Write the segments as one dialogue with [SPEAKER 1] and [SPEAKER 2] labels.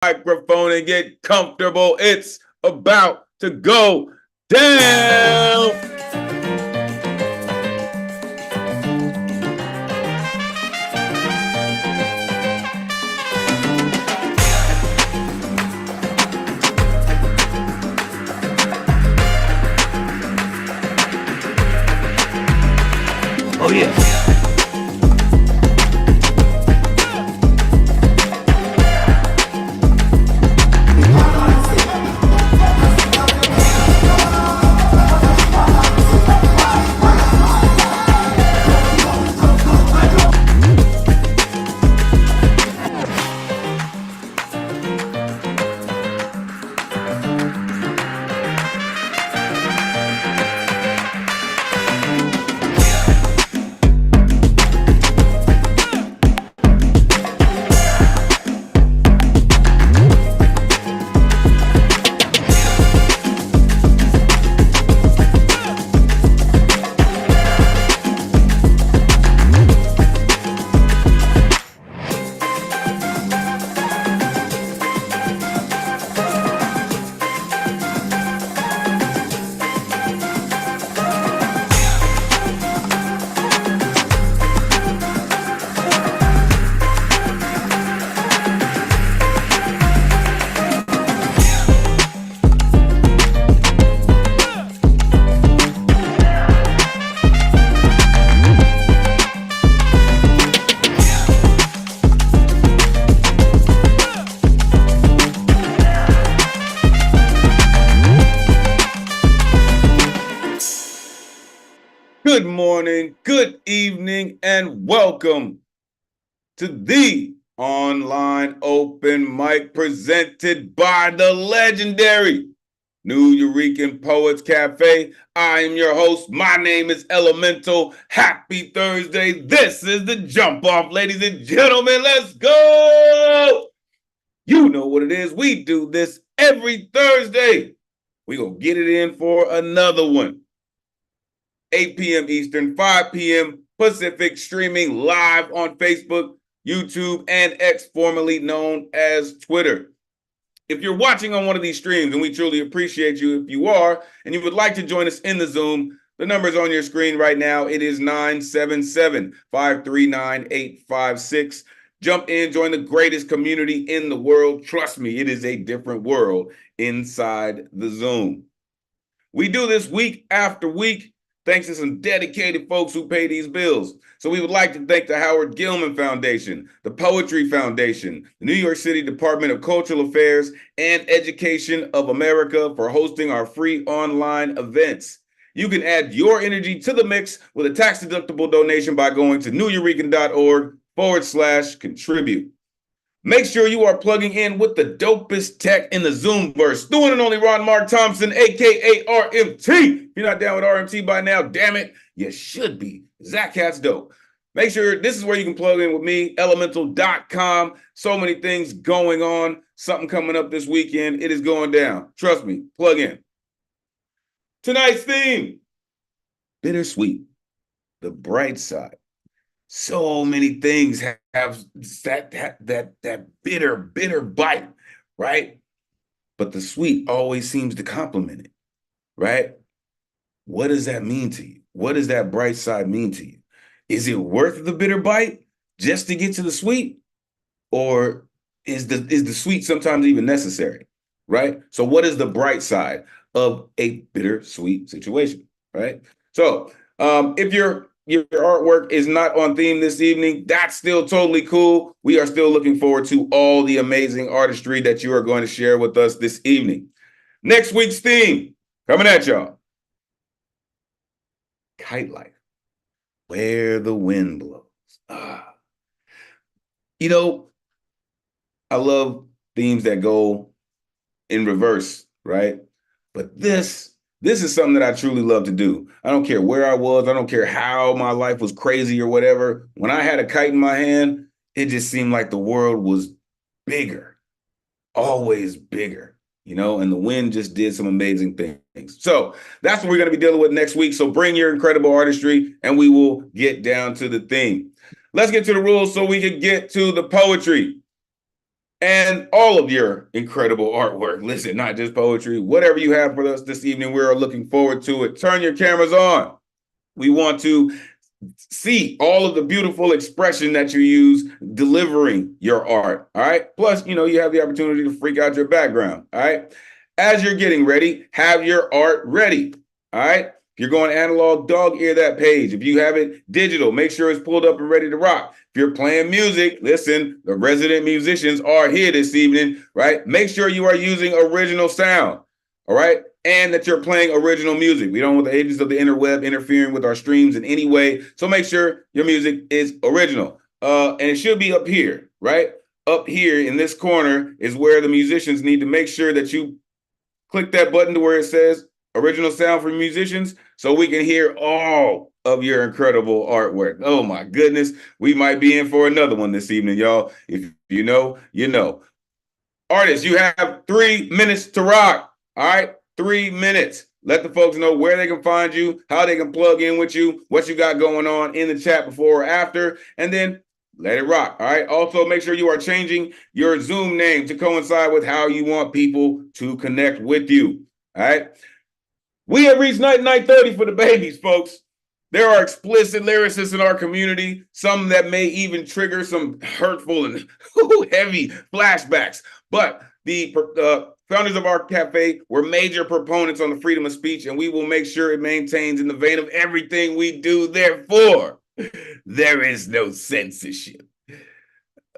[SPEAKER 1] microphone and get comfortable. It's about to go down. Oh, yeah. Good morning, good evening, and welcome to the online open mic presented by the legendary New Eurekan Poets Cafe. I am your host. My name is Elemental. Happy Thursday. This is the jump off, ladies and gentlemen. Let's go. You know what it is. We do this every Thursday. We're going to get it in for another one. 8 p.m. Eastern, 5 p.m. Pacific, streaming live on Facebook, YouTube, and X, formerly known as Twitter. If you're watching on one of these streams, and we truly appreciate you if you are, and you would like to join us in the Zoom, the number is on your screen right now. It is 977-539-856. Jump in, join the greatest community in the world. Trust me, it is a different world inside the Zoom. We do this week after week, thanks to some dedicated folks who pay these bills. So we would like to thank the Howard Gilman Foundation, the Poetry Foundation, the New York City Department of Cultural Affairs, and Education of America for hosting our free online events. You can add your energy to the mix with a tax-deductible donation by going to neweurekan.org/contribute. Make sure you are plugging in with the dopest tech in the Zoomverse. The one and only Ron Mark Thompson, a.k.a. RMT. If you're not down with RMT by now, damn it, you should be. Zach Cat's dope. Make sure this is where you can plug in with me, Elemen2al.com. So many things going on. Something coming up this weekend. It is going down. Trust me, plug in. Tonight's theme, bittersweet, the bright side. So many things have that bitter bite, right? But the sweet always seems to complement it, right? What does that mean to you? What does that bright side mean to you? Is it worth the bitter bite just to get to the sweet? Or is the sweet sometimes even necessary, right? So what is the bright side of a bittersweet situation, right? So if your artwork is not on theme this evening, that's still totally cool. We are still looking forward to all the amazing artistry that you are going to share with us this evening. Next week's theme, coming at y'all. Kite life, where the wind blows. You know, I love themes that go in reverse, right? But this is something that I truly love to do. I don't care where I was. I don't care how my life was crazy or whatever. When I had a kite in my hand, it just seemed like the world was bigger, always bigger, you know, and the wind just did some amazing things. So that's what we're going to be dealing with next week. So bring your incredible artistry and we will get down to the theme. Let's get to the rules so we can get to the poetry. and all of your incredible artwork. Listen, not just poetry, whatever you have for us this evening, we are looking forward to it. Turn your cameras on. We want to see all of the beautiful expression that you use delivering your art. All right. Plus, you have the opportunity to freak out your background. All right. As you're getting ready, have your art ready. All right. If you're going analog, dog ear that page. If you have it digital, make sure it's pulled up and ready to rock. If you're playing music, listen, the resident musicians are here this evening, right? Make sure you are using original sound. All right. And that you're playing original music. We don't want the agents of the interweb interfering with our streams in any way. So make sure your music is original. And it should be up here, right? Up here in this corner is where the musicians need to make sure that you click that button to where it says original sound for musicians so we can hear all of your incredible artwork. Oh my goodness. We might be in for another one this evening, y'all. If you know, you know. Artists, you have 3 minutes to rock. All right. 3 minutes. Let the folks know where they can find you, how they can plug in with you, what you got going on in the chat before or after, and then let it rock. All right. Also, make sure you are changing your Zoom name to coincide with how you want people to connect with you. All right. We have reached night 9:30 for the babies, folks. There are explicit lyricists in our community, some that may even trigger some hurtful and heavy flashbacks. But the founders of our cafe were major proponents on the freedom of speech, and we will make sure it maintains in the vein of everything we do. Therefore, there is no censorship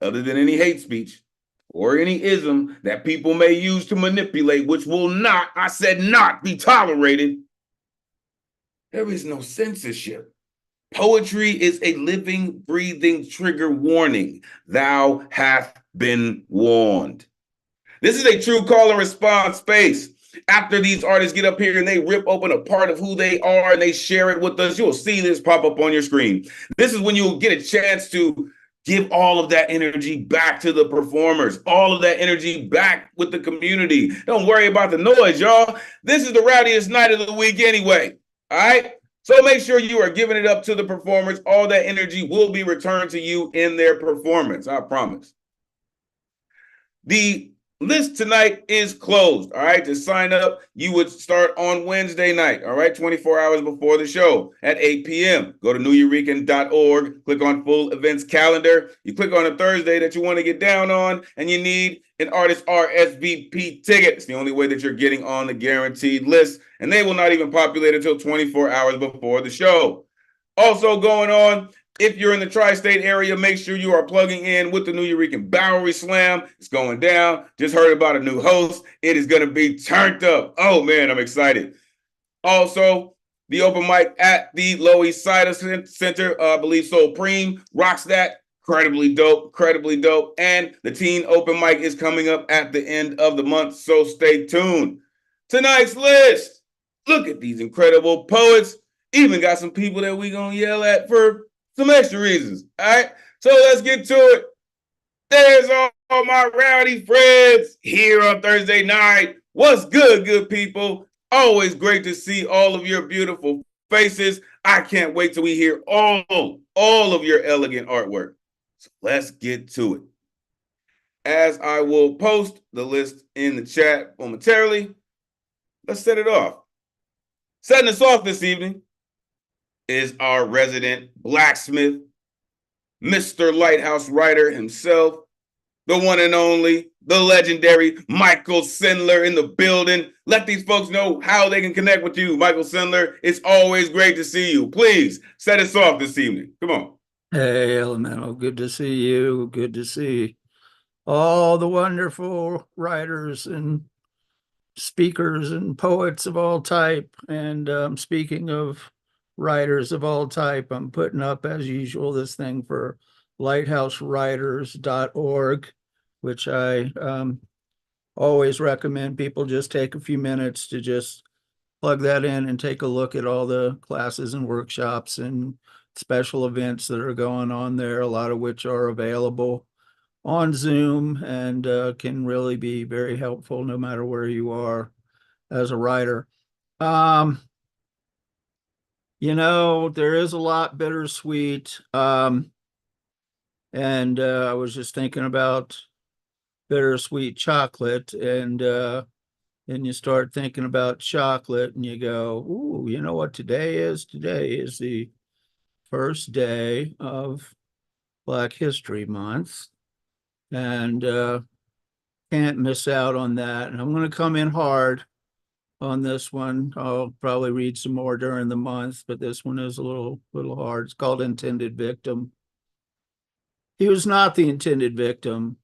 [SPEAKER 1] other than any hate speech or any ism that people may use to manipulate, which will not, I said not, be tolerated. There is no censorship. Poetry is a living, breathing trigger warning. Thou hast been warned. This is a true call and response space. After these artists get up here and they rip open a part of who they are and they share it with us, you'll see this pop up on your screen. This is when you'll get a chance to give all of that energy back to the performers, all of that energy back with the community. Don't worry about the noise, y'all. This is the rowdiest night of the week anyway. All right. So make sure you are giving it up to the performers. All that energy will be returned to you in their performance. I promise. The list tonight is closed. All right. To sign up, you would start on Wednesday night. All right. 24 hours before the show at 8 p.m. Go to newyourekan.org, click on full events calendar. You click on a Thursday that you want to get down on, and you need an artist RSVP ticket. It's the only way that you're getting on the guaranteed list, and they will not even populate until 24 hours before the show. Also going on, if you're in the tri-state area, make sure you are plugging in with the New Eurekan Bowery Slam. It's going down. Just heard about a new host. It is going to be turned up. Oh, man, I'm excited. Also, the open mic at the Lower East Side Center, I believe Supreme rocks that. Incredibly dope. And the teen open mic is coming up at the end of the month, so stay tuned. Tonight's list. Look at these incredible poets. Even got some people that we gonna yell at for some extra reasons. All right. So let's get to it. There's all my rowdy friends here on Thursday night. What's good people? Always great to see all of your beautiful faces. I can't wait till we hear all of your elegant artwork. So let's get to it. As I will post the list in the chat momentarily, let's set it off. Setting us off this evening is our resident blacksmith, Mr. Lighthouse writer himself, the one and only, the legendary Michael Sendler in the building. Let these folks know how they can connect with you. Michael Sendler, it's always great to see you. Please set us off this evening. Come on.
[SPEAKER 2] Hey, Elemental, good to see you. Good to see all the wonderful writers and speakers and poets of all type. And speaking of writers of all type, I'm putting up, as usual, this thing for lighthousewriters.org, which I always recommend people just take a few minutes to just plug that in and take a look at all the classes and workshops and special events that are going on there, a lot of which are available on Zoom and can really be very helpful no matter where you are as a writer. There is a lot bittersweet. And I was just thinking about bittersweet chocolate, and you start thinking about chocolate, and you go, "Ooh, you know what today is? Today is the first day of Black History Month, and can't miss out on that." And I'm going to come in hard on this one. I'll probably read some more during the month, but this one is a little hard. It's called Intended Victim. He was not the intended victim,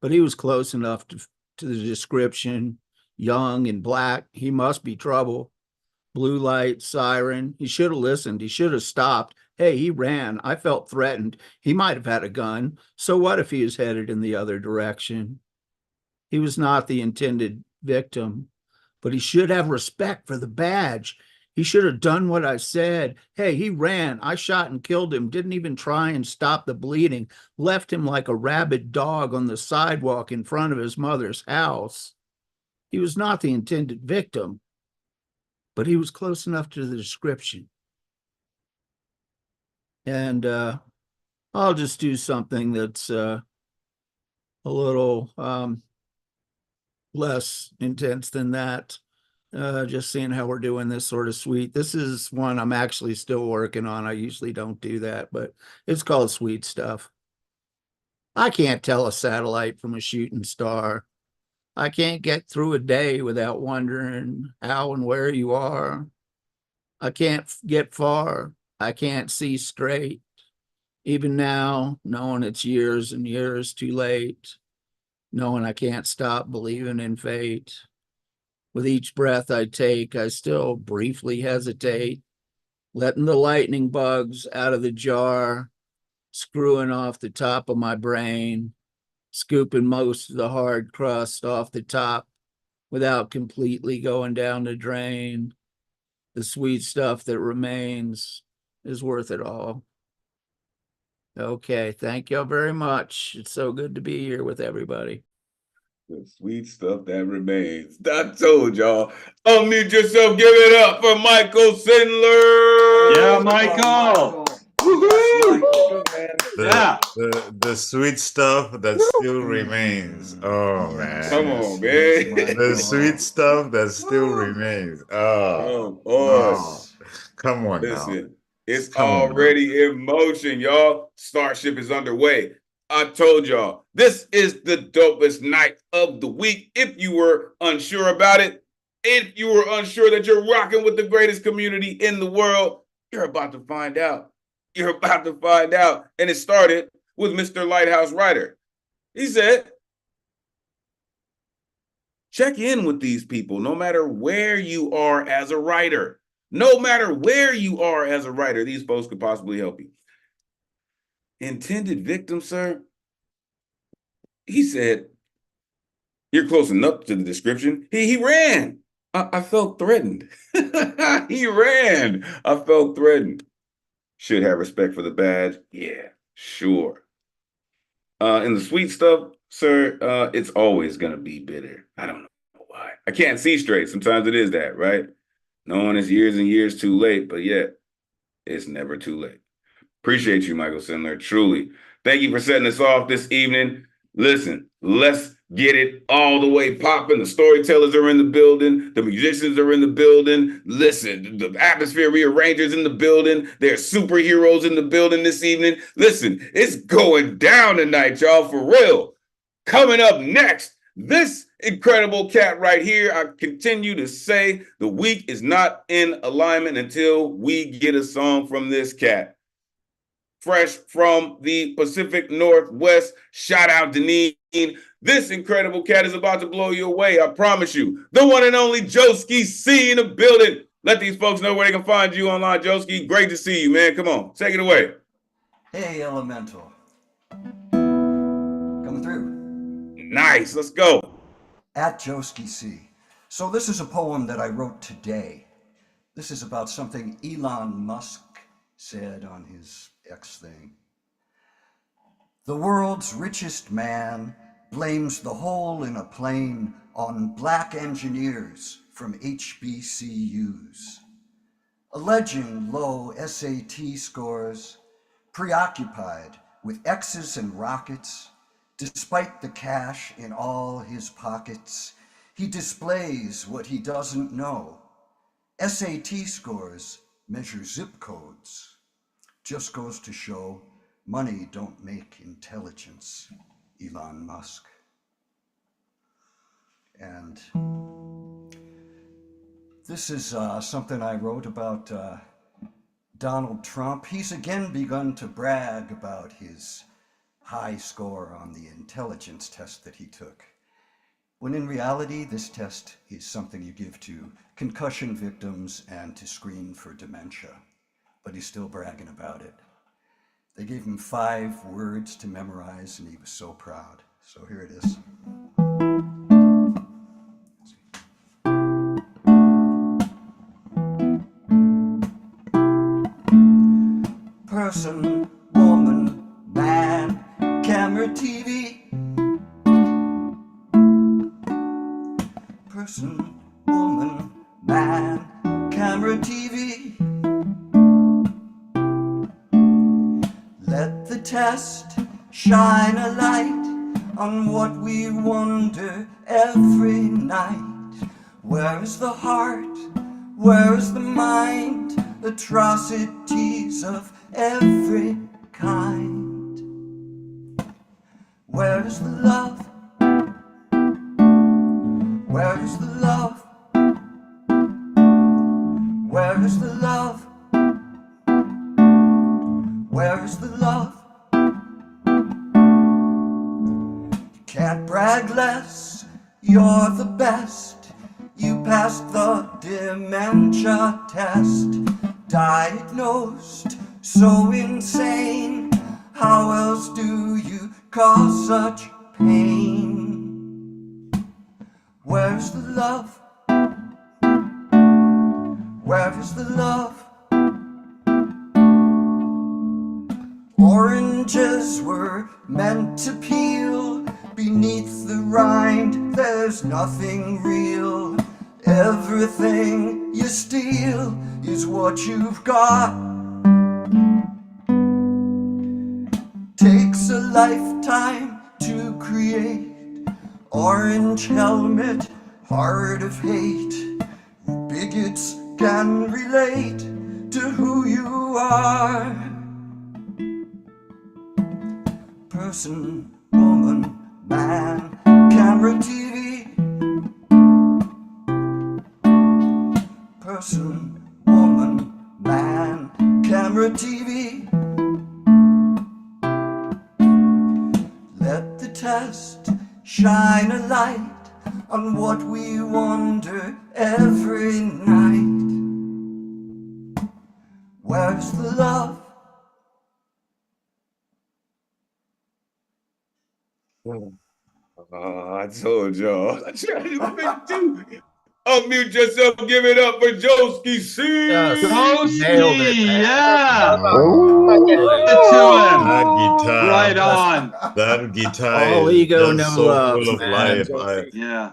[SPEAKER 2] but he was close enough to the description. Young and black, he must be trouble. Blue light, siren. He should have listened. He should have stopped. Hey, he ran. I felt threatened. He might have had a gun. So what if he was headed in the other direction? He was not the intended victim, but he should have respect for the badge. He should have done what I said. Hey, he ran. I shot and killed him. Didn't even try and stop the bleeding. Left him like a rabid dog on the sidewalk in front of his mother's house. He was not the intended victim, but he was close enough to the description. And I'll just do something that's a little less intense than that. Just seeing how we're doing this sort of suite. This is one I'm actually still working on. I usually don't do that, but it's called Sweet Stuff. I can't tell a satellite from a shooting star. I can't get through a day without wondering how and where you are. I can't get far. I can't see straight. Even now, knowing it's years and years too late, knowing I can't stop believing in fate. With each breath I take, I still briefly hesitate, letting the lightning bugs out of the jar, screwing off the top of my brain, scooping most of the hard crust off the top without completely going down the drain. The sweet stuff that remains is worth it all. Okay, thank you very much. It's so good to be here with everybody.
[SPEAKER 1] The sweet stuff that remains. I told y'all. Unmute yourself. Give it up for Michael Sindler.
[SPEAKER 3] Yeah, Michael.
[SPEAKER 1] Woohoo!
[SPEAKER 3] The sweet stuff that still remains. Oh man.
[SPEAKER 1] Come on, man.
[SPEAKER 3] The sweet stuff that still remains. Oh,
[SPEAKER 1] Come on.
[SPEAKER 3] come on now.
[SPEAKER 1] Listen, it's
[SPEAKER 3] Come on now.
[SPEAKER 1] already in motion, y'all. Starship is underway. I told y'all, this is the dopest night of the week. If you were unsure about it, if you were unsure that you're rocking with the greatest community in the world, you're about to find out. You're about to find out. And it started with Mr. Lighthouse Writer. He said, check in with these people no matter where you are as a writer. No matter where you are as a writer, these folks could possibly help you. Intended victim, sir? He said, you're close enough to the description. He ran. I felt threatened. He ran. I felt threatened. Should have respect for the badge. Yeah, sure. And the sweet stuff, sir, it's always going to be bitter. I don't know why. I can't see straight. Sometimes it is that, right? Knowing it's years and years too late, but yet it's never too late. Appreciate you, Michael Sindler, truly. Thank you for setting us off this evening. Listen, let's get it all the way popping. The storytellers are in the building. The musicians are in the building. Listen, the atmosphere rearrangers in the building. There's superheroes in the building this evening. Listen, it's going down tonight, y'all, for real. Coming up next, this incredible cat right here. I continue to say the week is not in alignment until we get a song from this cat. Fresh from the Pacific Northwest. Shout out Deneen. This incredible cat is about to blow you away. I promise you. The one and only Joski C in the building. Let these folks know where they can find you online, Joski. Great to see you, man. Come on, take it away.
[SPEAKER 4] Hey, Elemental. Coming through.
[SPEAKER 1] Nice. Let's go.
[SPEAKER 4] At Joski C. So this is a poem that I wrote today. This is about something Elon Musk said on his X thing. The world's richest man blames the hole in a plane on black engineers from HBCUs. Alleging low SAT scores, preoccupied with X's and rockets, Despite the cash in all his pockets, he displays what he doesn't know. SAT scores measure zip codes. Just goes to show money don't make intelligence, Elon Musk. And this is something I wrote about Donald Trump. He's again begun to brag about his high score on the intelligence test that he took, when in reality this test is something you give to concussion victims and to screen for dementia. But he's still bragging about it. They gave him 5 words to memorize and he was so proud. So here it is. Person, woman, man, camera, TV. Person, woman, man, camera, TV. Let the test shine a light on what we wonder every night. Where is the heart? Where is the mind? Atrocities of every kind. Where is the love? Where is the love? Where is the love? Where is the love? You can't brag less, you're the best. You passed the dementia test. Diagnosed, so insane. How else do you cause such pain? Where's the love? Where is the love? Oranges were meant to peel. Beneath the rind, there's nothing real. Everything you steal is what you've got. Takes a lifetime to create. Orange helmet, heart of hate. Bigots can relate to who you are. Person, woman, man, camera, TV. Person, woman, man, camera, TV. Let the test shine a light on what we wonder every night. Where's the love?
[SPEAKER 1] I told y'all. I tried to do. Unmute yourself. Give it up for Joski C.
[SPEAKER 2] Yes.
[SPEAKER 5] Joski,
[SPEAKER 2] Nailed it, man.
[SPEAKER 5] yeah.
[SPEAKER 3] Oh,
[SPEAKER 5] Give it to him.
[SPEAKER 3] that guitar.
[SPEAKER 5] Right on.
[SPEAKER 3] That guitar
[SPEAKER 2] All
[SPEAKER 3] is
[SPEAKER 2] ego,
[SPEAKER 3] just
[SPEAKER 2] no
[SPEAKER 3] so
[SPEAKER 2] love,
[SPEAKER 3] full of
[SPEAKER 2] man.
[SPEAKER 3] life.
[SPEAKER 5] Yeah.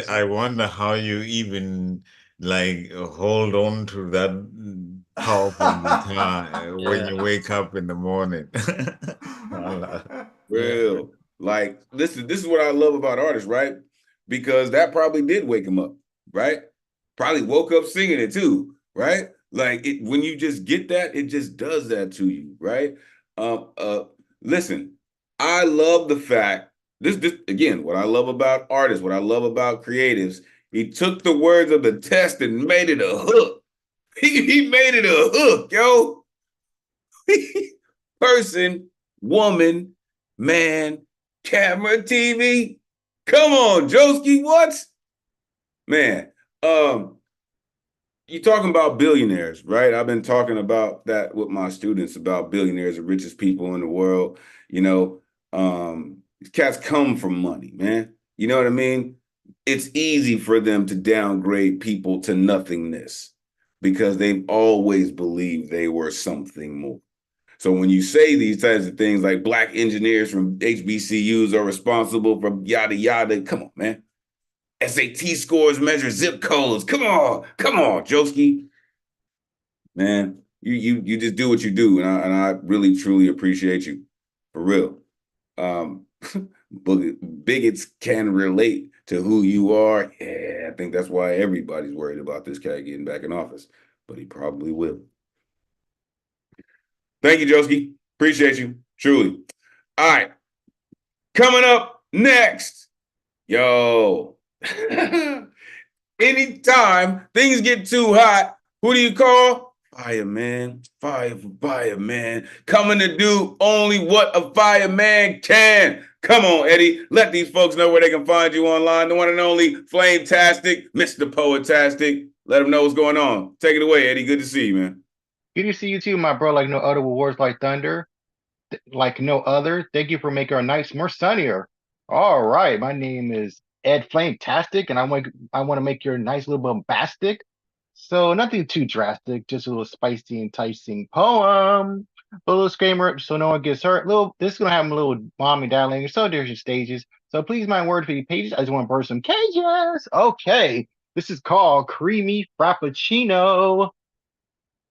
[SPEAKER 3] I wonder how you even like hold on to that powerful guitar when you wake up in the morning.
[SPEAKER 1] Real. Like this is what I love about artists, right? Because that probably did wake him up, right? Probably woke up singing it too, right? Like it when you just get that, it just does that to you, right? Listen, I love the fact this again, what I love about artists, what I love about creatives, he took the words of the test and made it a hook. He made it a hook, yo. Person, woman, man, camera, TV. Come on, Joski, what? Man, you talking about billionaires, right? I've been talking about that with my students about billionaires, the richest people in the world. You know, these cats come from money, man. You know what I mean? It's easy for them to downgrade people to nothingness because they've always believed they were something more. So when you say these types of things like black engineers from HBCUs are responsible for yada, yada, come on, man. SAT scores measure zip codes. Come on, Joski. Man, you just do what you do, and I really truly appreciate you, for real. bigots can relate to who you are. Yeah, I think that's why everybody's worried about this guy getting back in office, but he probably will. Thank you, Joski. Appreciate you, truly. All right, coming up next, yo. Anytime things get too hot, who do you call? Fireman. Fireman. Coming to do only what a fireman can. Come on, Eddie. Let these folks know where they can find you online. The one and only Flame-tastic, Mr. Poetastic. Let them know what's going on. Take it away, Eddie. Good to see you, man.
[SPEAKER 5] Good to see you too, my bro. Like no other with words like thunder, like no other. Thank you for making our nights more sunnier. All right, my name is Ed Flame-tastic, and I want to make your nice little bombastic. So nothing too drastic, just a little spicy, enticing poem. A little screamer, so no one gets hurt. This is gonna have a little mommy dad language, so there's your stages. So please mind word for your pages. I just want to burst some cages. Okay, this is called Creamy Frappuccino.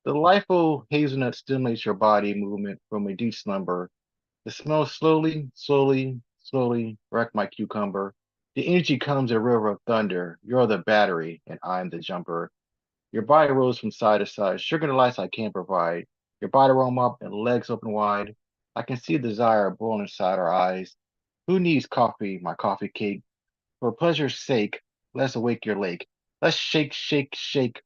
[SPEAKER 5] The delightful hazelnut stimulates your body movement from a deep slumber. The smell slowly wreck my cucumber. The energy comes a river of thunder. You're the battery, and I'm the jumper. Your body rolls from side to side, sugar delights I can't provide. Your body roam up and legs open wide. I can see desire boil inside our eyes. Who needs coffee, my coffee cake? For pleasure's sake, let's awake your lake. Let's shake,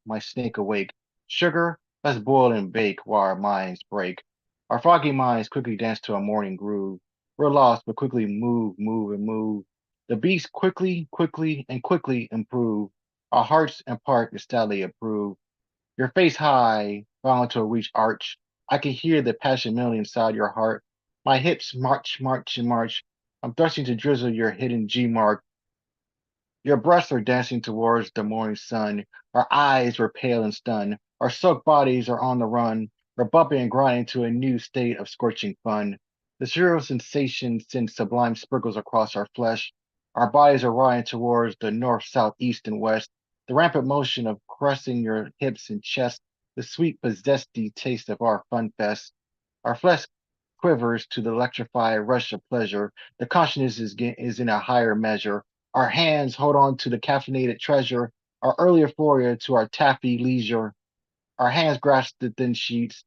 [SPEAKER 5] my snake awake. Sugar, let's boil and bake while our minds break. Our foggy minds quickly dance to a morning groove. We're lost, but quickly move. The beats quickly improve. Our hearts impart the steadily approve. Your face high, bound to reach arch. I can hear the passion melody inside your heart. My hips march. I'm thrusting to drizzle your hidden G mark. Your breasts are dancing towards the morning sun. Our eyes were pale and stunned. Our soaked bodies are on the run. We're bumping and grinding to a new state of scorching fun. The surreal sensation sends sublime sprinkles across our flesh. Our bodies are riding towards the north, south, east, and west. The rampant motion of caressing your hips and chest. The sweet, possessed taste of our fun fest. Our flesh quivers to the electrified rush of pleasure. The consciousness is in a higher measure. Our hands hold on to the caffeinated treasure, our early euphoria to our taffy leisure. Our hands grasp the thin sheets.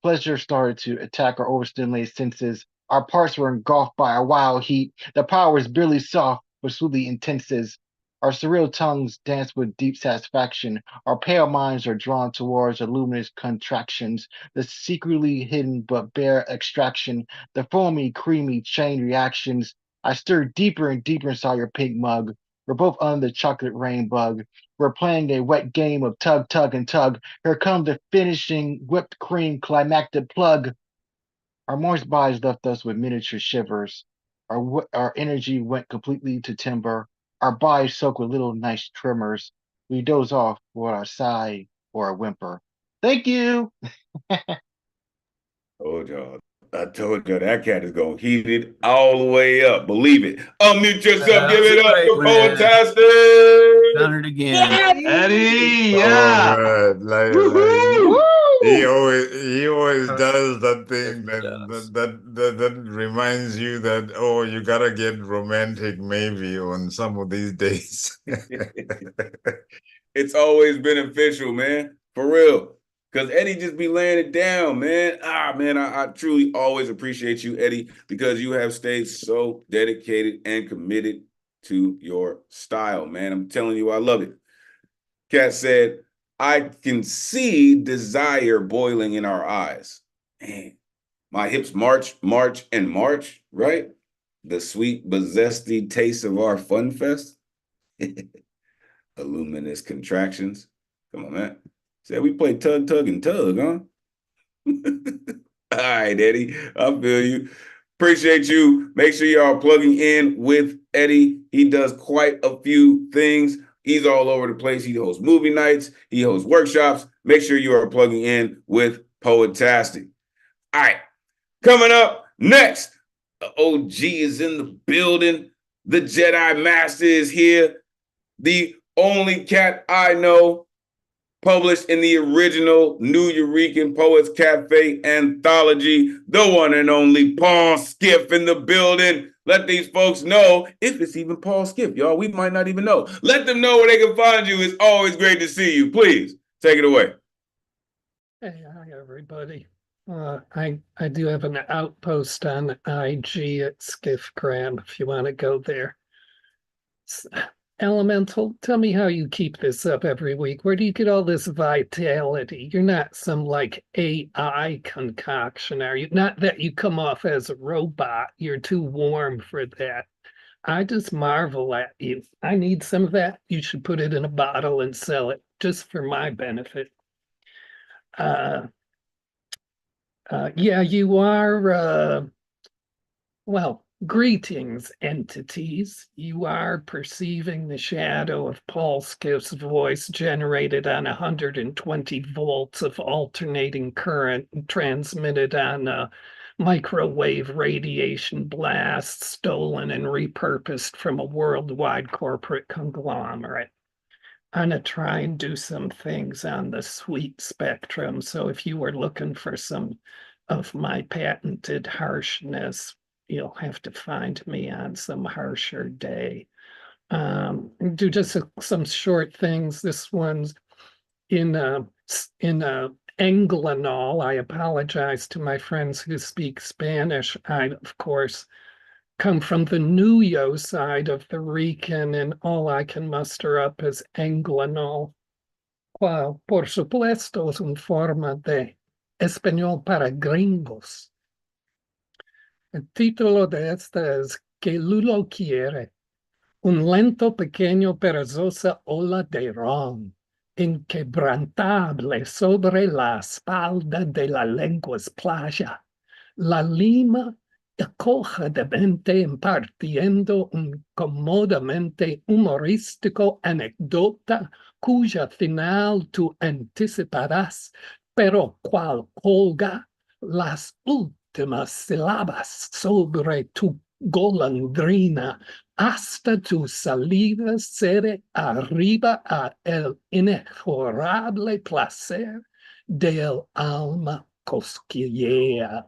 [SPEAKER 5] Pleasure started to attack our overstimulated senses. Our parts were engulfed by a wild heat. The power was barely soft, but sweetly intenses. Our surreal tongues dance with deep satisfaction. Our pale minds are drawn towards the luminous contractions, the secretly hidden but bare extraction, the foamy, creamy chain reactions. I stir deeper and deeper inside your pink mug. We're both under the chocolate rain bug. We're playing a wet game of tug, and tug. Here comes the finishing whipped cream climactic plug. Our moist bodies left us with miniature shivers. Our energy went completely to timber. Our bodies soaked with little nice tremors. We doze off for a sigh or a whimper. Thank you.
[SPEAKER 1] I told y'all that cat is gonna heat it all the way up. Believe it. Unmute yourself. Give it up for Poetastic.
[SPEAKER 2] Done it again.
[SPEAKER 5] Eddie,
[SPEAKER 3] Oh
[SPEAKER 5] yeah.
[SPEAKER 3] man,
[SPEAKER 5] Woo-hoo.
[SPEAKER 3] he always does that thing
[SPEAKER 2] Yes.
[SPEAKER 3] that reminds you that, oh, you gotta get romantic maybe on some of these days.
[SPEAKER 1] It's always beneficial, man. For real. Because Eddie just be laying it down, man. Man, I truly always appreciate you, Eddie, because you have stayed so dedicated and committed to your style, man. I'm telling you, I love it. Kat said, I can see desire boiling in our eyes. Man, my hips march, right? The sweet, zesty taste of our fun fest. Luminous contractions. Come on, man. Said we play tug, and tug, huh? All right, Eddie. I feel you. Appreciate you. Make sure y'all plugging in with Eddie. He does quite a few things. He's all over the place. He hosts movie nights. He hosts workshops. Make sure you are plugging in with Poetastic. All right. Coming up next, the OG is in the building. The Jedi Master is here. The only cat I know published in the original New Eurekan Poets Cafe anthology, the one and only Paul Skiff in the building. Let these folks know if it's even Paul Skiff, y'all. We might not even know. Let them know where they can find you. It's always great to see you. Please take it away.
[SPEAKER 6] Hey, hi everybody. I do have an outpost on IG at Skiffgram if you want to go there. Elemental, tell me how you keep this up every week. Where do you get all this vitality? You're not some like AI concoction, are you? Not that you come off as a robot. You're too warm for that. I just marvel at you. I need some of that. You should put it in a bottle and sell it just for my benefit. Yeah, you are, well, greetings, entities. You are perceiving the shadow of Paul Skiff's voice generated on 120 volts of alternating current transmitted on a microwave radiation blast stolen and repurposed from a worldwide corporate conglomerate. I'm gonna try and do some things on the sweet spectrum. So if you were looking for some of my patented harshness, you'll have to find me on some harsher day. Do just some short things. This one's in Englanol. I apologize to my friends who speak Spanish. I, of course, come from the Nuyo side of the Rican, and all I can muster up is Englanol. Cual, por supuesto, es una forma de español para gringos. El título de esta es Que Lulo quiere, un lento, pequeño, perezosa ola de ron, inquebrantable sobre la espalda de la lengua playa. La lima acoja de mente impartiendo un cómodamente humorístico anécdota cuya final tú anticiparás, pero cual colga las últimas sílabas sobre tu golondrina hasta tu salida cede arriba a el inexorable placer del alma cosquillea.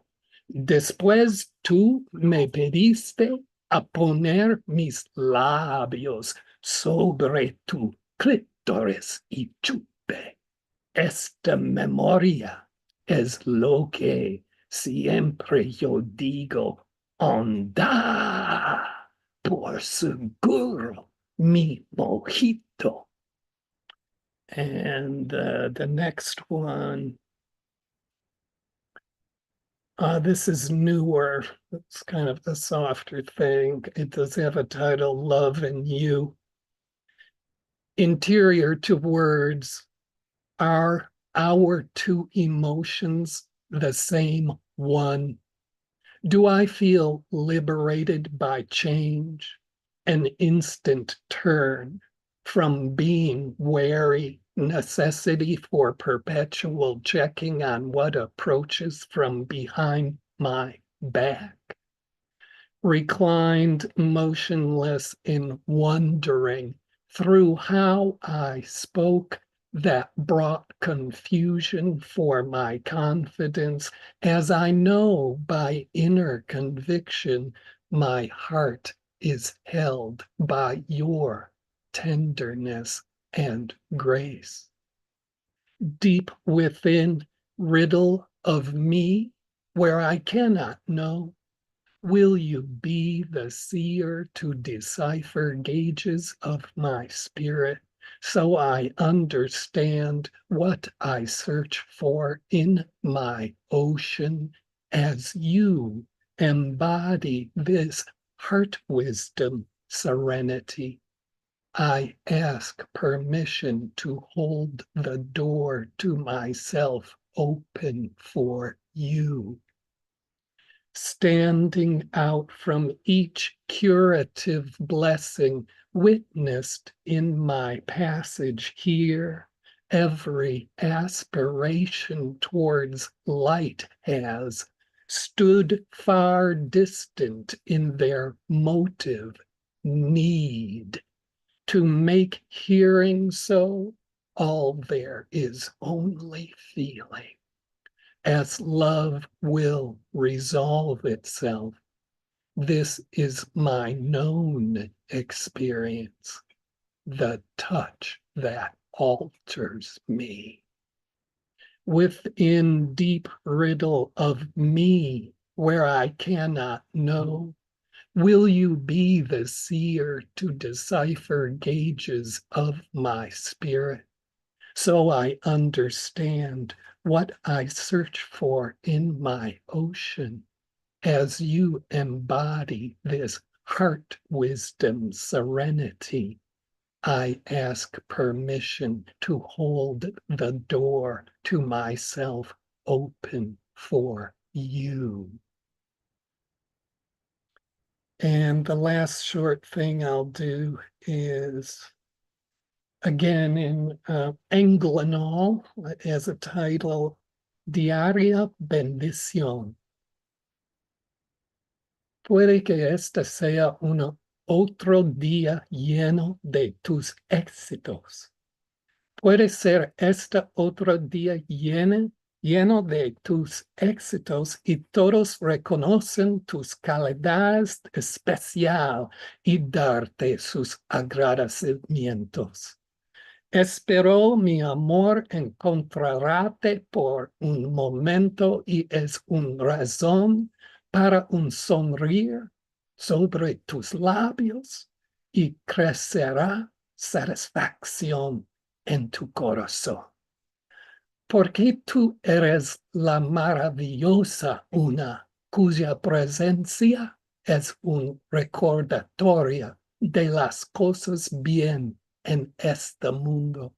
[SPEAKER 6] Después tú me pediste a poner mis labios sobre tu clítoris y chupe. Esta memoria es lo que siempre yo digo, onda, por seguro, mi mojito. And the next one, this is newer. It's kind of a softer thing. It does have a title, Love and You. Interior to words, are our two emotions the same one? Do I feel liberated by change, an instant turn from being wary, necessity for perpetual checking on what approaches from behind my back? Reclined motionless in wondering through how I spoke that brought confusion for my confidence, as I know by inner conviction my heart is held by your tenderness and grace. Deep within, riddle of me, where I cannot know, will you be the seer to decipher gauges of my spirit, so I understand what I search for in my ocean, as you embody this heart wisdom serenity? I ask permission to hold the door to myself open for you. Standing out from each curative blessing witnessed in my passage here, every aspiration towards light has stood far distant in their motive need. To make hearing so, all there is only feeling. As love will resolve itself, This is my known experience, the touch that alters me. Within deep riddle of me, where I cannot know, will you be the seer to decipher gauges of my spirit, so I understand what I search for in my ocean, as you embody this heart wisdom serenity? I ask permission to hold the door to myself open for you. And the last short thing I'll do is, again, in Elemen2al, as a title, Diaria Bendición. Puede que este sea otro día lleno de tus éxitos. Puede ser este otro día lleno de tus éxitos y todos reconocen tus calidades especial y darte sus agradecimientos. Espero mi amor encontrarte por un momento y es una razón para un sonreír sobre tus labios y crecerá satisfacción en tu corazón. Porque tú eres la maravillosa una cuya presencia es un recordatorio de las cosas bien en este mundo.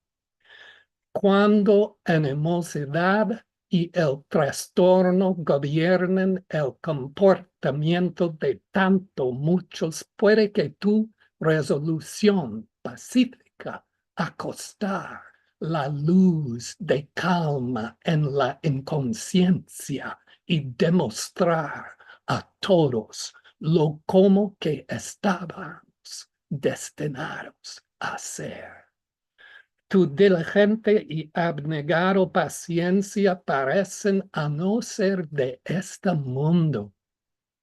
[SPEAKER 6] Cuando animosidad y el trastorno gobiernen el comportamiento de tanto muchos, puede que tu resolución pacífica acostar la luz de calma en la inconsciencia y demostrar a todos lo como que estábamos destinados a ser. Tu diligente y abnegado paciencia parecen a no ser de este mundo.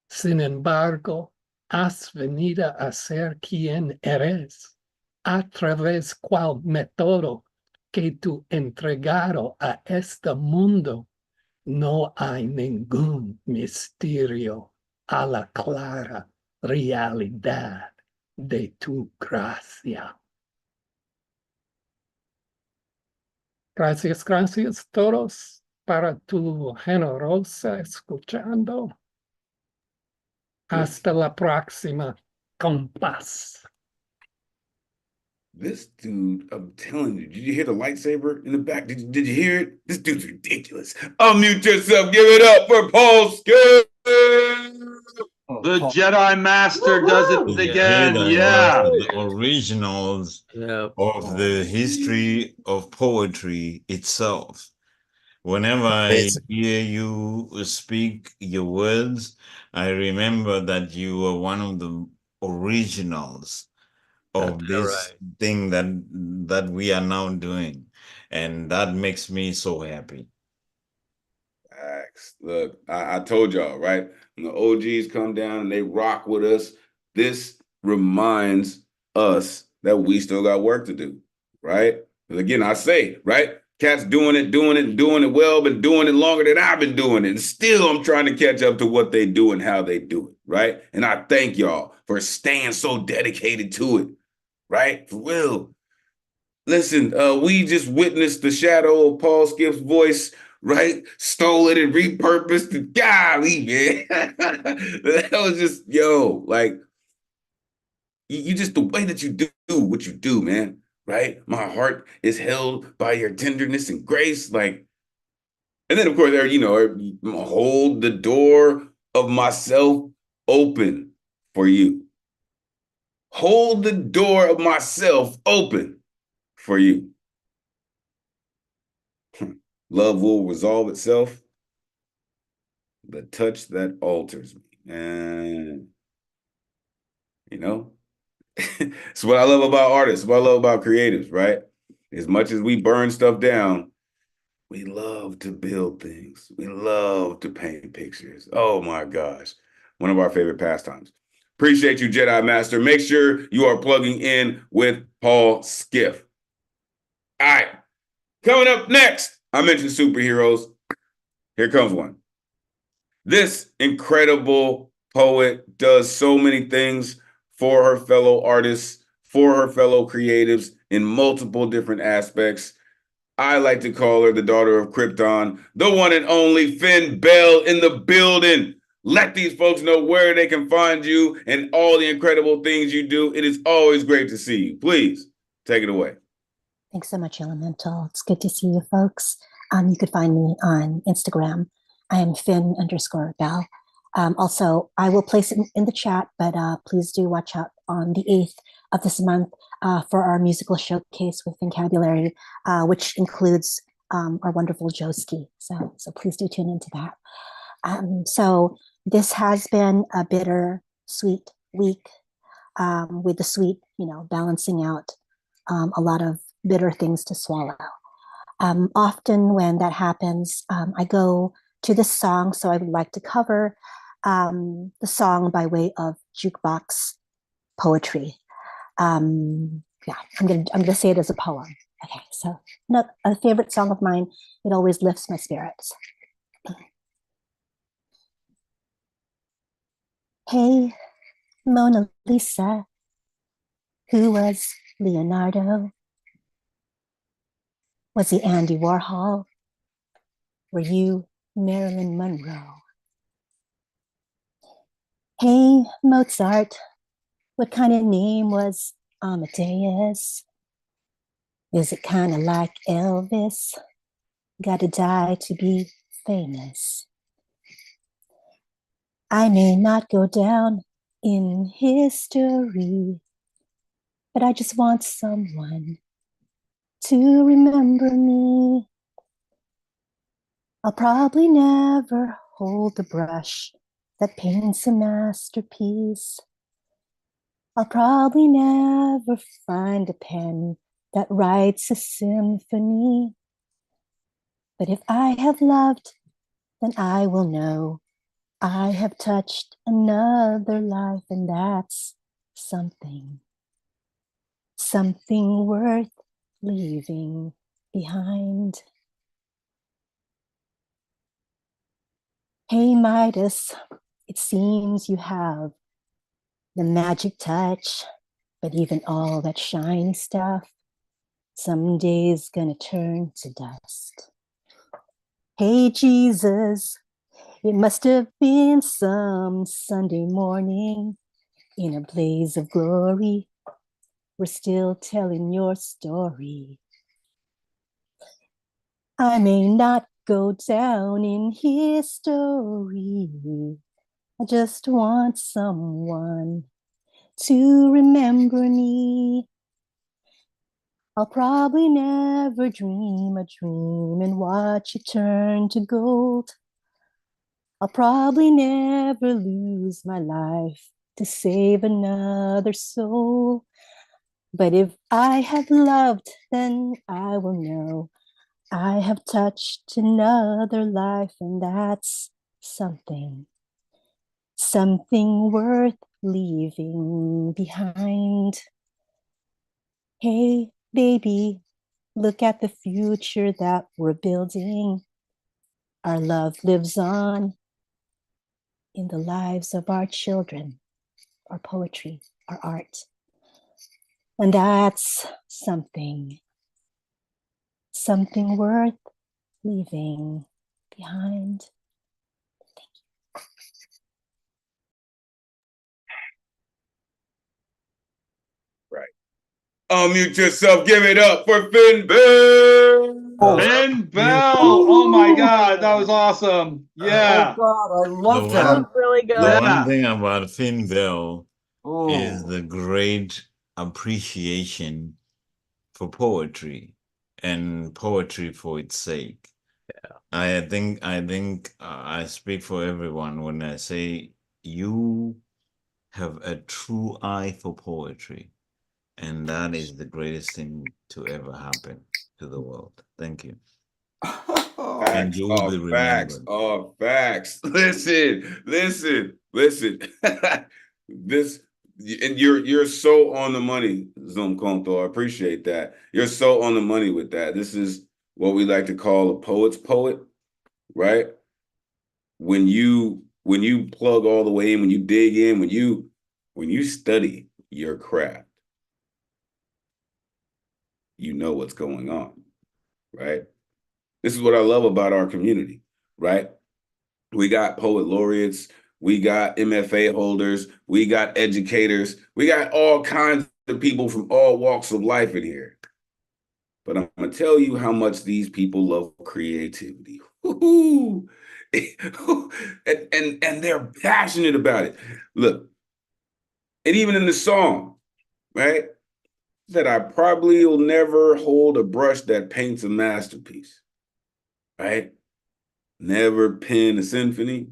[SPEAKER 6] Sin embargo, has venido a ser quien eres, a través cual método que tu entregado a este mundo. No hay ningún misterio a la clara realidad de tu gracia. Gracias, gracias todos para tu generosa escuchando. Hasta la próxima, con paz.
[SPEAKER 1] This dude, I'm telling you, did you hear the lightsaber in the back? Did you hear it? This dude's ridiculous. Unmute yourself. Give it up for Paul Skip.
[SPEAKER 4] Oh,
[SPEAKER 7] The
[SPEAKER 4] Paul,
[SPEAKER 7] Jedi Master does it
[SPEAKER 3] The
[SPEAKER 7] again.
[SPEAKER 3] Jedi
[SPEAKER 7] Yeah.
[SPEAKER 3] Master, the originals
[SPEAKER 2] Yeah.
[SPEAKER 3] of the history of poetry itself. Whenever I
[SPEAKER 2] It's-
[SPEAKER 3] hear you speak your words, I remember that you were one of the originals of
[SPEAKER 2] That's
[SPEAKER 3] this
[SPEAKER 2] right.
[SPEAKER 3] thing that we are now doing. And that makes me so happy.
[SPEAKER 1] Look, I told y'all, right? When the OGs come down and they rock with us, this reminds us that we still got work to do, right? Because again, I say, right? Cats doing it well, been doing it longer than I've been doing it. And still I'm trying to catch up to what they do and how they do it, right? And I thank y'all for staying so dedicated to it, right? For real. Listen, we just witnessed the shadow of Paul Skip's voice, right? Stole it and repurposed it. Golly, man. That was just, like, you just, the way that you do what you do, man, right? My heart is held by your tenderness and grace. Like, and then, of course, hold the door of myself open for you. Hold the door of myself open for you. Love will resolve itself. The touch that alters me. And, it's what I love about artists, what I love about creatives, right? As much as we burn stuff down, we love to build things. We love to paint pictures. Oh my gosh. one of our favorite pastimes. Appreciate you, Jedi Master. Make sure you are plugging in with Paul Skiff. All right, coming up next, I mentioned superheroes. Here comes one. This incredible poet does so many things for her fellow artists, for her fellow creatives in multiple different aspects. I like to call her the daughter of Krypton, the one and only Finn Bell in the building. Let these folks know where they can find you and all the incredible things you do. It is always great to see you. Please take it away.
[SPEAKER 8] Thanks so much, Elemental. It's good to see you folks. You could find me on Instagram. I am Finn_Bell. Also, I will place it in the chat, but please do watch out on the 8th of this month for our musical showcase with Vocabulary, which includes our wonderful Joski. So please do tune into that. So this has been a bitter-sweet week with the sweet, balancing out a lot of bitter things to swallow. Often when that happens, I go to this song, so I would like to cover the song by way of jukebox poetry. Yeah, I'm gonna say it as a poem. Okay, so a favorite song of mine. It always lifts my spirits. Hey, Mona Lisa, who was Leonardo? Was he Andy Warhol? Were you Marilyn Monroe? Hey, Mozart, what kind of name was Amadeus? Is it kind of like Elvis? Gotta die to be famous. I may not go down in history, but I just want someone to remember me. I'll probably never hold the brush that paints a masterpiece. I'll probably never find a pen that writes a symphony. But if I have loved, then I will know I have touched another life, and that's something worth leaving behind. Hey, Midas, it seems you have the magic touch, but even all that shiny stuff someday is gonna turn to dust. Hey, Jesus, it must have been some Sunday morning in a blaze of glory. We're still telling your story. I may not go down in history. I just want someone to remember me. I'll probably never dream a dream and watch it turn to gold. I'll probably never lose my life to save another soul. But if I have loved, then I will know I have touched another life, and that's something worth leaving behind. Hey, baby, look at the future that we're building. Our love lives on in the lives of our children, our poetry, our art. And that's something worth leaving behind. Thank you.
[SPEAKER 1] Right. Unmute yourself. Give it up for Finn Bell.
[SPEAKER 7] Finn Bell. Oh my God, that was awesome. Yeah.
[SPEAKER 4] Oh God, I love
[SPEAKER 3] The
[SPEAKER 4] that.
[SPEAKER 3] one-
[SPEAKER 9] Really good.
[SPEAKER 3] The
[SPEAKER 7] Yeah.
[SPEAKER 3] one thing about Finn Bell is
[SPEAKER 4] Oh,
[SPEAKER 3] the great appreciation for poetry and poetry for its sake.
[SPEAKER 2] Yeah.
[SPEAKER 3] I think I speak for everyone when I say you have a true eye for poetry, and that is the greatest thing to ever happen to the world. Thank you. And
[SPEAKER 1] Facts,
[SPEAKER 3] you will be remembered.
[SPEAKER 1] facts. Listen. This and you're so on the money, Zoom Conto. I appreciate that. You're so on the money with that. This is what we like to call a poet's poet, right? When you plug all the way in, when you dig in, when you study your craft, you know what's going on, right? This is what I love about our community, right? We got poet laureates, we got MFA holders, we got educators, we got all kinds of people from all walks of life in here. But I'm gonna tell you how much these people love creativity. and they're passionate about it. Look, and even in the song, right? That I probably will never hold a brush that paints a masterpiece, right? Never pen a symphony,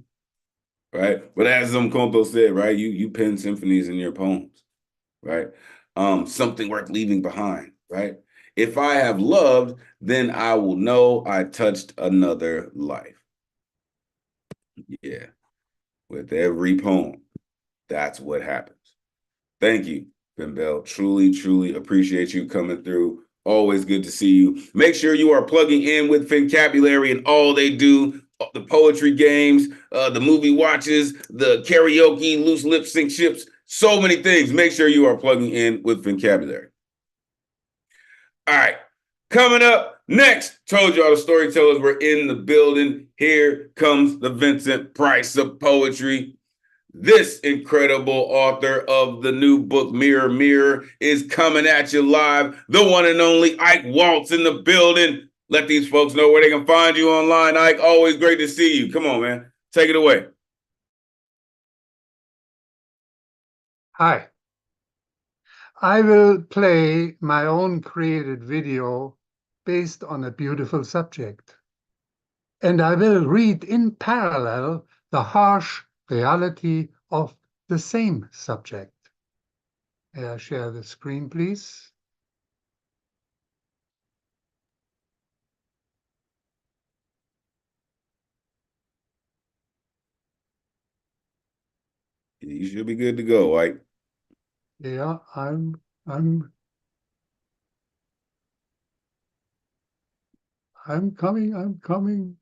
[SPEAKER 1] right? But as Conto said, right, you pen symphonies in your poems, right? Something worth leaving behind, right? If I have loved, then I will know I touched another life. Yeah, with every poem, that's what happens. Thank you, Ben Bell. Truly, truly appreciate you coming through. Always good to see you. Make sure you are plugging in with Fincabulary and all they do, the poetry games, the movie watches, the karaoke, loose lip sync ships, so many things. Make sure you are plugging in with Fincabulary. All right, coming up next, told y'all the storytellers were in the building. Here comes the Vincent Price of poetry. This incredible author of the new book, Mirror, Mirror, is coming at you live. The one and only Ike Waltz in the building. Let these folks know where they can find you online. Ike, always great to see you. Come on, man. Take it away.
[SPEAKER 9] Hi. I will play my own created video based on a beautiful subject. And I will read in parallel the harsh reality of the same subject. May I share the screen, please?
[SPEAKER 1] You should be good to go, Ike.
[SPEAKER 9] Yeah, I'm coming.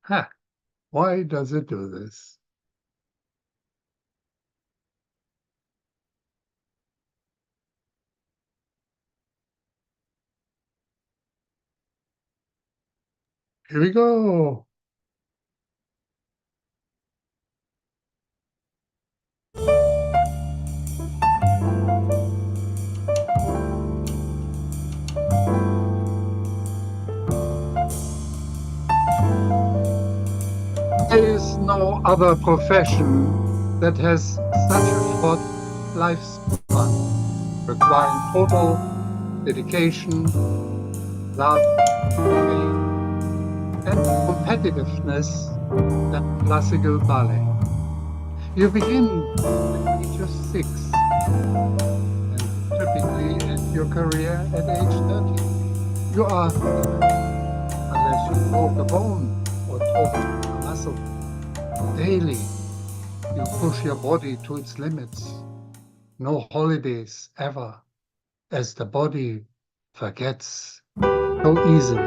[SPEAKER 9] Ha! Why does it do this? Here we go. There is no other profession that has such a short lifespan, requiring total dedication, love, faith, and competitiveness than classical ballet. You begin at the age of 6 and typically end your career at age 30. You are unless you broke a bone or tore a muscle. Daily, you push your body to its limits. No holidays ever, as the body forgets so easily.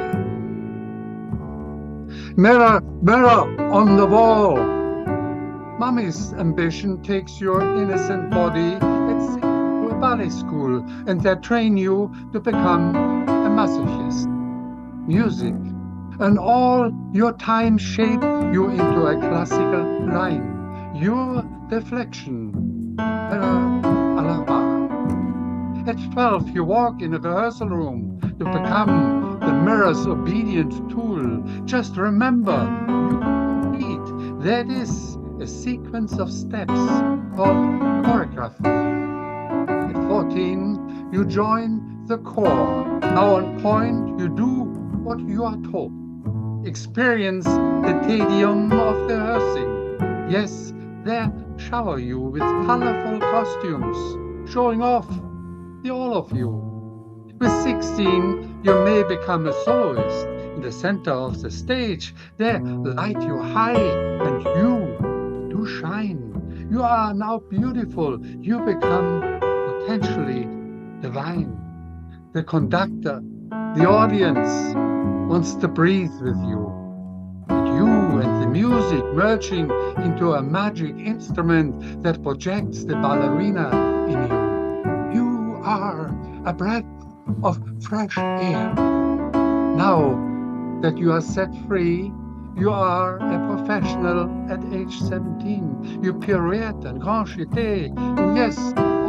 [SPEAKER 9] Mirror, mirror on the wall. Mommy's ambition takes your innocent body, let's say, to a ballet school, and they train you to become a masochist. Music and all your time shape you into a classical line. Your deflection. At 12, you walk in a rehearsal room to become the mirror's obedient tool. Just remember, you complete. That is a sequence of steps called choreography. At 14, you join the corps. Now on point, you do what you are told. Experience the tedium of rehearsing. Yes, they shower you with colorful costumes, showing off the all of you. With 16, you may become a soloist in the center of the stage. They light you high, and you do shine. You are now beautiful. You become potentially divine. The conductor, the audience wants to breathe with you. And you and the music merging into a magic instrument that projects the ballerina in you. You are a breath of fresh air. Now that you are set free, you are a professional at age 17. You pirouette and grand jeté, and yes,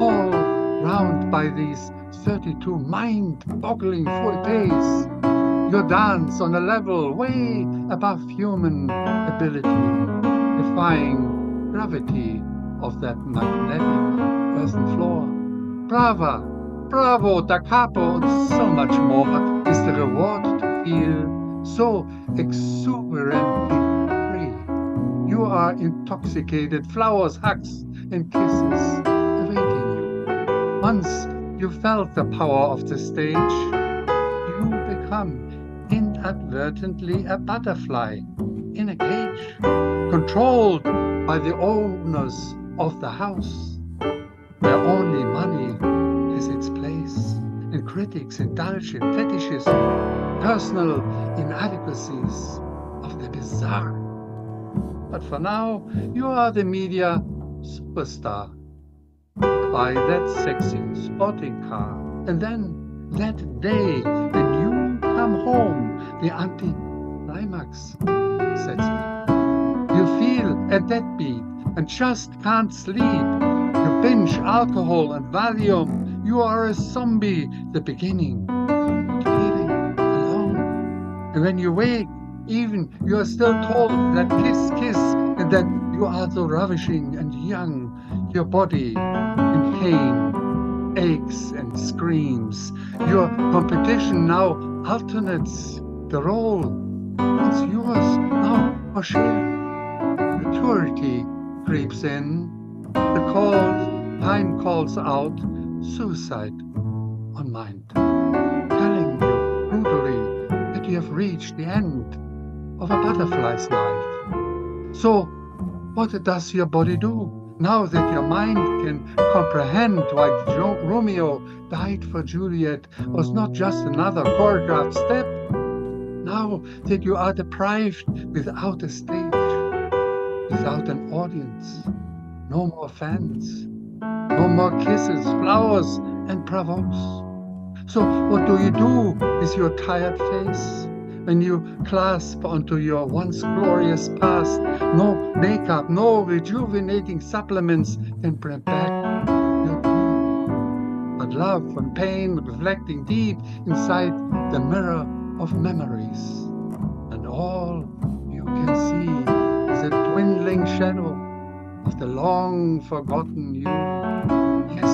[SPEAKER 9] all round by these 32 mind-boggling fouettés. You dance on a level way above human ability, defying gravity of that magnetic earthen floor. Brava, bravo, da capo, and so much more is the reward to feel so exuberantly free. You are intoxicated, flowers, hugs, and kisses awaiting you. Once you felt the power of the stage, you become inadvertently a butterfly in a cage, controlled by the owners of the house, where only money has its place, and critics indulge in fetishism, personal inadequacies of the bizarre. But for now, you are the media superstar. Buy that sexy sporting car, and then that day when you come home, the anti-climax sets in. You feel a deadbeat and just can't sleep. You binge alcohol and Valium. You are a zombie, the beginning, but feeling alone. And when you wake, even you are still told that kiss, kiss, and that you are so ravishing and young. Your body in pain aches and screams. Your competition now alternates the role. Once yours, now for share. Maturity creeps in. The cold time calls out suicide on mind, telling you brutally that you have reached the end of a butterfly's life. So, what does your body do? Now that your mind can comprehend why Romeo died for Juliet was not just another choreographed step. Now that you are deprived without a stage, without an audience, no more fans, no more kisses, flowers, and bravos. So what do you do with your tired face? When you clasp onto your once glorious past, no makeup, no rejuvenating supplements can bring back your dream. But love and pain reflecting deep inside the mirror of memories. And all you can see is a dwindling shadow of the long forgotten you. Yes,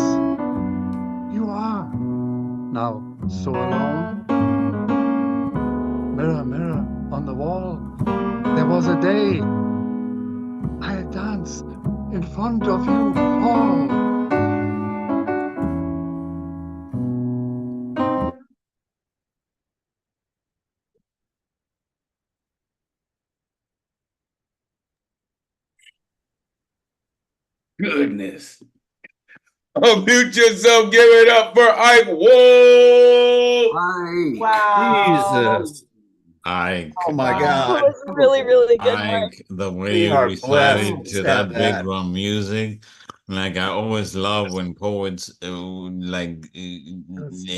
[SPEAKER 9] you are now so alone. Mirror, mirror on the wall, there was a day I had danced in front of you all.
[SPEAKER 1] Goodness. Unmute yourself. Give it up for Ike. Whoa!
[SPEAKER 4] Hi.
[SPEAKER 2] Jesus.
[SPEAKER 3] Ike,
[SPEAKER 2] Oh my
[SPEAKER 10] That
[SPEAKER 2] God.
[SPEAKER 10] was really, really good, Mark.
[SPEAKER 3] Ike, the way
[SPEAKER 2] We
[SPEAKER 3] you
[SPEAKER 2] are blessed
[SPEAKER 3] recited
[SPEAKER 2] to
[SPEAKER 3] to
[SPEAKER 2] have
[SPEAKER 3] that
[SPEAKER 2] that.
[SPEAKER 3] big drum music, like I always love when poets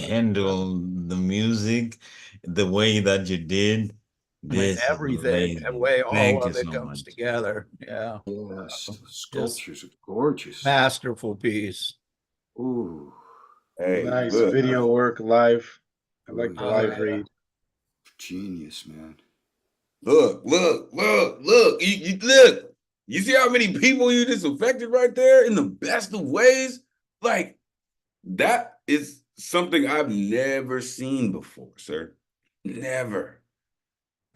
[SPEAKER 3] handle the music the way that you did.
[SPEAKER 2] I mean,
[SPEAKER 3] This is
[SPEAKER 2] everything, the
[SPEAKER 3] amazing.
[SPEAKER 2] way all
[SPEAKER 3] Thank you
[SPEAKER 2] of it
[SPEAKER 3] so
[SPEAKER 2] comes
[SPEAKER 3] much.
[SPEAKER 2] together. Yeah.
[SPEAKER 4] Yes, the
[SPEAKER 2] Just
[SPEAKER 4] sculptures are gorgeous.
[SPEAKER 2] masterful piece.
[SPEAKER 4] Ooh,
[SPEAKER 1] Hey,
[SPEAKER 7] Nice
[SPEAKER 1] look,
[SPEAKER 7] video work live. I like the
[SPEAKER 4] Oh,
[SPEAKER 7] live
[SPEAKER 2] yeah.
[SPEAKER 7] read.
[SPEAKER 4] genius, man.
[SPEAKER 1] look. You look. You see how many people you just affected right there in the best of ways? Like, that is something I've never seen before, sir. Never.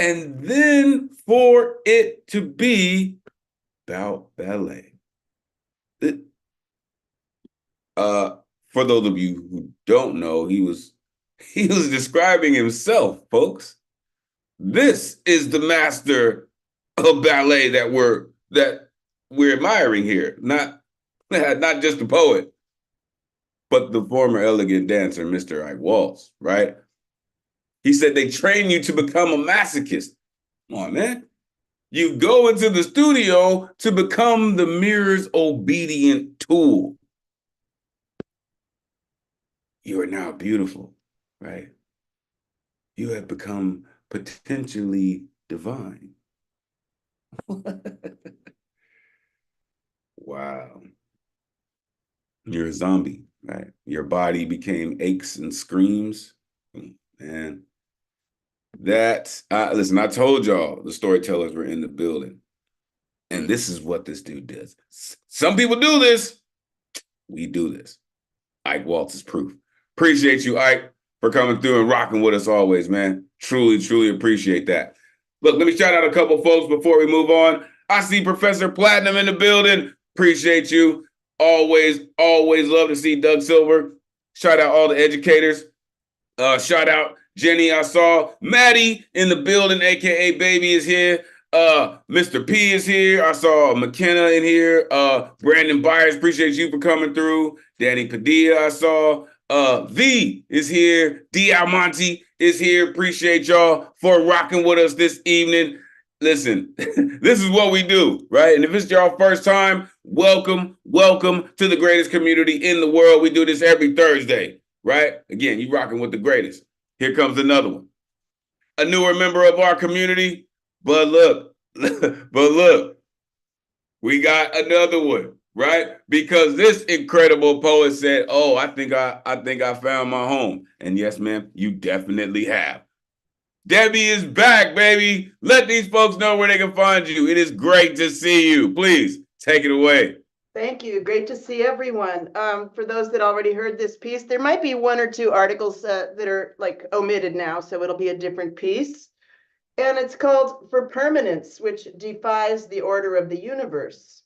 [SPEAKER 1] And then for it to be about ballet. For those of you who don't know, he was He was describing himself, folks. This is the master of ballet that we're admiring here. Not just the poet, but the former elegant dancer, Mr. Ike Waltz, right? He said they train you to become a masochist. Come on, man. You go into the studio to become the mirror's obedient tool. You are now beautiful, right? You have become potentially divine. Wow. You're a zombie, right? Your body became aches and screams. Man, listen, I told y'all the storytellers were in the building. And this is what this dude does. Some people do this. We do this. Ike Waltz is proof. Appreciate you, Ike, for coming through and rocking with us always, man. Truly, truly appreciate that. Look, let me shout out a couple folks before we move on. I see Professor Platinum in the building. Appreciate you. Always love to see Doug Silver. Shout out all the educators. Shout out Jenny. I saw Maddie in the building, aka Baby is here. Mr. P is here. I saw McKenna in here. Brandon Byers, appreciate you for coming through. Danny Padilla, I saw. V is here. D. Almonte is here. Appreciate y'all for rocking with us this evening. Listen, this is what we do, right? And if it's your first time, welcome to the greatest community in the world. We do this every Thursday, right? Again, you rocking with the greatest. Here comes another one. A newer member of our community, but look, we got another one, right? Because this incredible poet said, "Oh, I think I found my home." And yes, ma'am, you definitely have. Debbie is back, baby. Let these folks know where they can find you. It is great to see you. Please take it away.
[SPEAKER 10] Thank you. Great to see everyone. For those that already heard this piece, there might be one or two articles that are like omitted now, so it'll be a different piece. And it's called For Permanence, which defies the order of the universe.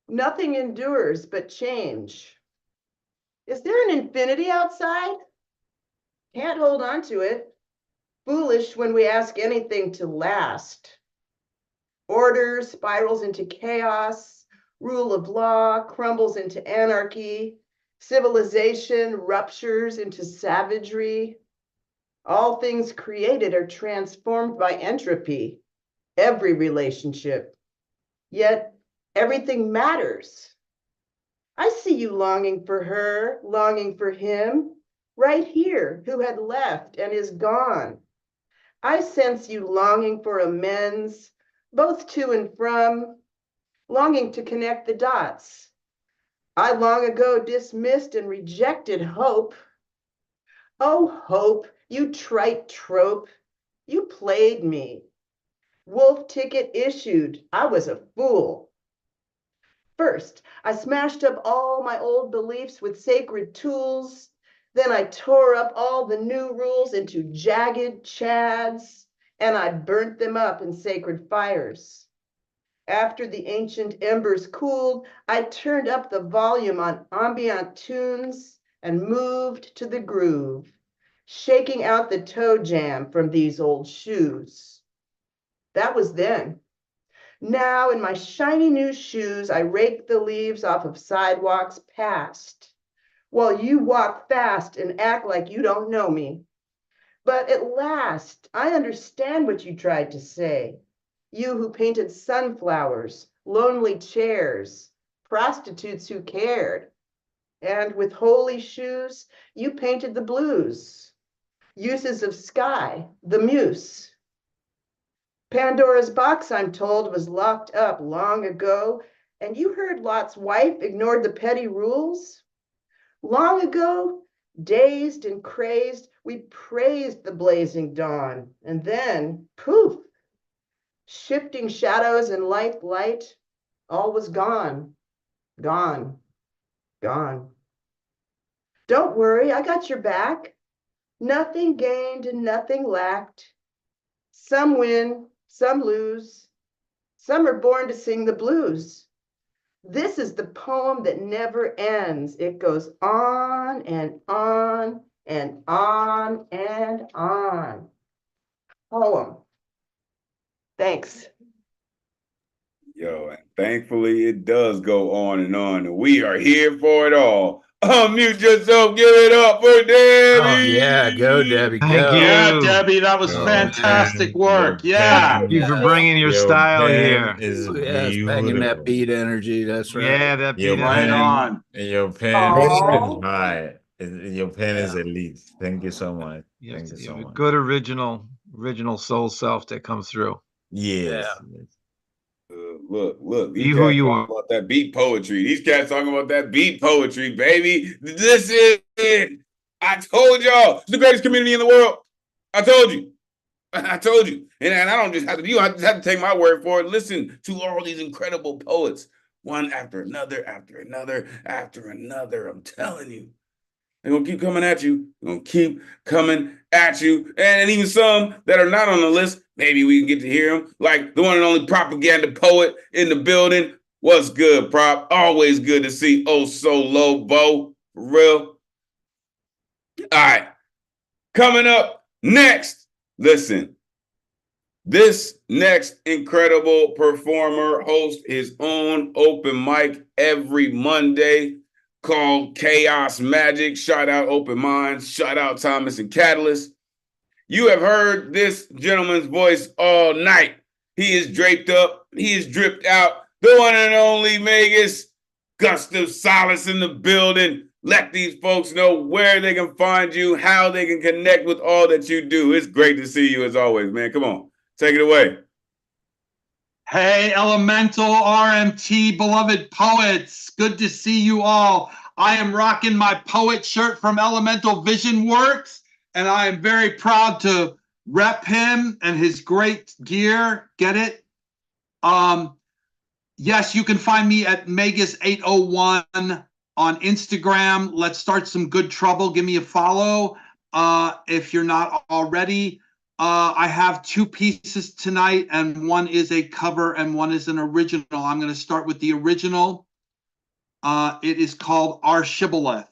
[SPEAKER 10] Nothing endures but change. Is there an infinity outside? Can't hold on to it. Foolish when we ask anything to last. Order spirals into chaos. Rule of law crumbles into anarchy. Civilization ruptures into savagery. All things created are transformed by entropy. Every relationship. Yet everything matters. I see you longing for her, longing for him, right here, who had left and is gone. I sense you longing for amends, both to and from, longing to connect the dots. I long ago dismissed and rejected hope. Oh, hope, you trite trope, you played me. Wolf ticket issued, I was a fool. First, I smashed up all my old beliefs with sacred tools. Then I tore up all the new rules into jagged chads, and I burnt them up in sacred fires. After the ancient embers cooled, I turned up the volume on ambient tunes and moved to the groove, shaking out the toe jam from these old shoes. That was then. Now, in my shiny new shoes, I rake the leaves off of sidewalks past, while you walk fast and act like you don't know me. But at last, I understand what you tried to say. You who painted sunflowers, lonely chairs, prostitutes who cared. And with holy shoes, you painted the blues, uses of sky, the muse. Pandora's box, I'm told, was locked up long ago, and you heard Lot's wife ignored the petty rules? Long ago, dazed and crazed, we praised the blazing dawn, and then, poof, shifting shadows and light, all was gone, gone, gone. Don't worry, I got your back. Nothing gained and nothing lacked. Some win, some lose. Some are born to sing the blues. This is the poem that never ends. It goes on and on and on and on. Poem. Thanks.
[SPEAKER 1] Yo, and thankfully it does go on, and we are here for it all. Unmute yourself, give it up for Debbie.
[SPEAKER 2] Oh yeah, go Debbie,
[SPEAKER 7] Thank
[SPEAKER 2] go.
[SPEAKER 7] Yeah, Debbie, that was
[SPEAKER 3] Your
[SPEAKER 7] fantastic
[SPEAKER 3] pen,
[SPEAKER 7] work.
[SPEAKER 3] your
[SPEAKER 7] Yeah.
[SPEAKER 3] pen,
[SPEAKER 9] Thank you for
[SPEAKER 2] Yes.
[SPEAKER 9] bringing your style here.
[SPEAKER 3] is
[SPEAKER 2] Yes, banging that
[SPEAKER 3] beautiful.
[SPEAKER 2] beat energy. That's right.
[SPEAKER 9] Yeah, that
[SPEAKER 3] Your
[SPEAKER 9] beat
[SPEAKER 7] Right
[SPEAKER 9] energy.
[SPEAKER 7] on.
[SPEAKER 3] Your pen
[SPEAKER 10] Aw.
[SPEAKER 3] is high. Your pen is elite. Thank you so much.
[SPEAKER 9] You
[SPEAKER 3] Thank you
[SPEAKER 9] have
[SPEAKER 3] so
[SPEAKER 9] a
[SPEAKER 3] much.
[SPEAKER 9] good original soul self that comes through.
[SPEAKER 3] Yes.
[SPEAKER 1] Look,
[SPEAKER 9] Be
[SPEAKER 1] these
[SPEAKER 9] who
[SPEAKER 1] cats
[SPEAKER 9] you
[SPEAKER 1] talking
[SPEAKER 9] are.
[SPEAKER 1] about that beat poetry. These cats talking about that beat poetry, baby. This is it. I told y'all, it's the greatest community in the world. I told you. I told you. And I don't just have to, you just have to take my word for it. Listen to all these incredible poets, one after another, after another, after another. I'm telling you. They're going to keep coming at you. They're going to keep coming at you. And even some that are not on the list, maybe we can get to hear them. Like the one and only propaganda poet in the building. What's good, Prop? Always good to see Oh So Low Bo. For real. All right. Coming up next. Listen. This next incredible performer hosts his own open mic every Monday called Chaos Magic. Shout out Open Minds. Shout out Thomas and Catalyst. You have heard this gentleman's voice all night. He is draped up. He is dripped out. The one and only Vegas. Gustav Solace in the building. Let these folks know where they can find you, how they can connect with all that you do. It's great to see you as always, man. Come on. Take it away.
[SPEAKER 7] Hey, Elemental RMT, beloved poets. Good to see you all. I am rocking my poet shirt from Elemental Vision Works, and I am very proud to rep him and his great gear. Get it? Yes, you can find me at Megas801 on Instagram. Let's start some good trouble. Give me a follow if you're not already. I have two pieces tonight, and one is a cover and one is an original. I'm going to start with the original. It is called Our Shibboleth.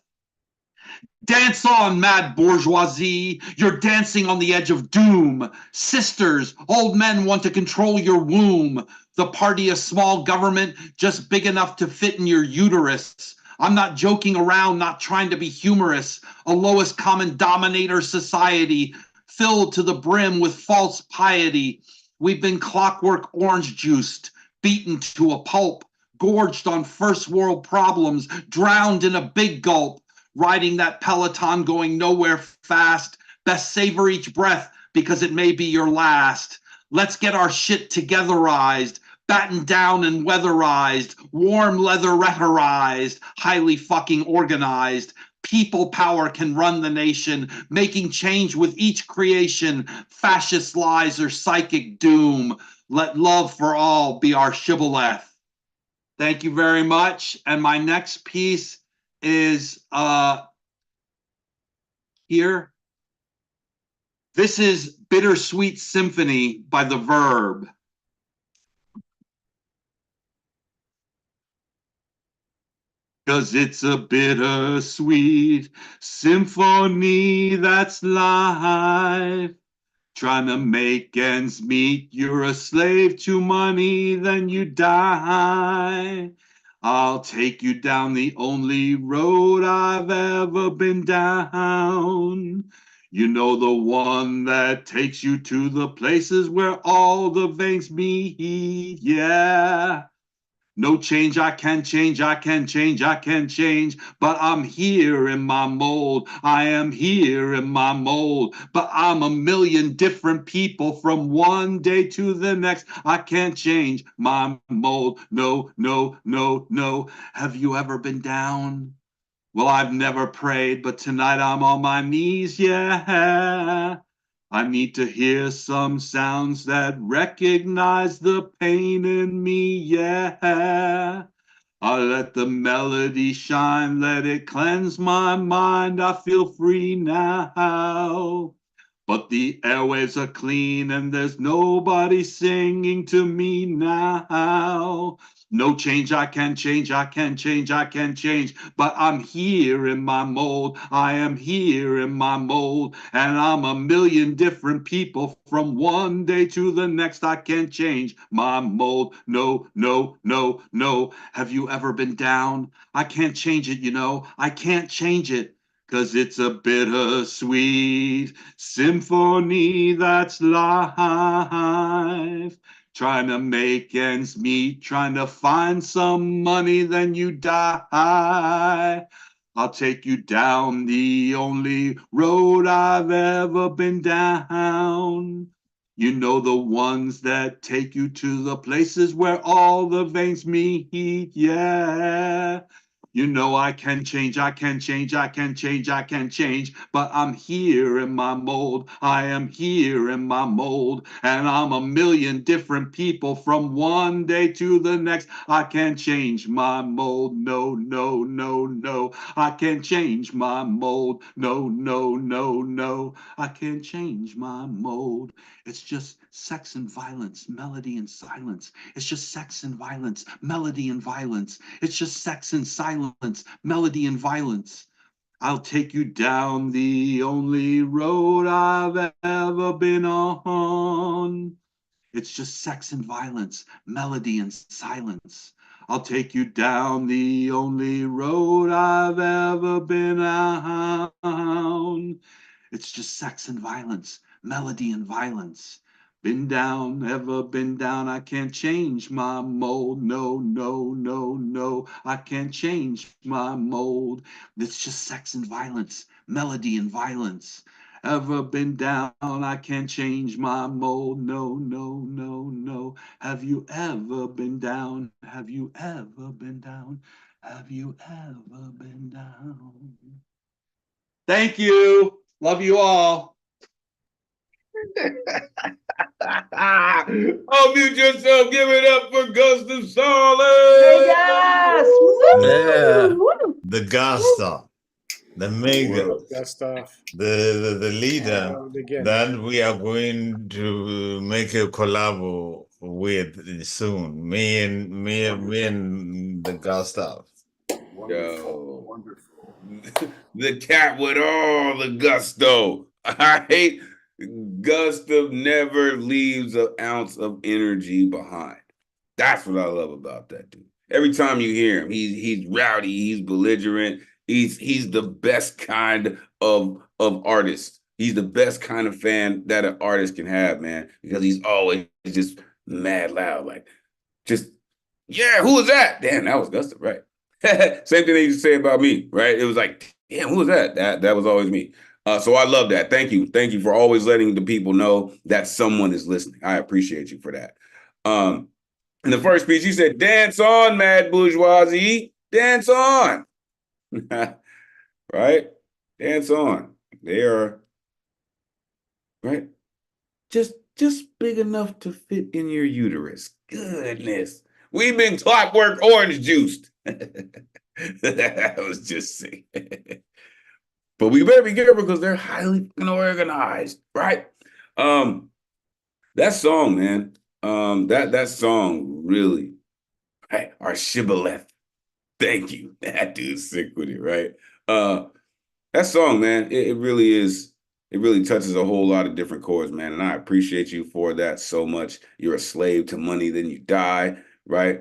[SPEAKER 7] Dance on, mad bourgeoisie. You're dancing on the edge of doom. Sisters, old men want to control your womb. The party of small government, just big enough to fit in your uterus. I'm not joking around, not trying to be humorous. A lowest common denominator society, filled to the brim with false piety. We've been clockwork orange juiced, beaten to a pulp, gorged on first world problems, drowned in a big gulp. Riding that Peloton going nowhere fast. Best savor each breath because it may be your last. Let's get our shit togetherized, battened down and weatherized, warm leather rhetorized, highly fucking organized. People power can run the nation, making change with each creation. Fascist lies or psychic doom. Let love for all be our shibboleth. Thank you very much. And my next piece is here. This is Bittersweet Symphony by The Verb. Cause it's a bittersweet symphony that's life. Trying to make ends meet, you're a slave to money, then you die. I'll take you down the only road I've ever been down. You know, the one that takes you to the places where all the veins meet, yeah. No change, I can change, I can change, I can change, but I'm here in my mold. I am here in my mold, but I'm a million different people from one day to the next. I can't change my mold. No, no, no, no. Have you ever been down? Well, I've never prayed, but tonight I'm on my knees, yeah. I need to hear some sounds that recognize the pain in me, yeah. I'll let the melody shine, let it cleanse my mind. I feel free now. But the airwaves are clean and there's nobody singing to me now. No change, I can change, I can change, I can change. But I'm here in my mold, I am here in my mold. And I'm a million different people from one day to the next. I can't change my mold, no, no, no, no. Have you ever been down? I can't change it, you know, I can't change it. 'Cause it's a bittersweet symphony that's life. Trying to make ends meet, trying to find some money, then you die. I'll take you down the only road I've ever been down. You know, the ones that take you to the places where all the veins meet, yeah. You know, I can change, I can change, I can change, I can change, but I'm here in my mold. I am here in my mold, and I'm a million different people from one day to the next. I can't change my mold, no, no, no, no. I can't change my mold, no, no, no, no. I can't change my mold. It's just sex and violence, melody and silence. It's just sex and violence, melody and violence. It's just sex and silence, melody and violence. I'll take you down the only road I've ever been on. It's just sex and violence, melody and silence. I'll take you down the only road I've ever been on. It's just sex and violence, melody and violence. Been down, ever been down, I can't change my mold. No, no, no, no, I can't change my mold. It's just sex and violence, melody and violence. Ever been down, I can't change my mold. No, no, no, no. Have you ever been down? Have you ever been down? Have you ever been down? Thank you. Love you all.
[SPEAKER 1] Unmute yourself. Give it up for Gustav Solid.
[SPEAKER 10] Yes!
[SPEAKER 2] Yeah.
[SPEAKER 10] Woo!
[SPEAKER 3] The Gustav, the mega,
[SPEAKER 11] That stuff.
[SPEAKER 3] the leader
[SPEAKER 11] Again.
[SPEAKER 3] that we are going to make a collab with soon. Me and the Gustav.
[SPEAKER 1] Yo. The cat with all the gusto. I hate Gustav never leaves an ounce of energy behind. That's what I love about that dude. Every time you hear him, he's rowdy, he's belligerent, he's the best kind of artist. He's the best kind of fan that an artist can have, man, because he's always just mad loud, like just, yeah, who was that? Damn, that was Gustav, right? Same thing they used to say about me, right? It was like, damn, who was that? That was always me. So I love that. Thank you for always letting the people know that someone is listening. I appreciate you for that. In the first speech, he said, "Dance on, mad bourgeoisie, dance on." Right? Dance on. They are right. Just big enough to fit in your uterus. Goodness. We've been clockwork orange juiced. I was just saying. But we better be careful because they're highly organized, right? That song, man. That song really, right? Our shibboleth. Thank you. That dude's sick with it, right? That song, man, it really is. It really touches a whole lot of different chords, man. And I appreciate you for that so much. You're a slave to money, then you die, right?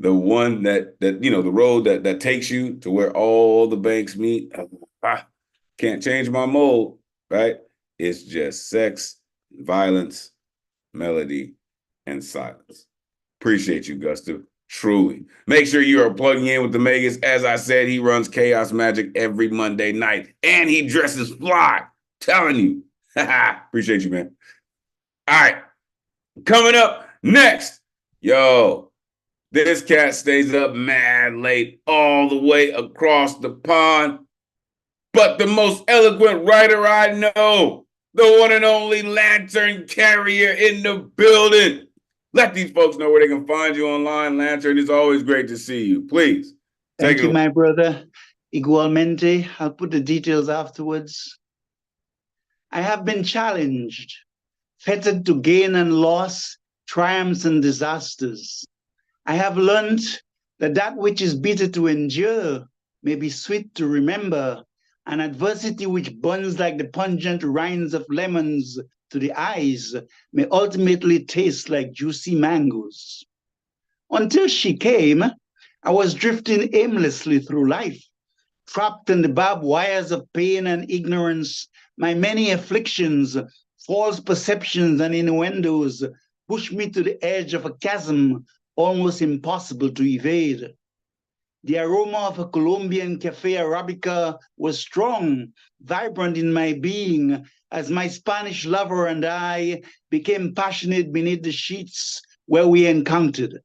[SPEAKER 1] The one that you know, the road that takes you to where all the banks meet. Can't change my mold, right? It's just sex, violence, melody, and silence. Appreciate you, Gustav. Truly. Make sure you are plugging in with the Megas. As I said, he runs Chaos Magic every Monday night, and he dresses fly. Telling you. Appreciate you, man. All right. Coming up next, yo, this cat stays up mad late all the way across the pond. But the most eloquent writer I know, the one and only lantern carrier in the building. Let these folks know where they can find you online, Lantern. It's always great to see you. Please.
[SPEAKER 12] Thank you, my brother. Igualmente. I'll put the details afterwards.
[SPEAKER 11] I have been challenged, fettered to gain and loss, triumphs and disasters. I have learned that that which is bitter to endure may be sweet to remember, and adversity which burns like the pungent rinds of lemons to the eyes may ultimately taste like juicy mangoes. Until she came, I was drifting aimlessly through life, trapped in the barbed wires of pain and ignorance. My many afflictions, false perceptions, and innuendos pushed me to the edge of a chasm almost impossible to evade. The aroma of a Colombian cafe Arabica was strong, vibrant in my being, as my Spanish lover and I became passionate beneath the sheets where we encountered.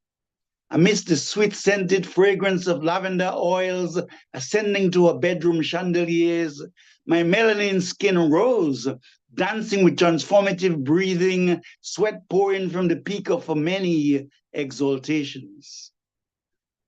[SPEAKER 11] Amidst the sweet-scented fragrance of lavender oils ascending to her bedroom chandeliers, my melanin skin rose, dancing with transformative breathing, sweat pouring from the peak of her many exaltations.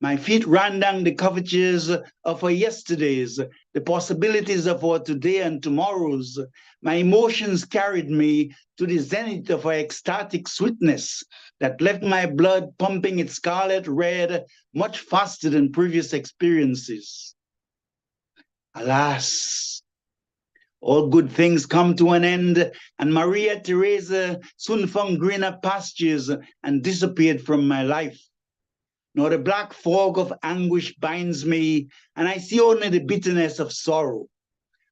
[SPEAKER 11] My feet ran down the curvatures of her yesterdays, the possibilities of her today and tomorrows. My emotions carried me to the zenith of her ecstatic sweetness that left my blood pumping its scarlet red much faster than previous experiences. Alas, all good things come to an end, and Maria Theresa soon found greener pastures and disappeared from my life. Nor the black fog of anguish binds me, and I see only the bitterness of sorrow.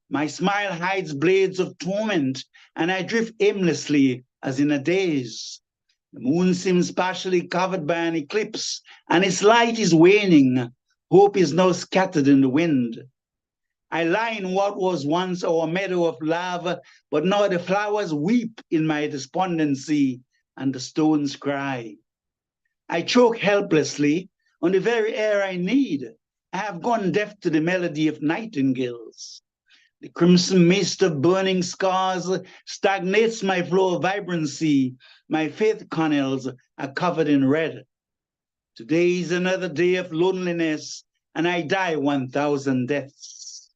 [SPEAKER 11] My smile hides blades of torment, and I drift aimlessly as in a daze. The moon seems partially covered by an eclipse, and its light is waning. Hope is now scattered in the wind. I lie in what was once our meadow of love, but now the flowers weep in my despondency, and the stones cry. I choke helplessly on the very air I need. I have gone deaf to the melody of nightingales. The crimson mist of burning scars stagnates my flow of vibrancy. My faith cornels are covered in red. Today is another day of loneliness, and I die 1,000 deaths.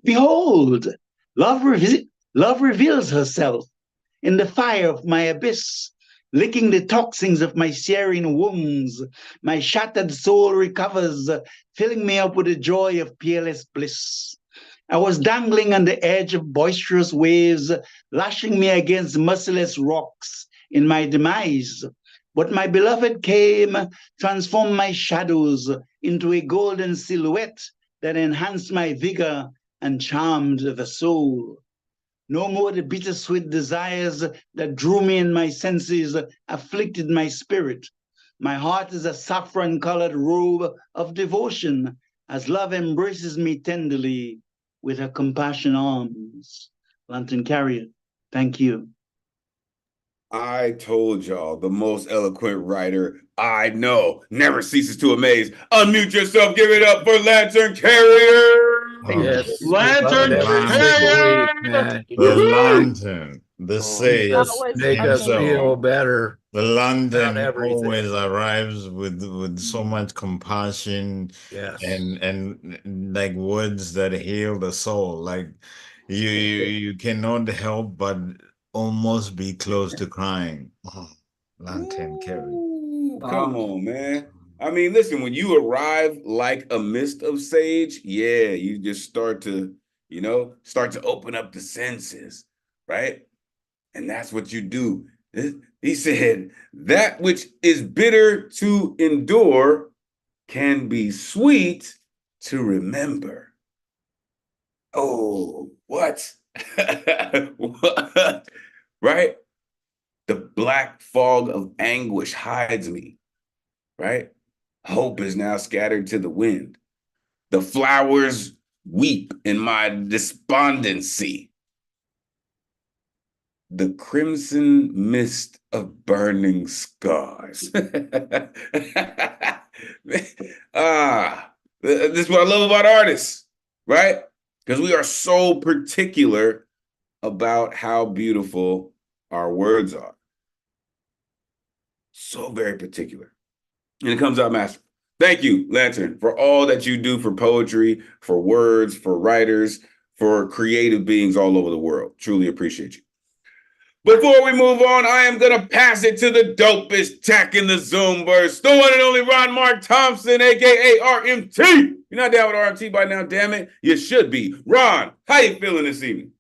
[SPEAKER 11] Behold, love reveals herself in the fire of my abyss, licking the toxins of my searing wounds. My shattered soul recovers, filling me up with the joy of peerless bliss. I was dangling on the edge of boisterous waves, lashing me against merciless rocks in my demise. But my beloved came, transformed my shadows into a golden silhouette that enhanced my vigor and charmed the soul. No more the bittersweet desires that drew me in my senses afflicted my spirit. My heart is a saffron-colored robe of devotion as love embraces me tenderly with her compassion arms. Lantern Carrier, thank you.
[SPEAKER 1] I told y'all, the most eloquent writer I know never ceases to amaze. Unmute yourself, give it up for Lantern Carrier.
[SPEAKER 2] Yes.
[SPEAKER 7] Lantern
[SPEAKER 2] Every
[SPEAKER 3] Lantern.
[SPEAKER 2] single
[SPEAKER 7] Carrier!
[SPEAKER 2] week, man. You
[SPEAKER 3] The
[SPEAKER 2] just
[SPEAKER 3] lantern, the
[SPEAKER 2] you
[SPEAKER 3] sage
[SPEAKER 2] just make us
[SPEAKER 3] himself.
[SPEAKER 2] feel better.
[SPEAKER 3] The lantern
[SPEAKER 2] everything.
[SPEAKER 3] always arrives with so much compassion
[SPEAKER 2] Yes.
[SPEAKER 3] and like words that heal the soul. Like you cannot help but almost be close to crying. Oh, Lantern Carrier.
[SPEAKER 1] Ooh, come on, man. I mean, listen, when you arrive like a mist of sage, yeah, you just start to, start to open up the senses, right? And that's what you do. He said, that which is bitter to endure can be sweet to remember. Oh, what? What? Right? The black fog of anguish hides me, right? Hope is now scattered to the wind. The flowers weep in my despondency. The crimson mist of burning scars. This is what I love about artists, right? Because we are so particular about how beautiful our words are. So very particular. And it comes out masterful. Thank you, Lantern, for all that you do for poetry, for words, for writers, for creative beings all over the world. Truly appreciate you. Before we move on, I am going to pass it to the dopest tech in the Zoomverse, the one and only Ron Mark Thompson, a.k.a. RMT. You're not down with RMT by now, damn it. You should be. Ron, how you feeling this evening?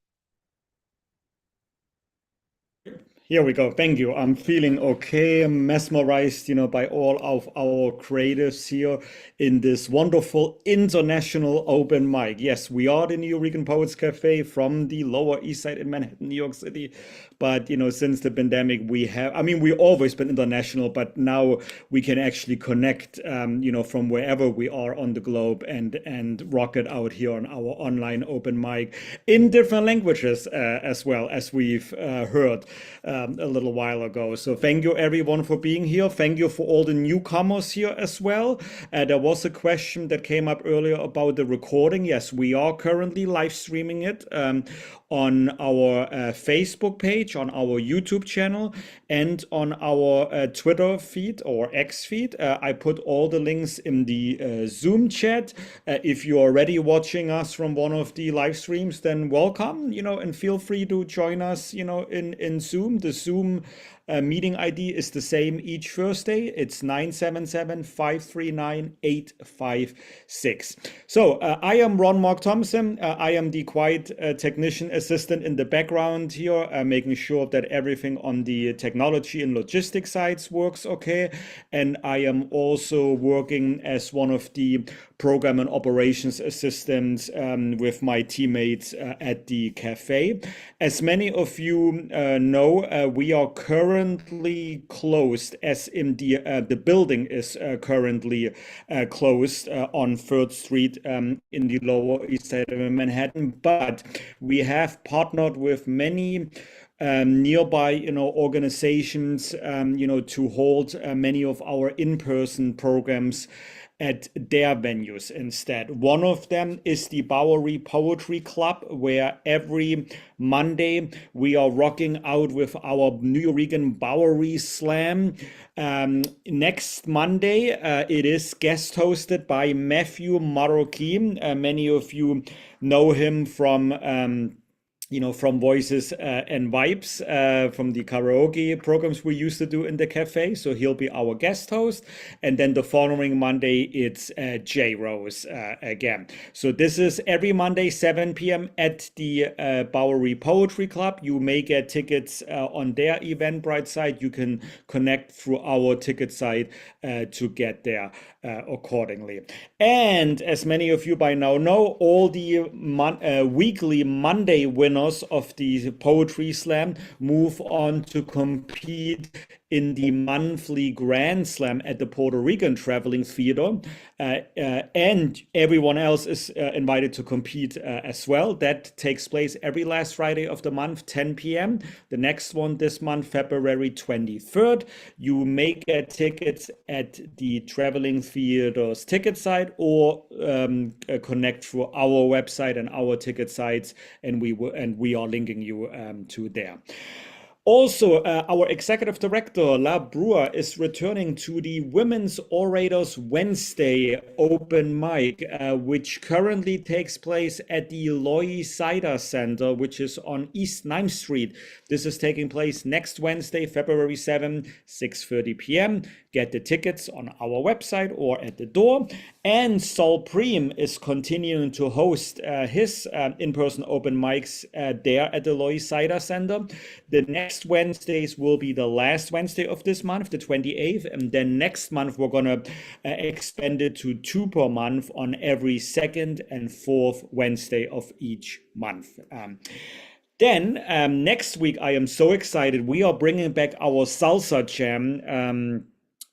[SPEAKER 12] Here we go. Thank you. I'm feeling okay. I'm mesmerized, by all of our creatives here in this wonderful international open mic. Yes, we are the New Rican Poets Cafe from the Lower East Side in Manhattan, New York City. But, since the pandemic, we've always been international, but now we can actually connect, from wherever we are on the globe and rock it out here on our online open mic in different languages as well, as we've heard a little while ago. So thank you everyone for being here. Thank you for all the newcomers here as well. There was a question that came up earlier about the recording. Yes, we are currently live streaming it on our Facebook page, on our YouTube channel, and on our Twitter feed or X feed. I put all the links in the Zoom chat. If you're already watching us from one of the live streams, then welcome, and feel free to join us, in Zoom. The Zoom meeting ID is the same each Thursday. It's 977-539-856. So I am Ron Mark Thompson. I am the quiet technician assistant in the background here, making sure that everything on the technology and logistics sides works okay. And I am also working as one of the program and operations assistants with my teammates at the cafe. As many of you know, we are currently closed, as in the building is currently closed on 3rd Street in the Lower East Side of Manhattan. But we have partnered with many nearby, organizations, to hold many of our in-person programs at their venues instead. One of them is the Bowery Poetry Club, where every Monday we are rocking out with our New Rican Bowery Slam. Next Monday, it is guest hosted by Matthew Marroquin. Many of you know him from from Voices and Vibes, from the karaoke programs we used to do in the cafe. So he'll be our guest host. And then the following Monday, it's J Rose again. So this is every Monday, 7 p.m. at the Bowery Poetry Club. You may get tickets on their Eventbrite site. You can connect through our ticket site to get there accordingly. And as many of you by now know, all the weekly Monday winners of the Poetry Slam move on to compete in the monthly Grand Slam at the Puerto Rican Traveling Theater. And everyone else is invited to compete as well. That takes place every last Friday of the month, 10 p.m. The next one this month, February 23rd. You may get tickets at the Traveling Theater's ticket site, or connect through our website and our ticket sites, and we are linking you to there. Also, our executive director, La Brewer, is returning to the Women's Orators Wednesday open mic, which currently takes place at the Loy Cider Center, which is on East 9th Street. This is taking place next Wednesday, February 7, 6:30 p.m. Get the tickets on our website or at the door. And Sol Preem is continuing to host his in-person open mics there at the Loy Cider Center. The next Wednesdays will be the last Wednesday of this month, the 28th. And then next month, we're going to expand it to 2 per month on every 2nd and 4th Wednesday of each month. Then next week, I am so excited. We are bringing back our Salsa Jam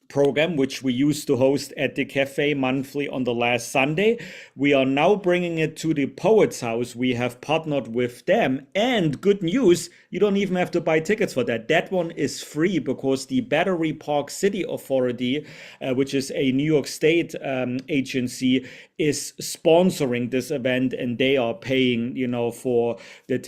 [SPEAKER 12] program, which we used to host at the cafe monthly on the last Sunday. We are now bringing it to the Poets House. We have partnered with them, and good news, you don't even have to buy tickets for that. That one is free because the Battery Park City Authority, which is a New York State agency, is sponsoring this event, and they are paying, for the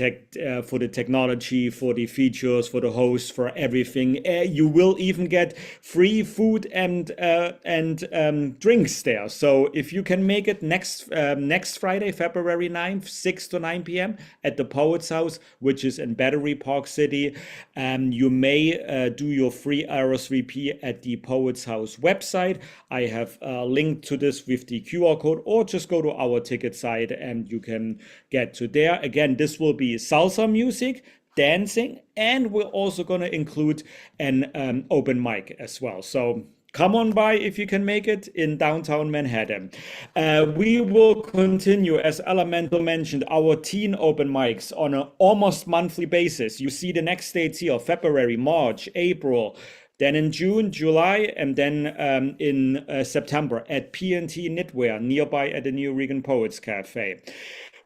[SPEAKER 12] technology, for the features, for the host, for everything. You will even get free food food and drinks there. So if you can make it next Friday, February 9th, 6 to 9 p.m. at the Poets House, which is in Battery Park City, you may do your free RSVP at the Poets House website. I have linked to this with the QR code, or just go to our ticket site and you can get to there. Again, this will be salsa music, dancing, and we're also going to include an open mic as well. So come on by if you can make it in downtown Manhattan. We will continue, as Elemental mentioned, our teen open mics on an almost monthly basis. You see the next dates here: February, March, April, then in June, July, and then in September at P&T Knitwear, nearby at the New Regan Poets Cafe.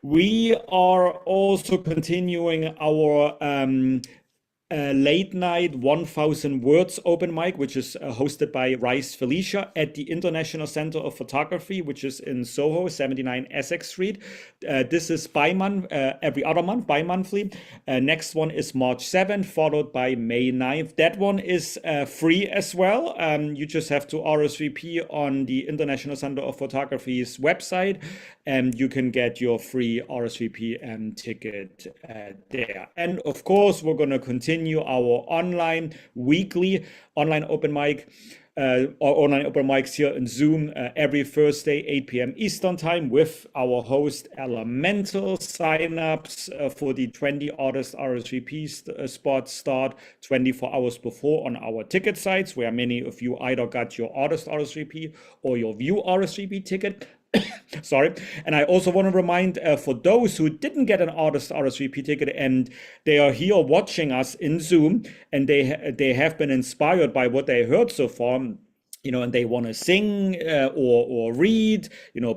[SPEAKER 12] We are also continuing our late night 1000 words open mic, which is hosted by Rice Felicia at the International Center of Photography, which is in Soho, 79 Essex Street. This is every other month, bi-monthly. Next one is March 7th, followed by May 9th. That one is free as well. You just have to RSVP on the International Center of Photography's website, and you can get your free RSVP ticket there. And of course, we're going to continue our online weekly online open mic or online open mics here in Zoom every Thursday, 8 p.m. Eastern time, with our host Elemen2al. Signups for the 20 artist RSVP spots start 24 hours before on our ticket sites, where many of you either got your artist RSVP or your view RSVP ticket. Sorry. And I also want to remind for those who didn't get an artist RSVP ticket and they are here watching us in Zoom, and they have been inspired by what they heard so far, and they want to sing or read,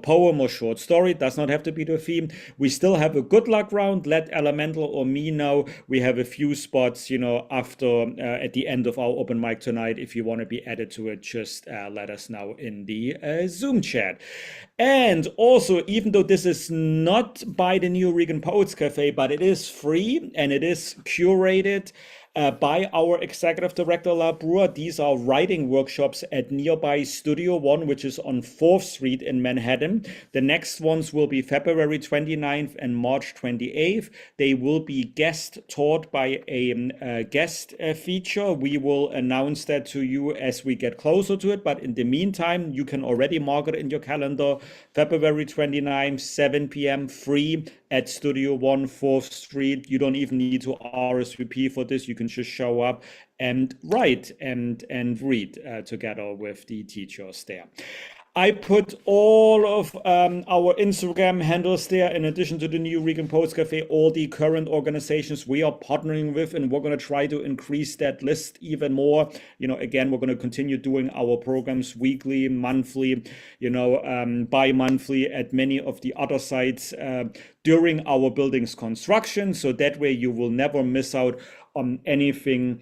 [SPEAKER 12] poem or short story. It does not have to be the theme. We still have a good luck round. Let Elemental or me know. We have a few spots, after at the end of our open mic tonight. If you want to be added to it, just let us know in the Zoom chat. And also, even though this is not by the New Regan Poets Cafe, but it is free and it is curated by our executive director, La Brewer. These are writing workshops at nearby Studio One, which is on 4th Street in Manhattan. The next ones will be February 29th and March 28th. They will be guest taught by a guest feature. We will announce that to you as we get closer to it. But in the meantime, you can already mark it in your calendar. February 29th, 7 p.m. free at Studio One, 4th Street. You don't even need to RSVP for this. You can just show up and write and read together with the teachers there. I put all of our Instagram handles there, in addition to the New Regan Poets Cafe, all the current organizations we are partnering with, and we're going to try to increase that list even more. Again, we're going to continue doing our programs weekly, monthly, bi-monthly at many of the other sites during our building's construction. So that way you will never miss out on anything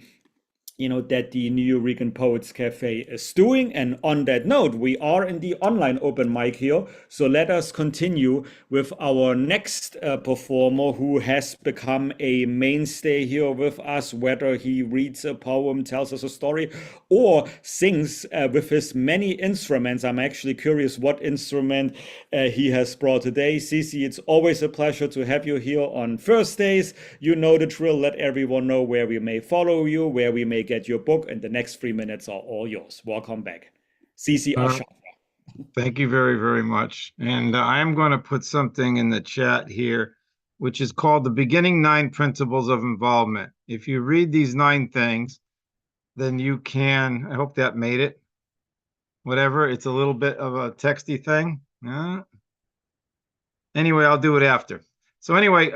[SPEAKER 12] that the New Regan Poets Cafe is doing. And on that note, we are in the online open mic here. So let us continue with our next performer, who has become a mainstay here with us, whether he reads a poem, tells us a story, or sings with his many instruments. I'm actually curious what instrument he has brought today. Cici, it's always a pleasure to have you here on Thursdays. You know the drill. Let everyone know where we may follow you, where we may get your book, and the next 3 minutes are all yours. Welcome back, Cici Asha.
[SPEAKER 13] Thank you very, very much. And I am going to put something in the chat here, which is called the Beginning 9 Principles of Involvement. If you read these 9 things, then you can, I hope that made it. Whatever, it's a little bit of a texty thing. Anyway, I'll do it after. So anyway,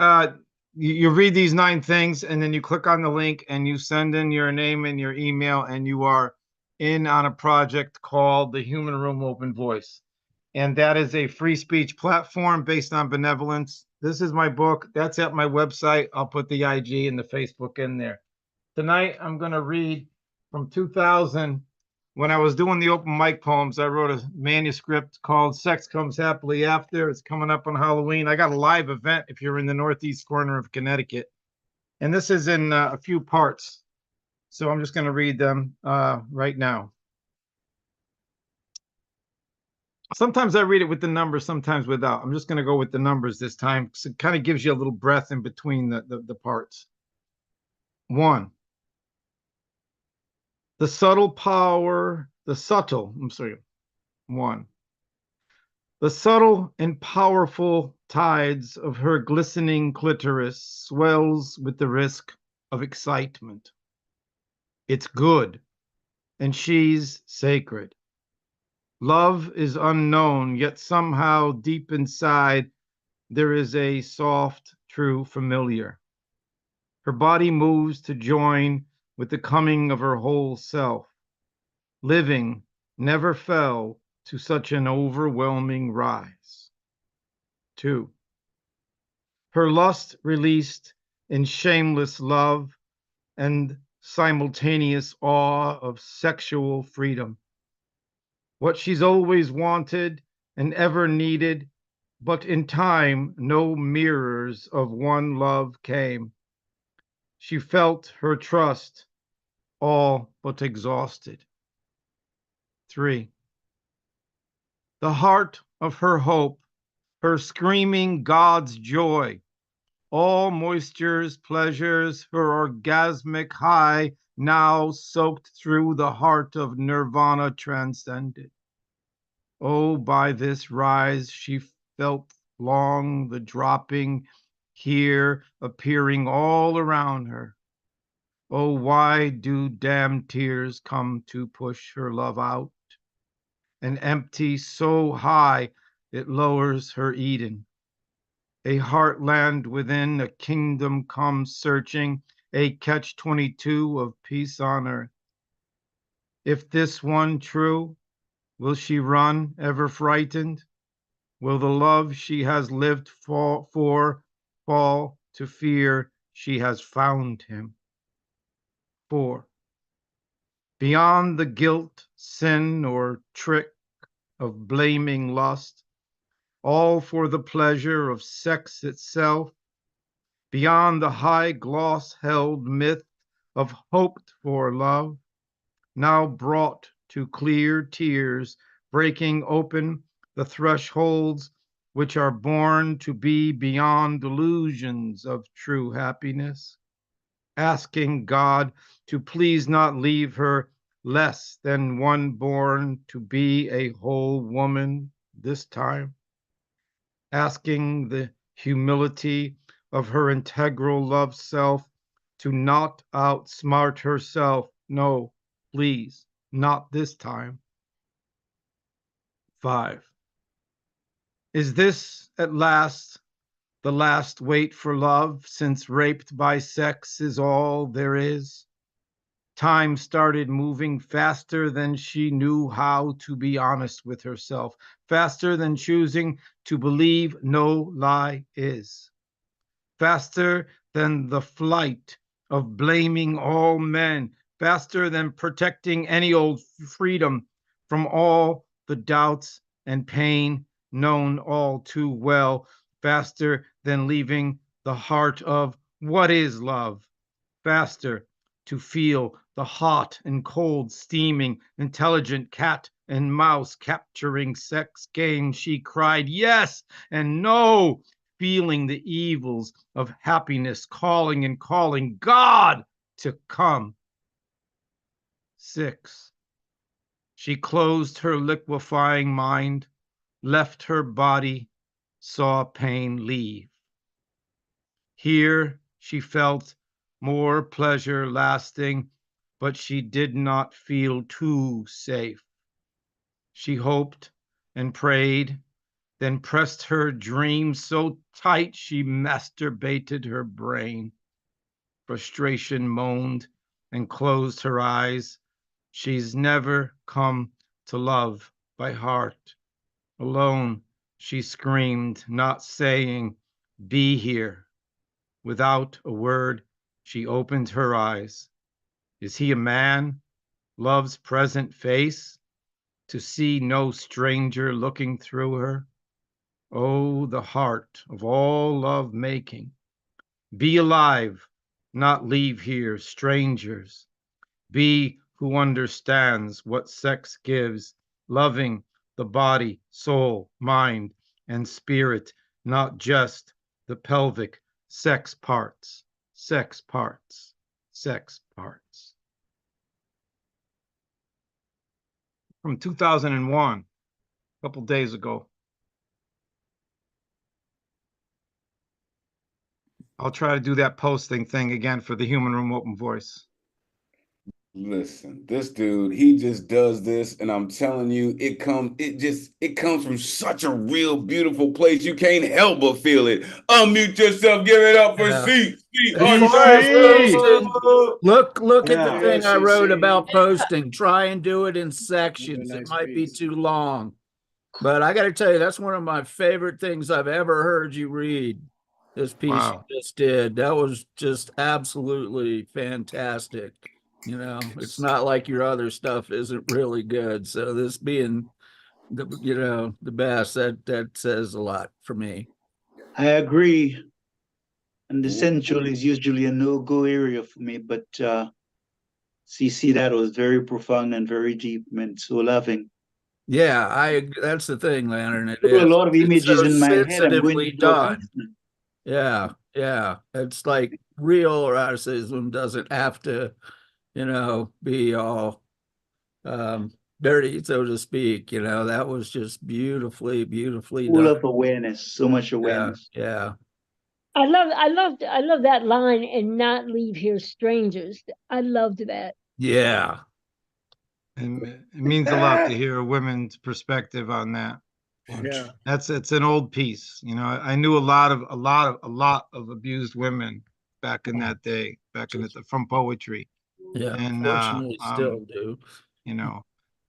[SPEAKER 13] you read these 9 things, and then you click on the link and you send in your name and your email, and you are in on a project called the Human Room Open Voice. And that is a free speech platform based on benevolence. This is my book. That's at my website. I'll put the IG and the Facebook in there. Tonight, I'm going to read from 2000. When I was doing the open mic poems, I wrote a manuscript called Sex Comes Happily After. It's coming up on Halloween. I got a live event if you're in the northeast corner of Connecticut. And this is in a few parts. So I'm just going to read them right now. Sometimes I read it with the numbers, sometimes without. I'm just going to go with the numbers this time because it kind of gives you a little breath in between the parts. 1. The subtle power, the subtle, I'm sorry, 1. The subtle and powerful tides of her glistening clitoris swells with the risk of excitement. It's good, and she's sacred. Love is unknown, yet somehow deep inside there is a soft, true familiar. Her body moves to join with the coming of her whole self. Living never fell to such an overwhelming rise. 2. Her lust released in shameless love and simultaneous awe of sexual freedom. What she's always wanted and ever needed, but in time no mirrors of one love came. She felt her trust all but exhausted. 3. The heart of her hope, her screaming God's joy, all moistures, pleasures, her orgasmic high, now soaked through the heart of nirvana transcended. Oh, by this rise she felt long the dropping, here appearing all around her. Oh, why do damn tears come to push her love out? An empty so high it lowers her Eden. A heartland within, a kingdom comes searching, a catch-22 of peace on earth. If this one true, will she run ever frightened? Will the love she has lived for fall to fear she has found him? 4. Beyond the guilt, sin, or trick of blaming lust, all for the pleasure of sex itself, beyond the high gloss held myth of hoped for love, now brought to clear tears, breaking open the thresholds which are born to be beyond delusions of true happiness, asking God to please not leave her less than one born to be a whole woman this time, asking the humility of her integral love self to not outsmart herself. No, please, not this time. 5. Is this at last the last wait for love, since raped by sex is all there is? Time started moving faster than she knew how to be honest with herself, faster than choosing to believe no lie is, faster than the flight of blaming all men, faster than protecting any old freedom from all the doubts and pain known all too well, faster than leaving the heart of what is love, faster to feel the hot and cold steaming, intelligent cat and mouse capturing sex game. She cried yes and no, feeling the evils of happiness, calling and calling God to come. 6. She closed her liquefying mind, left her body, saw pain leave. Here she felt more pleasure lasting, but she did not feel too safe. She hoped and prayed, then pressed her dream so tight she masturbated her brain. Frustration moaned and closed her eyes. She's never come to love by heart. Alone, she screamed, not saying, "Be here." Without a word, she opened her eyes. Is he a man? Love's present face? To see no stranger looking through her? Oh, the heart of all love making. Be alive, not leave here strangers. Be who understands what sex gives, loving the body, soul, mind, and spirit, not just the pelvic sex parts, sex parts, sex parts. From 2001, a couple days ago. I'll try to do that posting thing again for the Human Remote Voice.
[SPEAKER 1] Listen, this dude, he just does this, and I'm telling you, it comes from such a real beautiful place. You can't help but feel it. Unmute yourself, give it up for C.
[SPEAKER 2] As far as posting, look at the thing I wrote about posting. Try and do it in sections. It might be too long. But I got to tell you, that's one of my favorite things I've ever heard you read. This piece you just did. That was just absolutely fantastic. You know, it's not like your other stuff isn't really good. So this being the best, that says a lot for me.
[SPEAKER 11] I agree. And the sensual is usually a no-go area for me, but CC, that was very profound and very deep and so loving.
[SPEAKER 2] Yeah, that's the thing, Leonard. It
[SPEAKER 11] There were
[SPEAKER 2] is.
[SPEAKER 11] a lot of images
[SPEAKER 2] so
[SPEAKER 11] in my head. I'm going
[SPEAKER 2] sensitively
[SPEAKER 11] to do a
[SPEAKER 2] done.
[SPEAKER 11] piece.
[SPEAKER 2] Yeah. It's like real eroticism doesn't have to, be all dirty, so to speak. That was just beautifully
[SPEAKER 11] Full
[SPEAKER 2] done.
[SPEAKER 11] of awareness, so much awareness.
[SPEAKER 2] Yeah.
[SPEAKER 14] I love that line, and not leave here strangers. I loved that.
[SPEAKER 2] Yeah.
[SPEAKER 13] And it means a lot to hear a women's perspective on that.
[SPEAKER 12] Yeah.
[SPEAKER 13] It's an old piece. I knew a lot of abused women back in that day, from poetry.
[SPEAKER 2] Yeah.
[SPEAKER 13] And
[SPEAKER 2] Unfortunately, still do.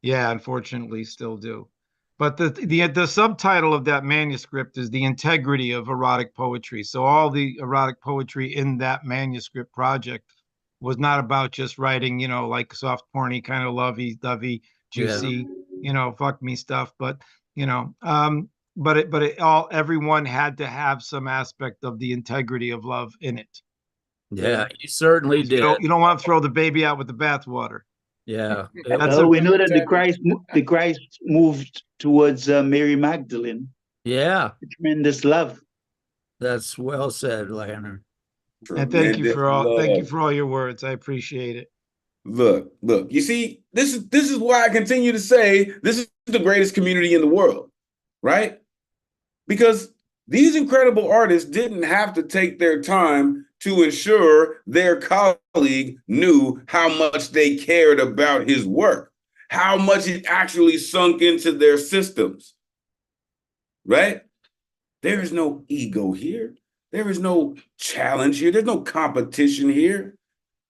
[SPEAKER 13] Yeah, unfortunately still do. But the subtitle of that manuscript is The Integrity of Erotic Poetry. So all the erotic poetry in that manuscript project was not about just writing, like soft porny kind of lovey-dovey, juicy, fuck me stuff, but everyone had to have some aspect of the integrity of love in it.
[SPEAKER 2] Yeah, you certainly did.
[SPEAKER 13] You don't want to throw the baby out with the bathwater.
[SPEAKER 2] Yeah.
[SPEAKER 11] Well, we know that the Christ moved towards Mary Magdalene.
[SPEAKER 2] Yeah.
[SPEAKER 11] Tremendous love.
[SPEAKER 2] That's well said, Leonard.
[SPEAKER 13] And thank you for all your words. I appreciate it.
[SPEAKER 1] Look, you see, this is why I continue to say this is the greatest community in the world, right? Because these incredible artists didn't have to take their time to ensure their colleague knew how much they cared about his work, how much it actually sunk into their systems, right? There is no ego here. There is no challenge here. There's no competition here.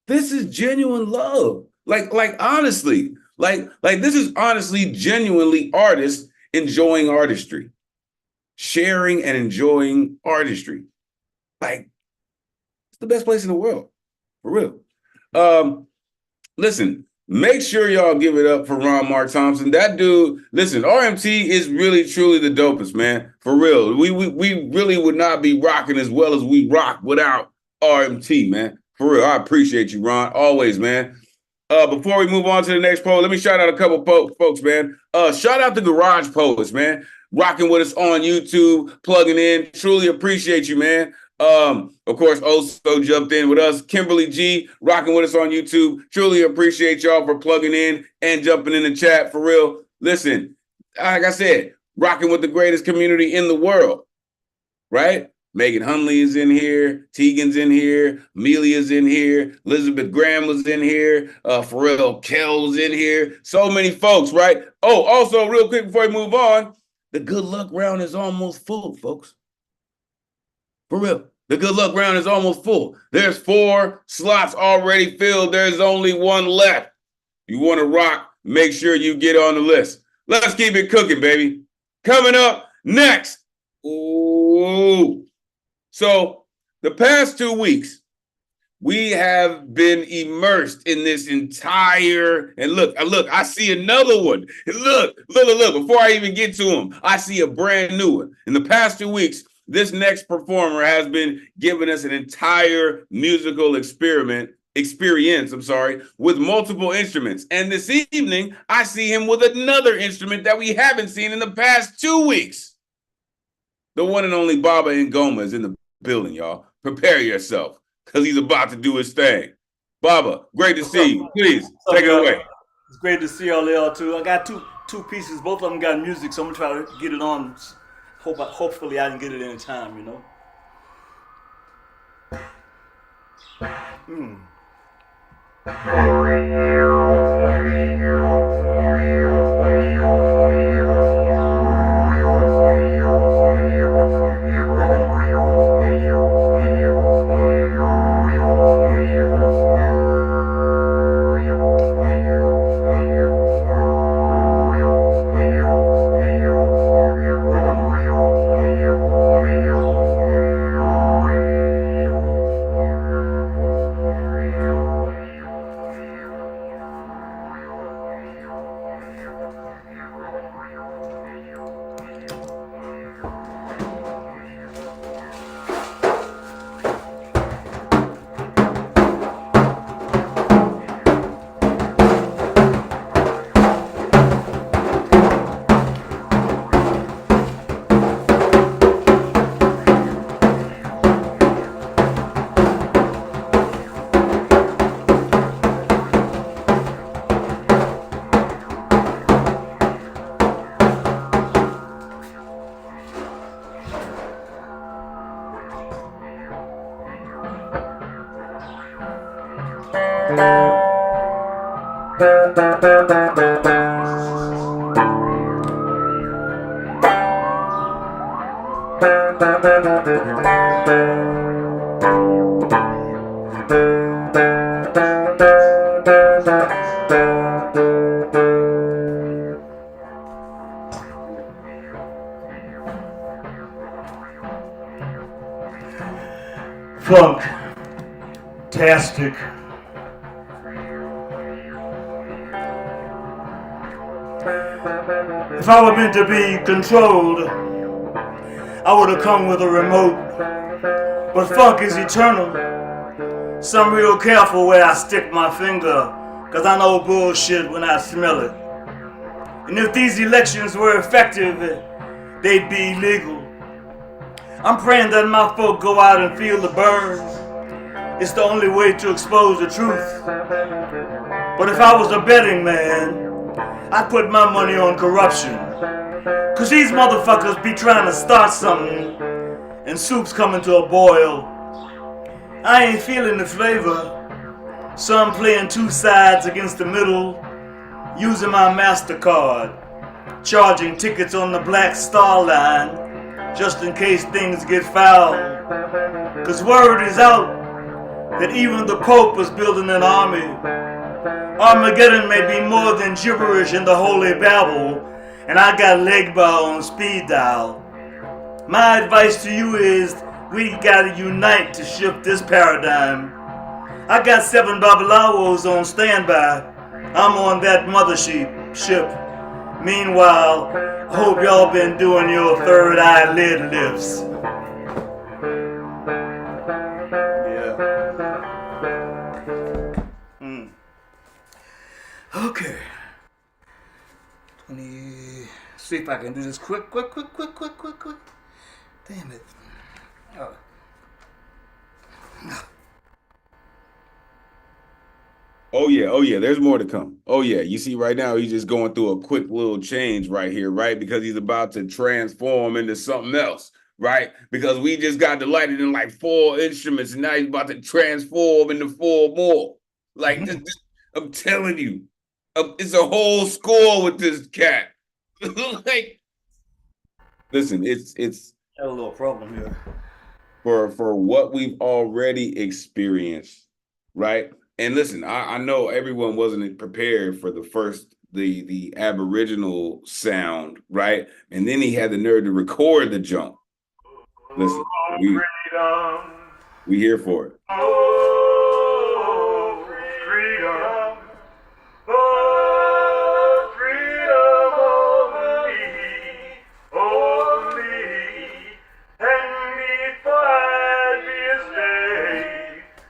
[SPEAKER 1] This is genuine love. Like honestly, like this is honestly, genuinely artists enjoying artistry, sharing and enjoying artistry. Like, it's the best place in the world, for real. Listen, make sure y'all give it up for Ron Mark Thompson. That dude, listen, RMT is really, truly the dopest, man. For real. We really would not be rocking as well as we rock without RMT, man. For real. I appreciate you, Ron. Always, man. Before we move on to the next poll, let me shout out a couple folks, man. Shout out the Garage Poets, man. Rocking with us on YouTube, plugging in. Truly appreciate you, man. Of course, also jumped in with us. Kimberly G, rocking with us on YouTube. Truly appreciate y'all for plugging in and jumping in the chat, for real. Listen, like I said, rocking with the greatest community in the world, right? Megan Hunley is in here. Tegan's in here. Amelia's in here. Elizabeth Graham was in here. Pharrell Kell's in here. So many folks, right? Oh, also, real quick before we move on, the good luck round is almost full, folks. For real. The good luck round is almost full. There's 4 slots already filled. There's only 1 left. You want to rock, make sure you get on the list. Let's keep it cooking, baby. Coming up next. Ooh. So the past 2 weeks, we have been immersed in this entire, and look, I see another one. Look, before I even get to them, I see a brand new one. In the past 2 weeks, this next performer has been giving us an entire musical experiment experience, with multiple instruments. And this evening, I see him with another instrument that we haven't seen in the past 2 weeks. The one and only Baba Ngoma is in the building, y'all. Prepare yourself, because he's about to do his thing. Baba, great to see you. Please, take it away.
[SPEAKER 15] It's great to see all y'all too. I got two pieces. Both of them got music, so I'm gonna try to get it on. Hopefully I can get it in time, you know. Funk-tastic. If I were meant to be controlled, I would have come with a remote. But funk is eternal, so I'm real careful where I stick my finger, cause I know bullshit when I smell it. And if these elections were effective, they'd be legal. I'm praying that my folk go out and feel the burn. It's the only way to expose the truth. But if I was a betting man, I'd put my money on corruption. Cause these motherfuckers be trying to start something, and soup's coming to a boil. I ain't feeling the flavor, so I'm playing two sides against the middle, using my MasterCard, charging tickets on the Black Star Line, just in case things get foul. Cause word is out that even the Pope is building an army. Armageddon may be more than gibberish in the Holy Babel, and I got Legba on speed dial. My advice to you is, we gotta unite to shift this paradigm. I got 7 Babalawos on standby. I'm on that mothership. Meanwhile, I hope y'all been doing your third eyelid lifts. Okay. See if I can do this quick. Damn it.
[SPEAKER 1] Oh yeah, there's more to come. Oh yeah, you see right now he's just going through a quick little change right here, right? Because he's about to transform into something else, right? Because we just got delighted in like 4 instruments, and now he's about to transform into 4 more. Like, I'm telling you, it's a whole score with this cat. Like, listen, it's
[SPEAKER 15] Got a little problem here.
[SPEAKER 1] For what we've already experienced, right? And listen, I know everyone wasn't prepared for the Aboriginal sound, right? And then he had the nerve to record the jump. Listen, we here for it.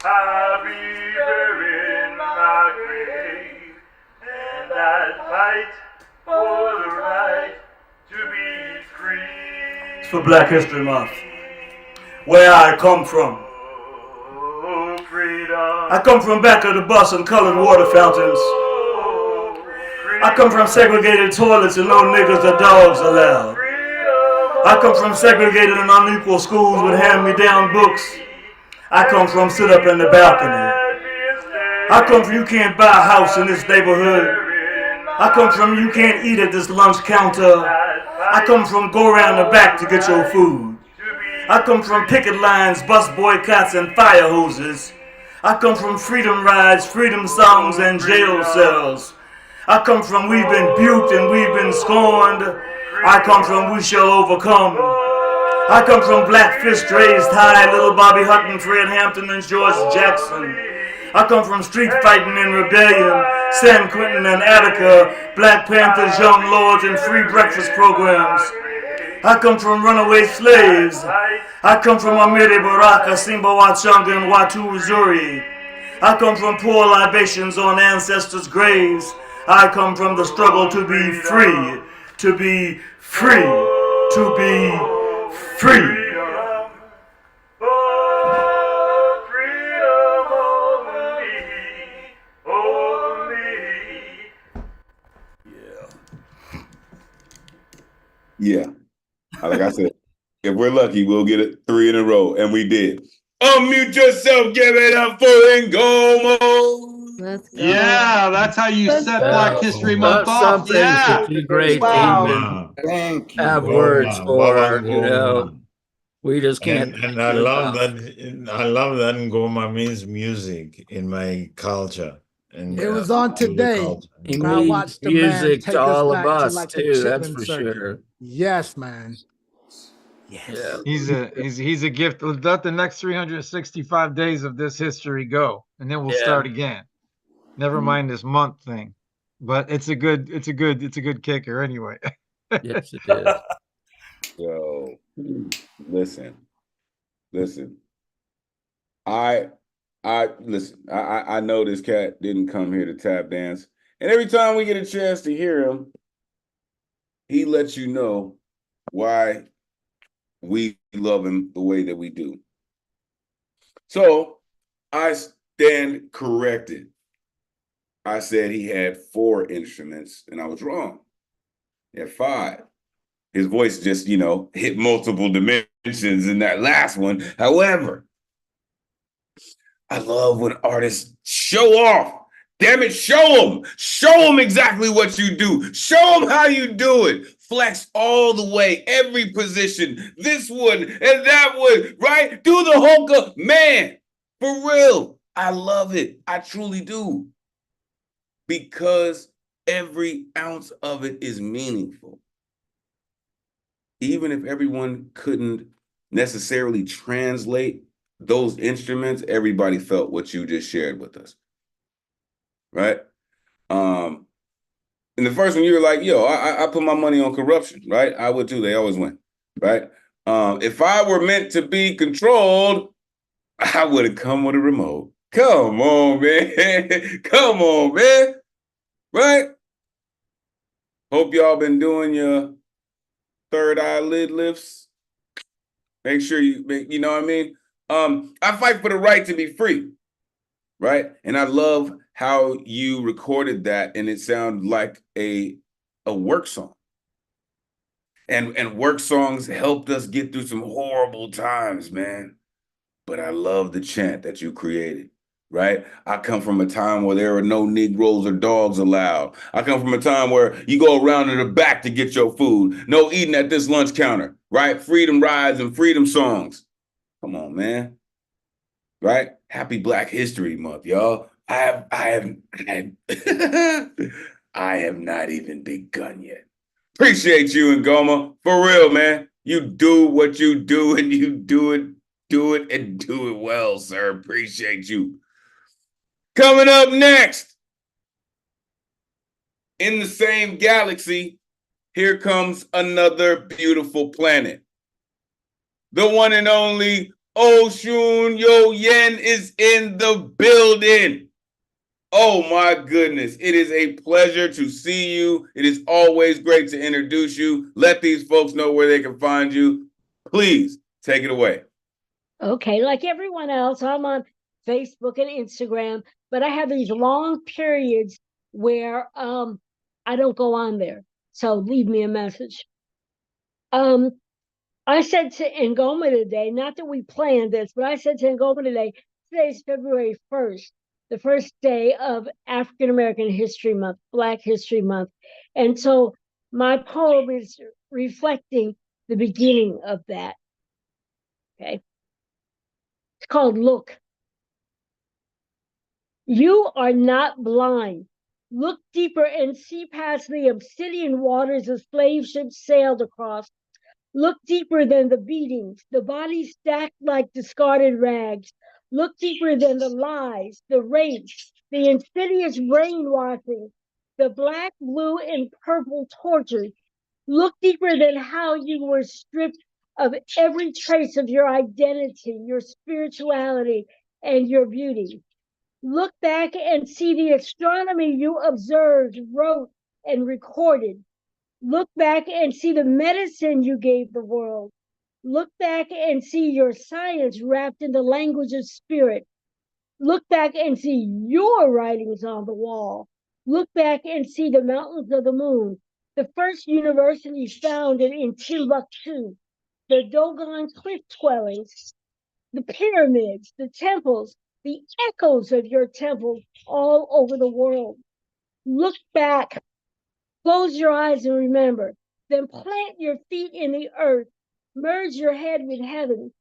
[SPEAKER 16] I'll be very
[SPEAKER 15] for Black History Month. Where I come from. I come from back of the bus and colored water fountains. I come from segregated toilets and no niggas or dogs allowed. I come from segregated and unequal schools with hand-me-down books. I come from sit up in the balcony. I come from you can't buy a house in this neighborhood. I come from you can't eat at this lunch counter. I come from go around the back to get your food. I come from picket lines, bus boycotts, and fire hoses. I come from freedom rides, freedom songs, and jail cells. I come from we've been buked and we've been scorned. I come from we shall overcome. I come from black fist raised high, little Bobby Hutton, Fred Hampton, and George Jackson. I come from street fighting and rebellion, San Quentin and Attica, Black Panthers, Young Lords, and free breakfast programs. I come from runaway slaves. I come from Amiri Baraka, Simba Wachanga, and Watu Uzuri. I come from poor libations on ancestors' graves. I come from the struggle to be free, to be free, to be free.
[SPEAKER 1] Yeah. Like I said, if we're lucky, we'll get it 3 in a row, and we did. Unmute yourself, give it up for Ngomo.
[SPEAKER 16] Let's go.
[SPEAKER 7] Yeah, that's how you set Black History Month off.
[SPEAKER 2] Some things
[SPEAKER 7] Yeah.
[SPEAKER 2] are too great to
[SPEAKER 7] Wow.
[SPEAKER 2] even
[SPEAKER 11] Thank you.
[SPEAKER 2] have words for, you know. We just can't.
[SPEAKER 3] And I love that. I love that Ngoma means music in my culture. And
[SPEAKER 16] It was on today.
[SPEAKER 2] He
[SPEAKER 16] And I
[SPEAKER 2] means
[SPEAKER 16] watched the man
[SPEAKER 2] music
[SPEAKER 16] take
[SPEAKER 2] to
[SPEAKER 16] us
[SPEAKER 2] all
[SPEAKER 16] back
[SPEAKER 2] of
[SPEAKER 16] to
[SPEAKER 2] us
[SPEAKER 16] like the
[SPEAKER 2] too. That's
[SPEAKER 16] Chitlin
[SPEAKER 2] for
[SPEAKER 16] circuit.
[SPEAKER 2] sure.
[SPEAKER 16] Yes, man.
[SPEAKER 2] Yeah.
[SPEAKER 13] He's a gift. Let the next 365 days of this history go, and then we'll start again. Never mind this month thing. But it's a good kicker anyway.
[SPEAKER 2] Yes, it is.
[SPEAKER 1] Yo, listen. I know this cat didn't come here to tap dance. And every time we get a chance to hear him, he lets you know why we love him the way that we do. So I stand corrected. I said he had 4 instruments, and I was wrong. He had 5. His voice just, hit multiple dimensions in that last one. However, I love when artists show off. Damn it, show them. Show them exactly what you do. Show them how you do it. Flex all the way, every position, this one and that one, right? Do the hoka. Man, for real. I love it. I truly do. Because every ounce of it is meaningful. Even if everyone couldn't necessarily translate those instruments, everybody felt what you just shared with us. Right? And the first one, you were like, yo, I put my money on corruption, right? I would too. They always win, right? If I were meant to be controlled, I would have come with a remote. Come on, man. Come on, man. Right? Hope y'all been doing your third eyelid lifts. Make sure you know what I mean? I fight for the right to be free, right? And I love how you recorded that, and it sounded like a work song. And work songs helped us get through some horrible times, man. But I love the chant that you created, right? I come from a time where there are no Negroes or dogs allowed. I come from a time where you go around to the back to get your food. No eating at this lunch counter, right? Freedom rides and freedom songs. Come on, man. Right? Happy Black History Month, y'all. I have not even begun yet. Appreciate you, Ngoma. For real, man. You do what you do, and you do it and do it well, sir. Appreciate you. Coming up next, in the same galaxy, here comes another beautiful planet. The one and only Oshun Yo Yen is in the building. Oh my goodness. It is a pleasure to see you. It is always great to introduce you. Let these folks know where they can find you. Please take it away.
[SPEAKER 14] Okay, like everyone else, I'm on Facebook and Instagram, but I have these long periods where I don't go on there. So leave me a message. I said to Ngoma today, not that we planned this, but I said to Ngoma today is February 1st, the first day of African American History Month, Black History Month. And so my poem is reflecting the beginning of that. Okay. It's called Look. You are not blind. Look deeper and see past the obsidian waters the slave ships sailed across. Look deeper than the beatings, the bodies stacked like discarded rags. Look deeper than the lies, the rapes, the insidious brainwashing, the black, blue, and purple tortures. Look deeper than how you were stripped of every trace of your identity, your spirituality, and your beauty. Look back and see the astronomy you observed, wrote, and recorded. Look back and see the medicine you gave the world. Look back and see your science wrapped in the language of spirit. Look back and see your writings on the wall. Look back and see the mountains of the moon, the first university founded in Timbuktu, the Dogon cliff dwellings, the pyramids, the temples, the echoes of your temples all over the world. Look back. Close your eyes and remember. Then plant your feet in the earth. Merge your head with heaven.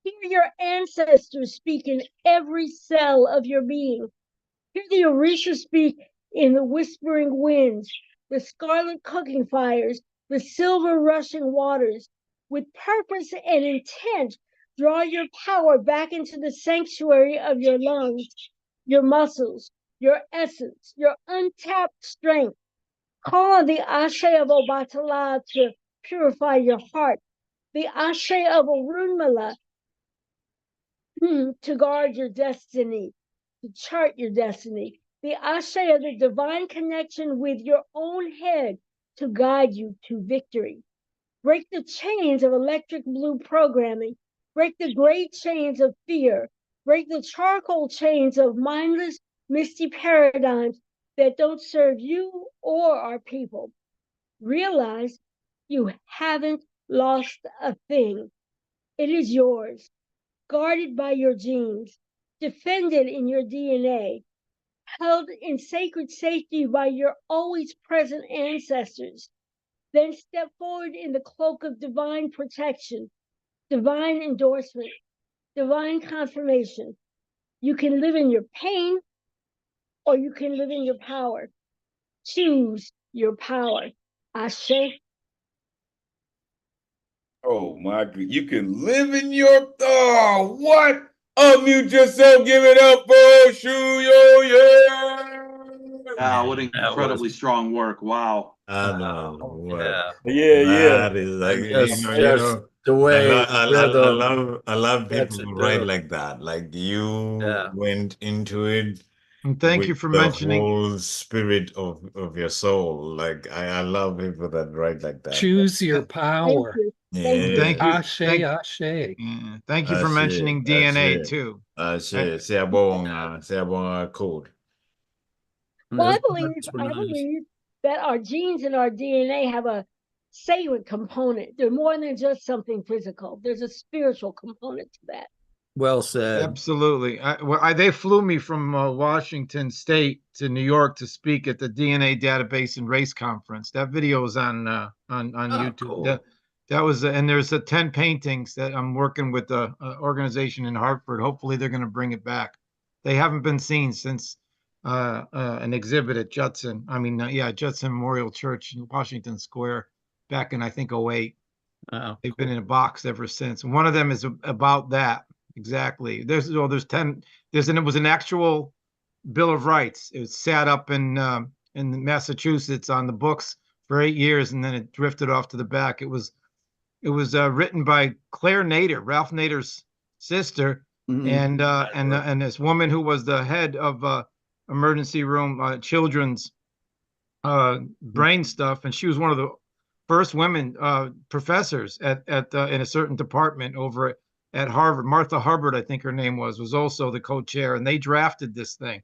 [SPEAKER 14] Hear your ancestors speak in every cell of your being. Hear the Orisha speak in the whispering winds, the scarlet cooking fires, the silver rushing waters. With purpose and intent, draw your power back into the sanctuary of your lungs, your muscles, your essence, your untapped strength. Call on the Ashe of Obatala to purify your heart, the Ashe of Orunmila to guard your destiny, to chart your destiny, the Ashe of the divine connection with your own head to guide you to victory. Break the chains of electric blue programming, break the gray chains of fear, break the charcoal chains of mindless, misty paradigms that don't serve you or our people. Realize you haven't lost a thing. It is yours, guarded by your genes, defended in your DNA, held in sacred safety by your always present ancestors. Then step forward in the cloak of divine protection, divine endorsement, divine confirmation. You can live in your pain or you can live in your power. Choose your power. Ashe.
[SPEAKER 1] Oh my God. You can live in your what? Unmute yourself, give it up for Shuyo, yeah.
[SPEAKER 7] Wow, what incredibly strong work. Wow.
[SPEAKER 3] I know. What?
[SPEAKER 12] Yeah.
[SPEAKER 3] That is like,
[SPEAKER 2] Just the way
[SPEAKER 3] I love people
[SPEAKER 2] gets it
[SPEAKER 3] who write
[SPEAKER 2] done.
[SPEAKER 3] like that. Like you went into it
[SPEAKER 13] And thank
[SPEAKER 3] with
[SPEAKER 13] you for
[SPEAKER 3] the
[SPEAKER 13] mentioning.
[SPEAKER 3] whole spirit of your soul. Like I love people that write like that.
[SPEAKER 6] Choose your power.
[SPEAKER 3] Yeah.
[SPEAKER 13] Thank you.
[SPEAKER 6] Ashe, ashe.
[SPEAKER 13] Yeah, thank you for mentioning DNA too.
[SPEAKER 3] Code.
[SPEAKER 14] Well, I believe that our genes and our DNA have a sacred component. They're more than just something physical. There's a spiritual component to that.
[SPEAKER 2] Well said.
[SPEAKER 13] Absolutely. They flew me from Washington State to New York to speak at the DNA Database and Race Conference. That video is on YouTube.
[SPEAKER 2] Cool.
[SPEAKER 13] That was, and there's 10 paintings that I'm working with the organization in Hartford. Hopefully, they're going to bring it back. They haven't been seen since an exhibit at Judson. Judson Memorial Church in Washington Square back in I think 2008.
[SPEAKER 2] Wow.
[SPEAKER 13] They've been in a box ever since. And one of them is about that. Exactly. There's 10. It was an actual Bill of Rights. It was sat up in Massachusetts on the books for 8 years, and then it drifted off to the back. It was written by Claire Nader, Ralph Nader's sister, and this woman who was the head of emergency room children's brain stuff, and she was one of the first women professors at in a certain department over at Harvard. Martha Hubbard, I think her name was also the co-chair, and they drafted this thing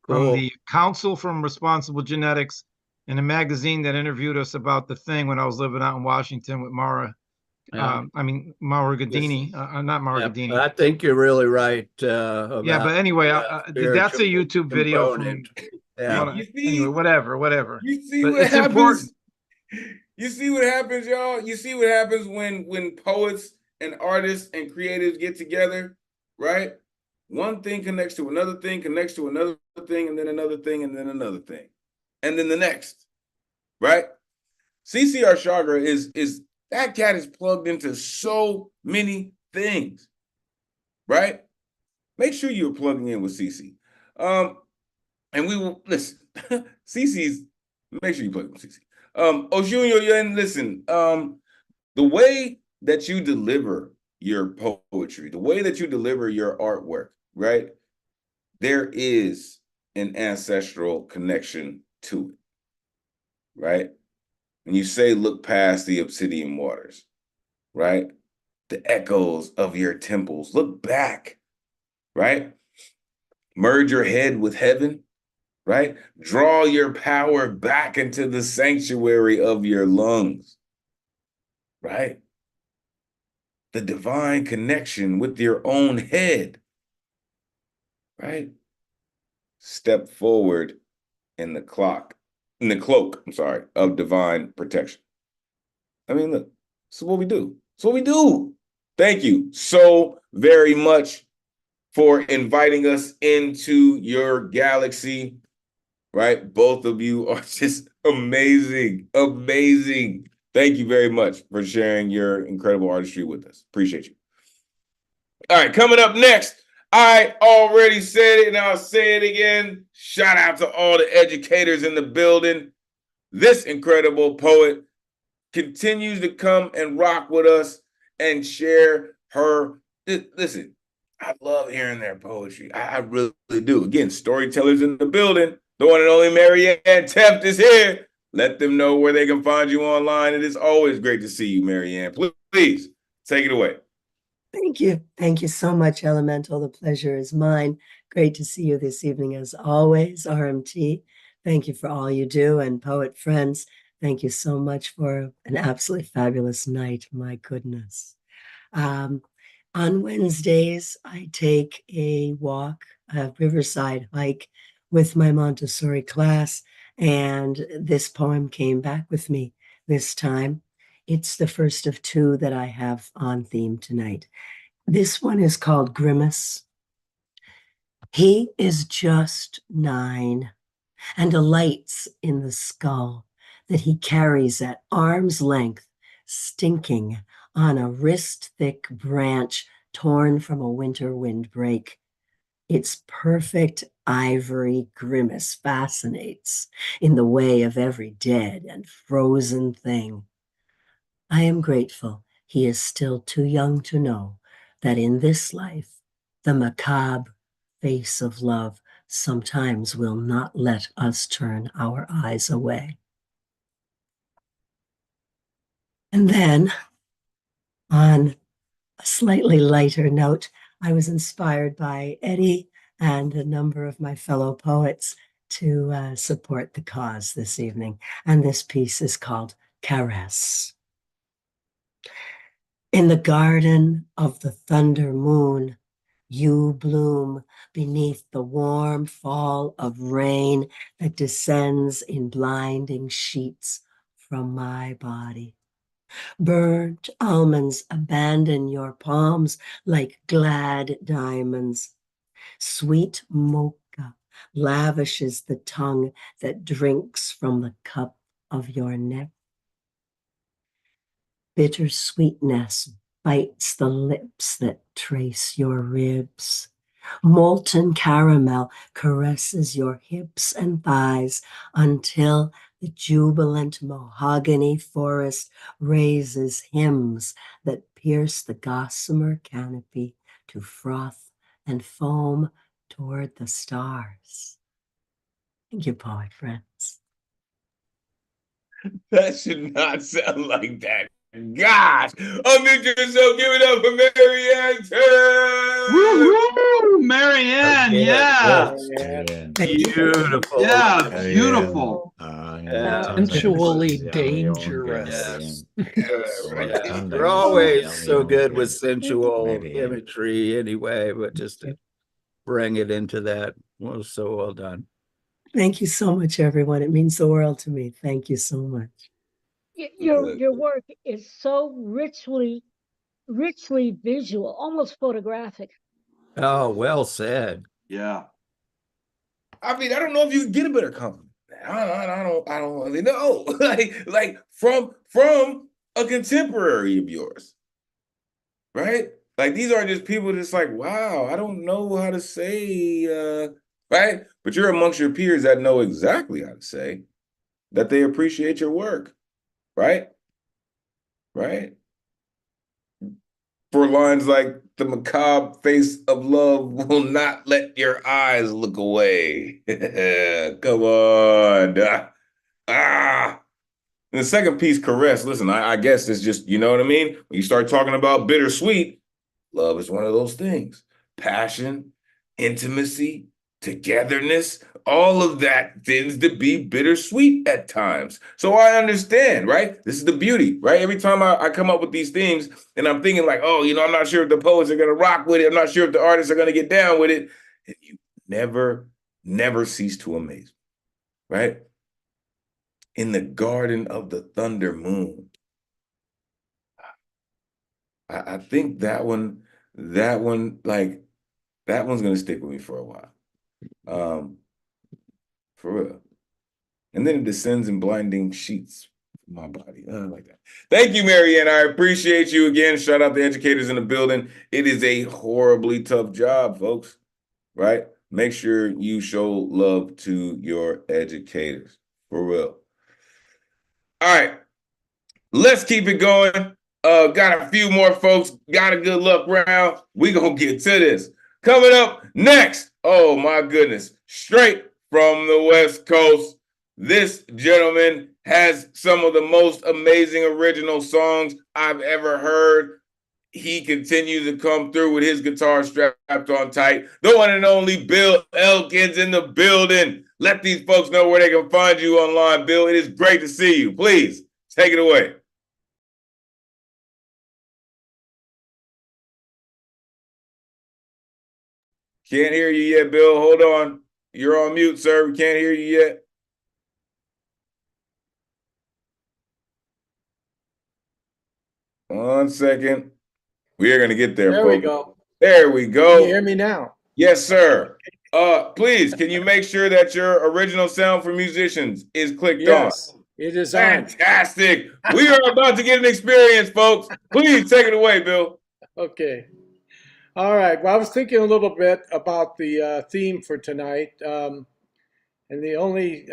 [SPEAKER 13] from
[SPEAKER 2] Cool.
[SPEAKER 13] the Council from Responsible Genetics in a magazine that interviewed us about the thing when I was living out in Washington with Mara.
[SPEAKER 2] Yeah.
[SPEAKER 13] Maura Gadini, not Maura
[SPEAKER 2] Yeah,
[SPEAKER 13] Gadini.
[SPEAKER 2] I think you're really right
[SPEAKER 13] Yeah,
[SPEAKER 2] about
[SPEAKER 13] but anyway, that's a
[SPEAKER 2] spiritual
[SPEAKER 13] YouTube video from.
[SPEAKER 2] component. Yeah.
[SPEAKER 1] You see,
[SPEAKER 13] Anyway, whatever.
[SPEAKER 1] You see
[SPEAKER 13] But
[SPEAKER 1] what
[SPEAKER 13] it's
[SPEAKER 1] happens.
[SPEAKER 13] important.
[SPEAKER 1] You see what happens, y'all. You see what happens when poets and artists and creatives get together, right? One thing connects to another thing, connects to another thing, and then another thing, and then another thing, and then the next, right? CCR Chagra is that cat is plugged into so many things, right? Make sure you're plugging in with CC. And we will listen. CC's make sure you plug in with CC. Oshun, listen. The way that you deliver your poetry, the way that you deliver your artwork, right? There is an ancestral connection to it, right? When you say look past the obsidian waters, right? The echoes of your temples, look back, right? Merge your head with heaven, right? Draw your power back into the sanctuary of your lungs, right? The divine connection with your own head, right? Step forward in the cloak, of divine protection. I mean, look, this is what we do. It's what we do. Thank you so very much for inviting us into your galaxy, right? Both of you are just amazing, amazing. Thank you very much for sharing your incredible artistry with us. Appreciate you. All right, coming up next, I already said it and I'll say it again. Shout out to all the educators in the building. This incredible poet continues to come and rock with us and share her. Listen, I love hearing their poetry. I really do. Again, storytellers in the building. The one and only Marianne Teft is here. Let them know where they can find you online. It is always great to see you, Marianne. Please take it away.
[SPEAKER 17] Thank you. Thank you so much, Elemental. The pleasure is mine. Great to see you this evening as always, RMT. Thank you for all you do. And poet friends, thank you so much for an absolutely fabulous night. My goodness. On Wednesdays, I take a walk, a riverside hike with my Montessori class. And this poem came back with me this time. It's the first of two that I have on theme tonight. This one is called Grimace. He is just 9 and alights in the skull that he carries at arm's length, stinking on a wrist-thick branch torn from a winter windbreak. Its perfect ivory grimace fascinates in the way of every dead and frozen thing. I am grateful he is still too young to know that in this life, the macabre face of love sometimes will not let us turn our eyes away. And then, on a slightly lighter note, I was inspired by Eddie and a number of my fellow poets to support the cause this evening. And this piece is called Caress. In the garden of the thunder moon, you bloom beneath the warm fall of rain that descends in blinding sheets from my body. Burnt almonds abandon your palms like glad diamonds. Sweet mocha lavishes the tongue that drinks from the cup of your neck. Bitter sweetness bites the lips that trace your ribs. Molten caramel caresses your hips and thighs until the jubilant mahogany forest raises hymns that pierce the gossamer canopy to froth and foam toward the stars. Thank you, poet friends.
[SPEAKER 1] That should not sound like that. Gosh, unmute yourself. Give it up for Marianne
[SPEAKER 7] Woo-hoo! Marianne, yeah.
[SPEAKER 2] Beautiful.
[SPEAKER 7] Yeah, beautiful.
[SPEAKER 6] Sensually dangerous.
[SPEAKER 2] You're always so good with sensual imagery anyway, but just to bring it into that was so well done.
[SPEAKER 17] Thank you so much, everyone. It means the world to me. Thank you so much.
[SPEAKER 14] Your work is so richly visual, almost photographic.
[SPEAKER 2] Oh, well said.
[SPEAKER 7] Yeah.
[SPEAKER 1] I mean, I don't know if you can get a better compliment. I don't really know. like from a contemporary of yours, right? Like these are just people that's like, wow, I don't know how to say, right? But you're amongst your peers that know exactly how to say that they appreciate your work, right? Right? For lines like the macabre face of love will not let your eyes look away. Come on. And the second piece, caress. Listen, I guess it's just, you know what I mean? When you start talking about bittersweet, love is one of those things. Passion, intimacy, togetherness, all of that tends to be bittersweet at times. So I understand, right? This is the beauty, right? Every time I come up with these themes and I'm thinking like, oh, you know, I'm not sure if the poets are going to rock with it. I'm not sure if the artists are going to get down with it. And you never cease to amaze me, right? In the garden of the thunder moon. I think that one's gonna stick with me for a while. For real. And then it descends in blinding sheets from my body. I like that. Thank you, Marianne. I appreciate you again. Shout out the educators in the building. It is a horribly tough job, folks. Right? Make sure you show love to your educators. For real. All right. Let's keep it going. Got a few more folks. Got a good luck round. We gonna get to this. Coming up next. Oh my goodness. Straight from the West Coast. This gentleman has some of the most amazing original songs I've ever heard. He continues to come through with his guitar strapped on tight. The one and only Bill Elkins in the building. Let these folks know where they can find you online, Bill. It is great to see you. Please take it away. Can't hear you yet, Bill. Hold on. You're on mute, sir. We can't hear you yet. One second. We are going to get there,
[SPEAKER 18] There
[SPEAKER 1] folks.
[SPEAKER 18] we go.
[SPEAKER 1] There we go.
[SPEAKER 18] Can you hear me now?
[SPEAKER 1] Yes, sir. Please, can you make sure that your original sound for musicians is clicked on?
[SPEAKER 18] Yes, it is on.
[SPEAKER 1] Fantastic. We are about to get an experience, folks. Please take it away, Bill.
[SPEAKER 18] Okay. All right. Well, I was thinking a little bit about the theme for tonight. And the only,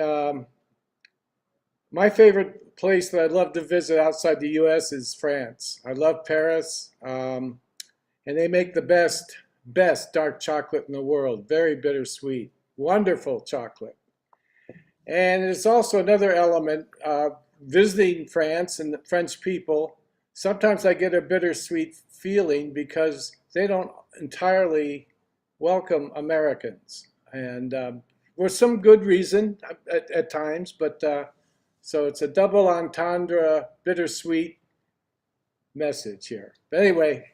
[SPEAKER 18] my favorite place that I'd love to visit outside the US is France. I love Paris. And they make the best dark chocolate in the world. Very bittersweet. Wonderful chocolate. And it's also another element, visiting France and the French people. Sometimes I get a bittersweet feeling because they don't entirely welcome Americans. And for some good reason at times, but so it's a double entendre, bittersweet message here. But anyway,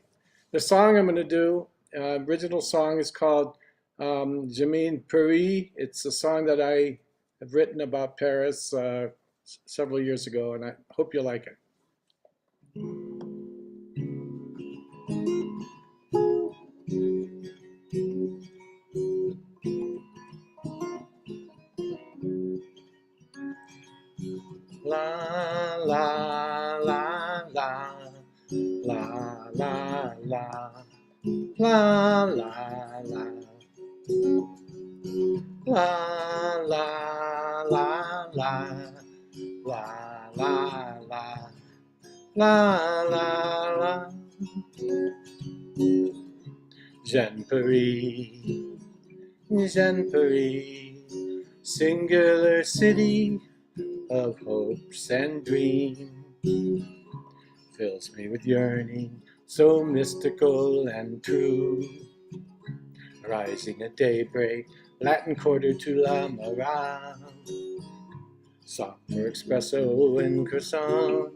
[SPEAKER 18] the song I'm going to do, original song is called Jamine Paris. It's a song that I have written about Paris several years ago, and I hope you like it. La la la la la la la la la la la la la la la la la. Jean Paris, singular city, of hopes and dreams. Fills me with yearning, so mystical and true. Rising at daybreak, Latin quarter to la Mara. Sought for espresso and croissant.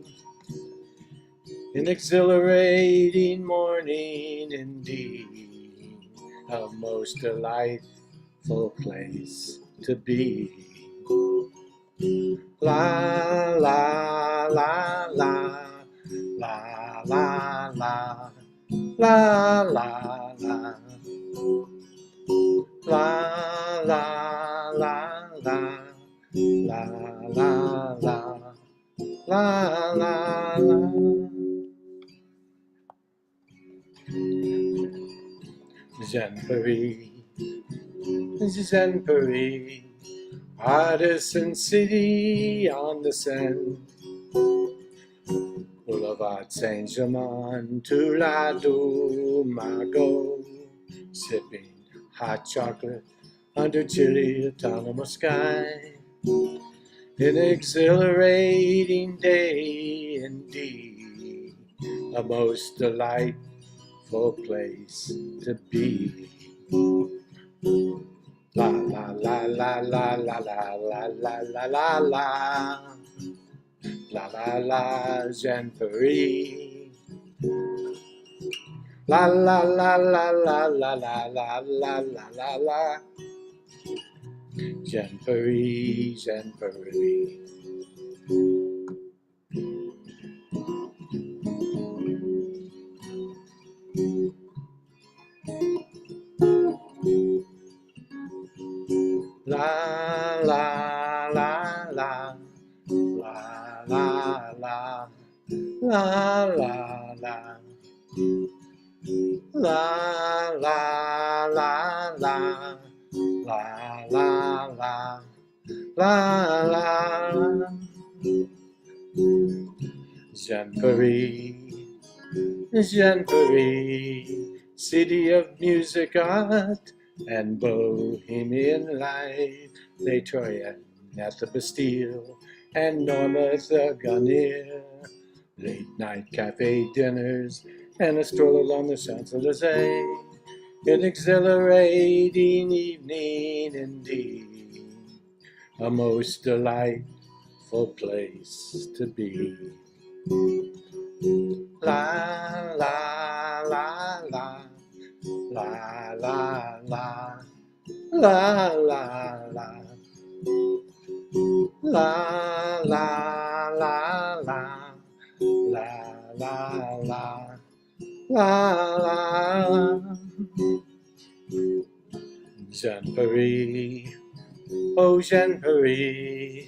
[SPEAKER 18] An exhilarating morning indeed, a most delightful place to be. La la la la la la la la la la la la la la la la la la. Paris, Paris, Artisan city on the Seine. Boulevard Saint-Germain to La Dumago, sipping hot chocolate under chilly autonomous sky. An exhilarating day indeed, a most delightful place to be. La la la la la la la la la la la la. La la la, Jean Paris. La la la la la la la la la la la la. Jean Paris, Jean Paris. La la la la. La la la. La la la. La la la la. La la la. La la la. Jean Paris, Jean Paris, city of music, art, and bohemian life. Les Troyens at the Bastille, and Norma the Garnier. Late night cafe dinners, and a stroll along the Champs-Elysees. An exhilarating evening indeed, a most delightful place to be. La la la la la la la la la la la la la la la la la la. Jean Paris, oh Jean Paris,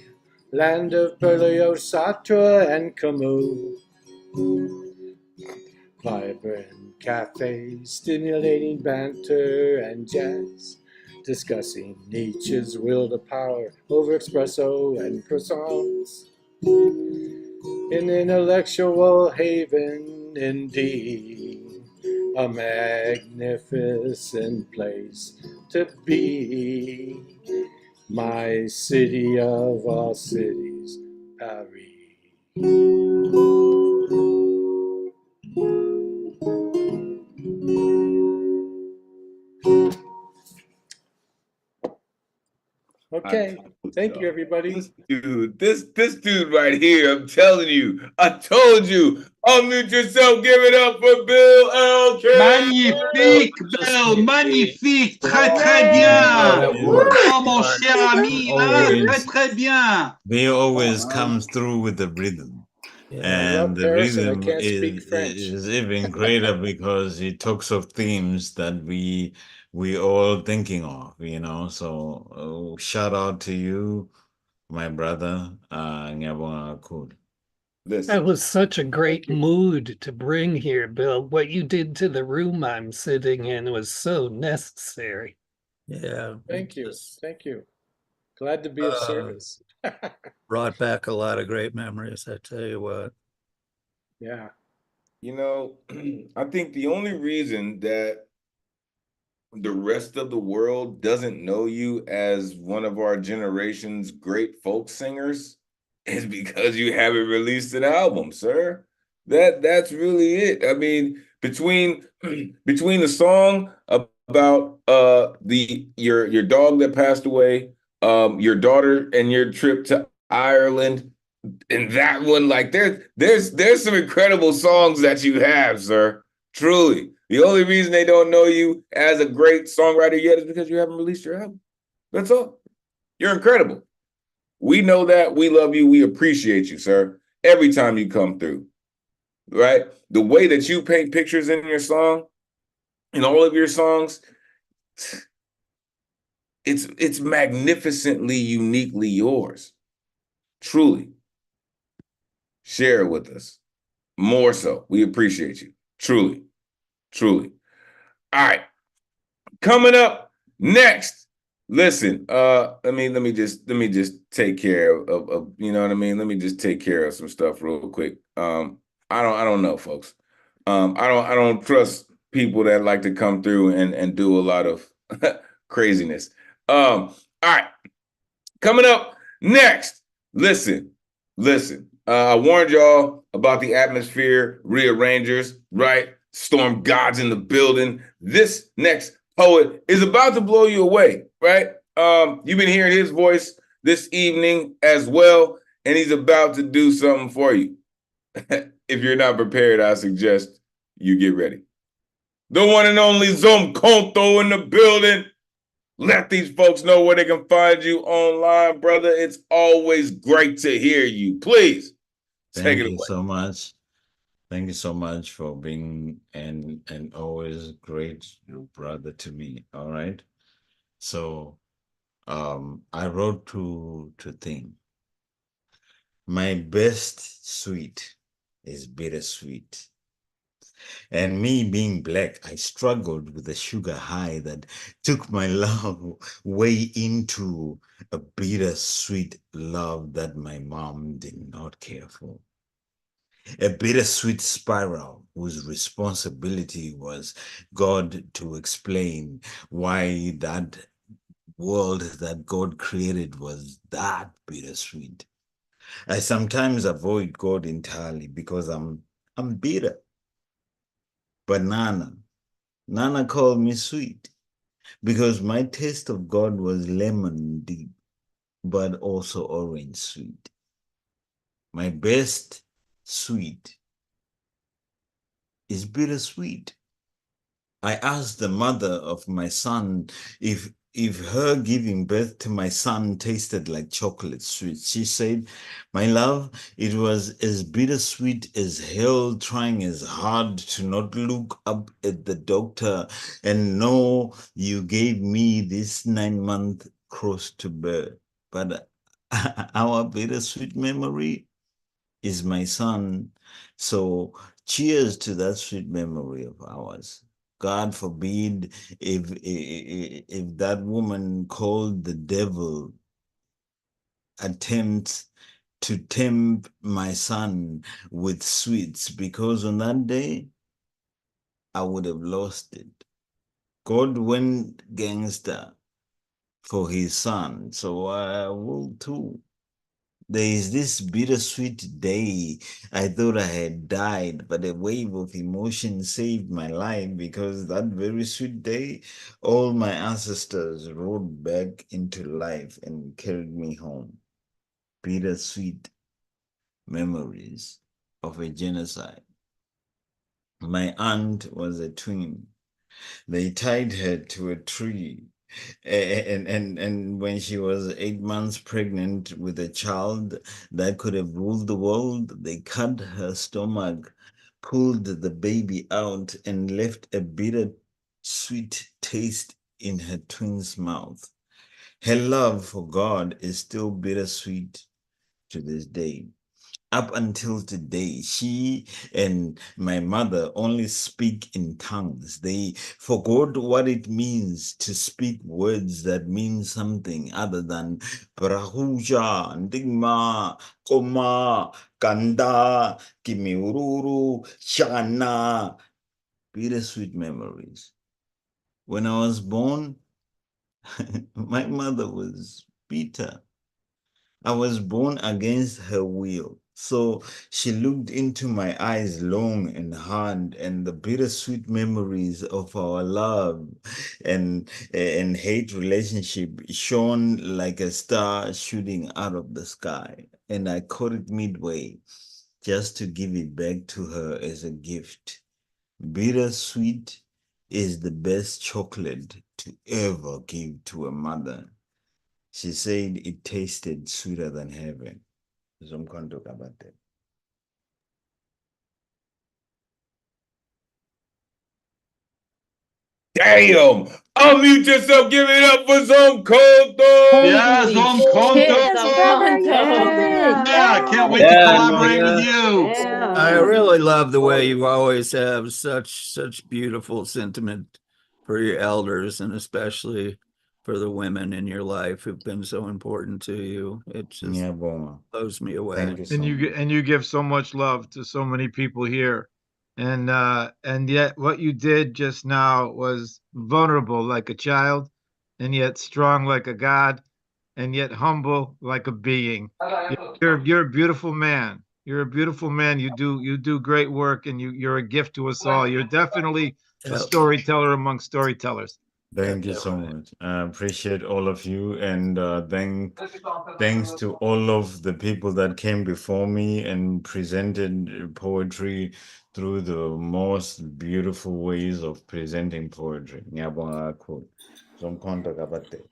[SPEAKER 18] land of Berlioz, Sartre, and Camus. Vibrant cafes, stimulating banter and jazz, discussing Nietzsche's will to power over espresso and croissants. An intellectual haven indeed, a magnificent place to be. My city of all cities, Paris. Okay, thank you, everybody.
[SPEAKER 1] This dude right here, I'm telling you, I told you, unmute yourself, give it up for Bill L.
[SPEAKER 7] Magnifique, Bill, magnifique, très très bien. Oh mon cher ami, hein, très très bien.
[SPEAKER 3] Bill always comes through with the rhythm. And the
[SPEAKER 18] Paris and I
[SPEAKER 3] rhythm
[SPEAKER 18] can't speak French.
[SPEAKER 3] is even greater because he talks of themes that we all thinking of, you know. So shout out to you, my brother. Ngiyabonga kakhulu.
[SPEAKER 6] That was such a great mood to bring here, Bill. What you did to the room I'm sitting in was so necessary.
[SPEAKER 2] Yeah.
[SPEAKER 18] Thank you. Thank you. Glad to be of service.
[SPEAKER 2] Brought back a lot of great memories, I tell you what.
[SPEAKER 18] Yeah.
[SPEAKER 1] You know, I think the only reason that the rest of the world doesn't know you as one of our generation's great folk singers is because you haven't released an album, sir. That's really it. I mean, between the song about your dog that passed away, your daughter and your trip to Ireland, and that one, like there's some incredible songs that you have, sir. Truly. The only reason they don't know you as a great songwriter yet is because you haven't released your album. That's all. You're incredible. We know that. We love you. We appreciate you, sir. Every time you come through, right? The way that you paint pictures in your song, in all of your songs, it's magnificently, uniquely yours. Truly. Share it with us. More so. We appreciate you. Truly. Truly. All right. Coming up next. Listen, let me just take care of you know what I mean? Let me just take care of some stuff real quick. I don't know, folks. I don't trust people that like to come through and do a lot of craziness. All right. Coming up next. Listen. I warned y'all about the atmosphere rearrangers, right? Storm gods in the building. This next poet is about to blow you away, right? You've been hearing his voice this evening as well, and he's about to do something for you. If you're not prepared, I suggest you get ready. The one and only Zoom Conto in the building. Let these folks know where they can find you online, brother. It's always great to hear you. Please take it away.
[SPEAKER 3] Thank you so much. Thank you so much for being and always great brother to me. All right. So I wrote to thing. My best sweet is bittersweet. And me being black, I struggled with the sugar high that took my love way into a bittersweet love that my mom did not care for. A bittersweet spiral whose responsibility was God to explain why that world that God created was that bittersweet. I sometimes avoid God entirely because I'm bitter. But Nana called me sweet because my taste of God was lemon deep, but also orange sweet. My best sweet is bittersweet. I asked the mother of my son if her giving birth to my son tasted like chocolate sweet. She said, my love, it was as bittersweet as hell, trying as hard to not look up at the doctor and know you gave me this 9-month cross to bear. But our bittersweet memory is my son. So cheers to that sweet memory of ours. God forbid if that woman called the devil attempts to tempt my son with sweets, because on that day I would have lost it. God went gangster for his son, so I will too. There is this bittersweet day. I thought I had died, but a wave of emotion saved my life, because that very sweet day, all my ancestors rode back into life and carried me home. Bittersweet memories of a genocide. My aunt was a twin. They tied her to a tree. And when she was 8 months pregnant with a child that could have ruled the world, they cut her stomach, pulled the baby out, and left a bitter sweet taste in her twin's mouth. Her love for God is still bittersweet to this day. Up until today, she and my mother only speak in tongues. They forgot what it means to speak words that mean something other than Brahuja, Ndigma, Koma, Kanda, Kimiururu, Shana. Bittersweet memories. When I was born, my mother was bitter. I was born against her will. So she looked into my eyes long and hard, and the bittersweet memories of our love and hate relationship shone like a star shooting out of the sky. And I caught it midway just to give it back to her as a gift. Bittersweet is the best chocolate to ever give to a mother. She said it tasted sweeter than heaven. Zomkhonto Kabate.
[SPEAKER 1] Damn! Unmute yourself. Give it up for Zomkhonto.
[SPEAKER 7] Yes,
[SPEAKER 10] Holy
[SPEAKER 7] on
[SPEAKER 10] shit,
[SPEAKER 7] Konto.
[SPEAKER 10] brother, you killed it.
[SPEAKER 7] Yeah, can't wait to
[SPEAKER 2] Yeah,
[SPEAKER 7] collaborate with
[SPEAKER 2] man.
[SPEAKER 7] you.
[SPEAKER 2] I really love the way you always have such beautiful sentiment for your elders, and especially for the women in your life who've been so important to you. It just
[SPEAKER 3] Yeah, Boma.
[SPEAKER 2] blows me away.
[SPEAKER 3] Thank you so
[SPEAKER 13] And
[SPEAKER 3] much.
[SPEAKER 13] you give so much love to so many people here. And yet what you did just now was vulnerable like a child, and yet strong like a god, and yet humble like a being. You're a beautiful man. You're a beautiful man. You do great work, and you're a gift to us all. You're definitely a storyteller among storytellers.
[SPEAKER 3] Thank you so much. I appreciate all of you, and thanks to all of the people that came before me and presented poetry through the most beautiful ways of presenting poetry. Ngiyabonga kakhulu. Zomkhonto Kabate.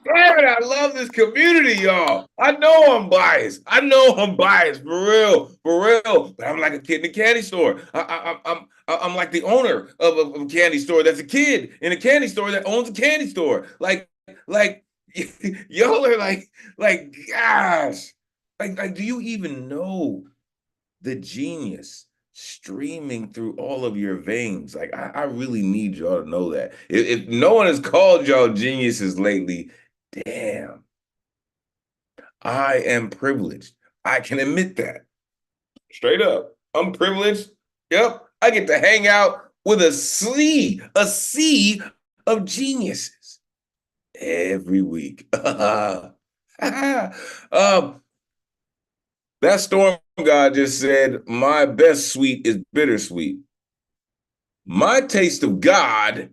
[SPEAKER 1] Damn it, I love this community, y'all. I know I'm biased. I know I'm biased, for real, for real. But I'm like a kid in a candy store. I'm like the owner of a candy store that's a kid in a candy store that owns a candy store. Like y'all are like, gosh, like, do you even know the genius streaming through all of your veins? Like, I really need y'all to know that. If no one has called y'all geniuses lately, damn, I am privileged. I can admit that. Straight up. I'm privileged. Yep. I get to hang out with a sea of geniuses every week. That storm god just said, my best sweet is bittersweet. My taste of God,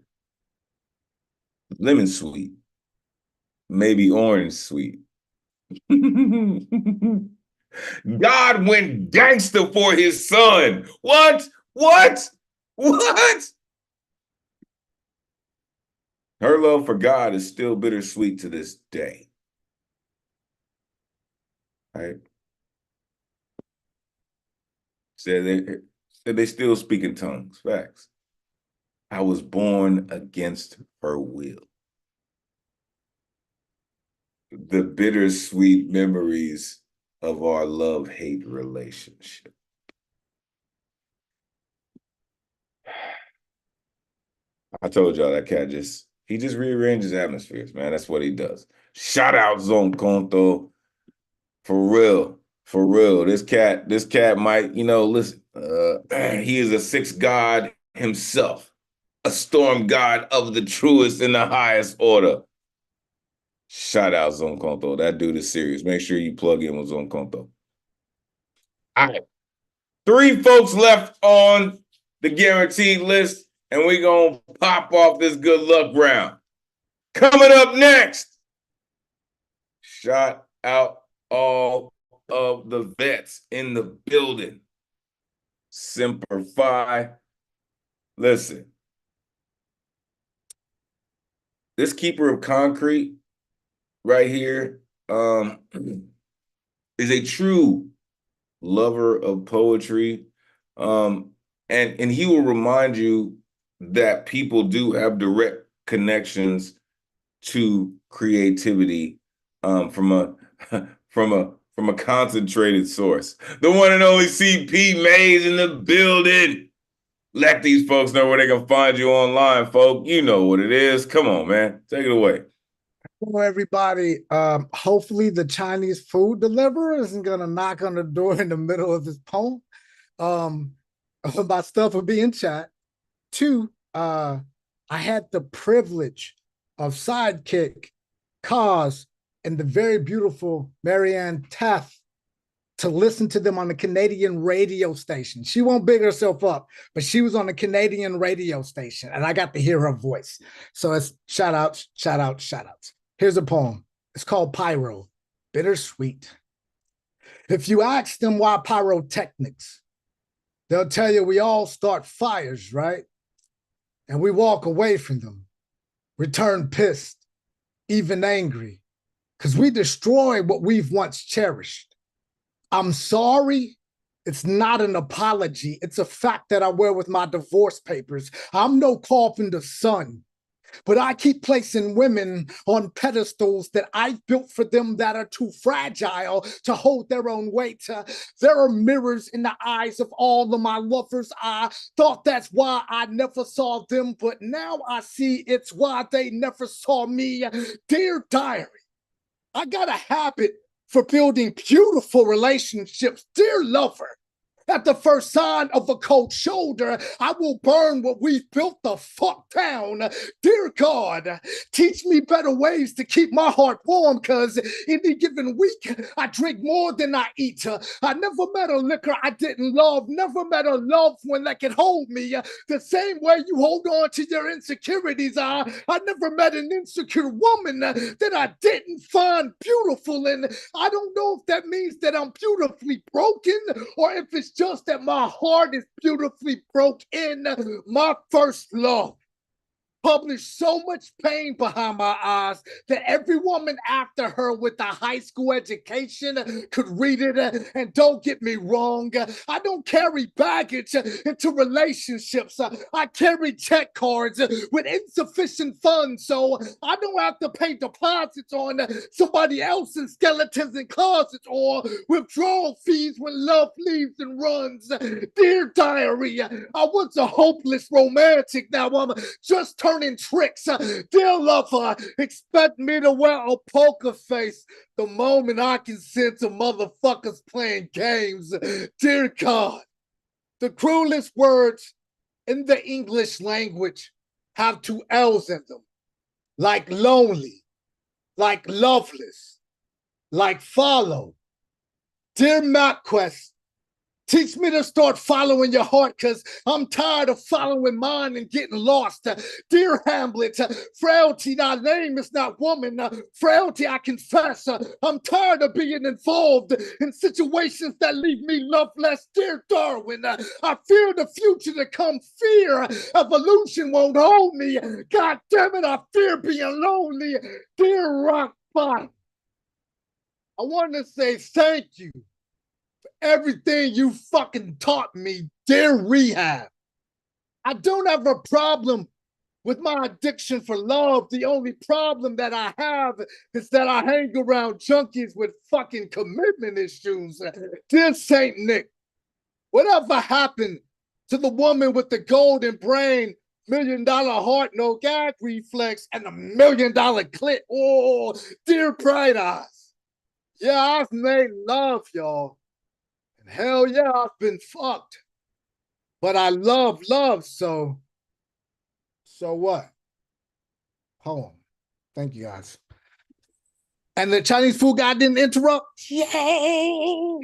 [SPEAKER 1] lemon sweet, maybe orange sweet. God went gangster for his son. What? Her love for God is still bittersweet to this day. Right? Said they still speak in tongues. Facts. I was born against her will. The bittersweet memories of our love-hate relationship. I told y'all that cat he just rearranges atmospheres, man. That's what he does. Shout out Zomkhonto. For real. For real. This cat might, listen, he is a sixth god himself, a storm god of the truest and the highest order. Shout out Zomkhonto. That dude is serious. Make sure you plug in with Zomkhonto. All right. 3 folks left on the guaranteed list, and we're going to pop off this good luck round. Coming up next, shout out all of the vets in the building. Semper Fi. Listen, this keeper of concrete right here is a true lover of poetry. And he will remind you that people do have direct connections to creativity from a concentrated source. The one and only CP Mays in the building. Let these folks know where they can find you online, folk. You know what it is. Come on, man. Take it away.
[SPEAKER 16] Hello, everybody. Hopefully the Chinese food deliverer isn't gonna knock on the door in the middle of his poem. My stuff will be in chat. 2, I had the privilege of sidekick Cause and the very beautiful Marianne Taff to listen to them on the Canadian radio station. She won't big herself up, but she was on the Canadian radio station, and I got to hear her voice. So it's shout outs, shout outs, shout outs. Here's a poem. It's called Pyro, Bittersweet. If you ask them why pyrotechnics, they'll tell you we all start fires, right? And we walk away from them, return pissed, even angry, because we destroy what we've once cherished. I'm sorry. It's not an apology. It's a fact that I wear with my divorce papers. I'm no carpenter's son, but I keep placing women on pedestals that I've built for them that are too fragile to hold their own weight. There are mirrors in the eyes of all of my lovers. I thought that's why I never saw them, but now I see it's why they never saw me. Dear diary, I got a habit for building beautiful relationships. Dear lover, at the first sign of a cold shoulder, I will burn what we've built the fuck down. Dear God, teach me better ways to keep my heart warm, because any given week, I drink more than I eat. I never met a liquor I didn't love, never met a loved one that could hold me. The same way you hold on to your insecurities, I never met an insecure woman that I didn't find beautiful. And I don't know if that means that I'm beautifully broken or if it's just that my heart is beautifully broke in. My first love published so much pain behind my eyes that every woman after her with a high school education could read it. And don't get me wrong, I don't carry baggage into relationships. I carry check cards with insufficient funds, so I don't have to pay deposits on somebody else's skeletons in closets or withdrawal fees when love leaves and runs. Dear diary, I was a hopeless romantic. Now I'm just turning tricks. Dear lover, expect me to wear a poker face the moment I can sense a motherfuckers playing games. Dear God, the cruelest words in the English language have two L's in them. Like lonely, like loveless, like follow. Dear MapQuest, teach me to start following your heart, because I'm tired of following mine and getting lost. Dear Hamlet, frailty, thy name is not woman. Frailty, I confess. I'm tired of being involved in situations that leave me loveless. Dear Darwin, I fear the future to come. Fear evolution won't hold me. God damn it, I fear being lonely. Dear Rock Bottom, I want to say thank you. Everything you fucking taught me, dear Rehab. I don't have a problem with my addiction for love. The only problem that I have is that I hang around junkies with fucking commitment issues. Dear Saint Nick, whatever happened to the woman with the golden brain, $1 million heart, no gag reflex, and $1 million clit? Oh, dear Bright Eyes. Yeah, I've made love, y'all. Hell yeah, I've been fucked. But I love love, so what? Poem. Thank you, guys. And the Chinese food guy didn't interrupt? Yay!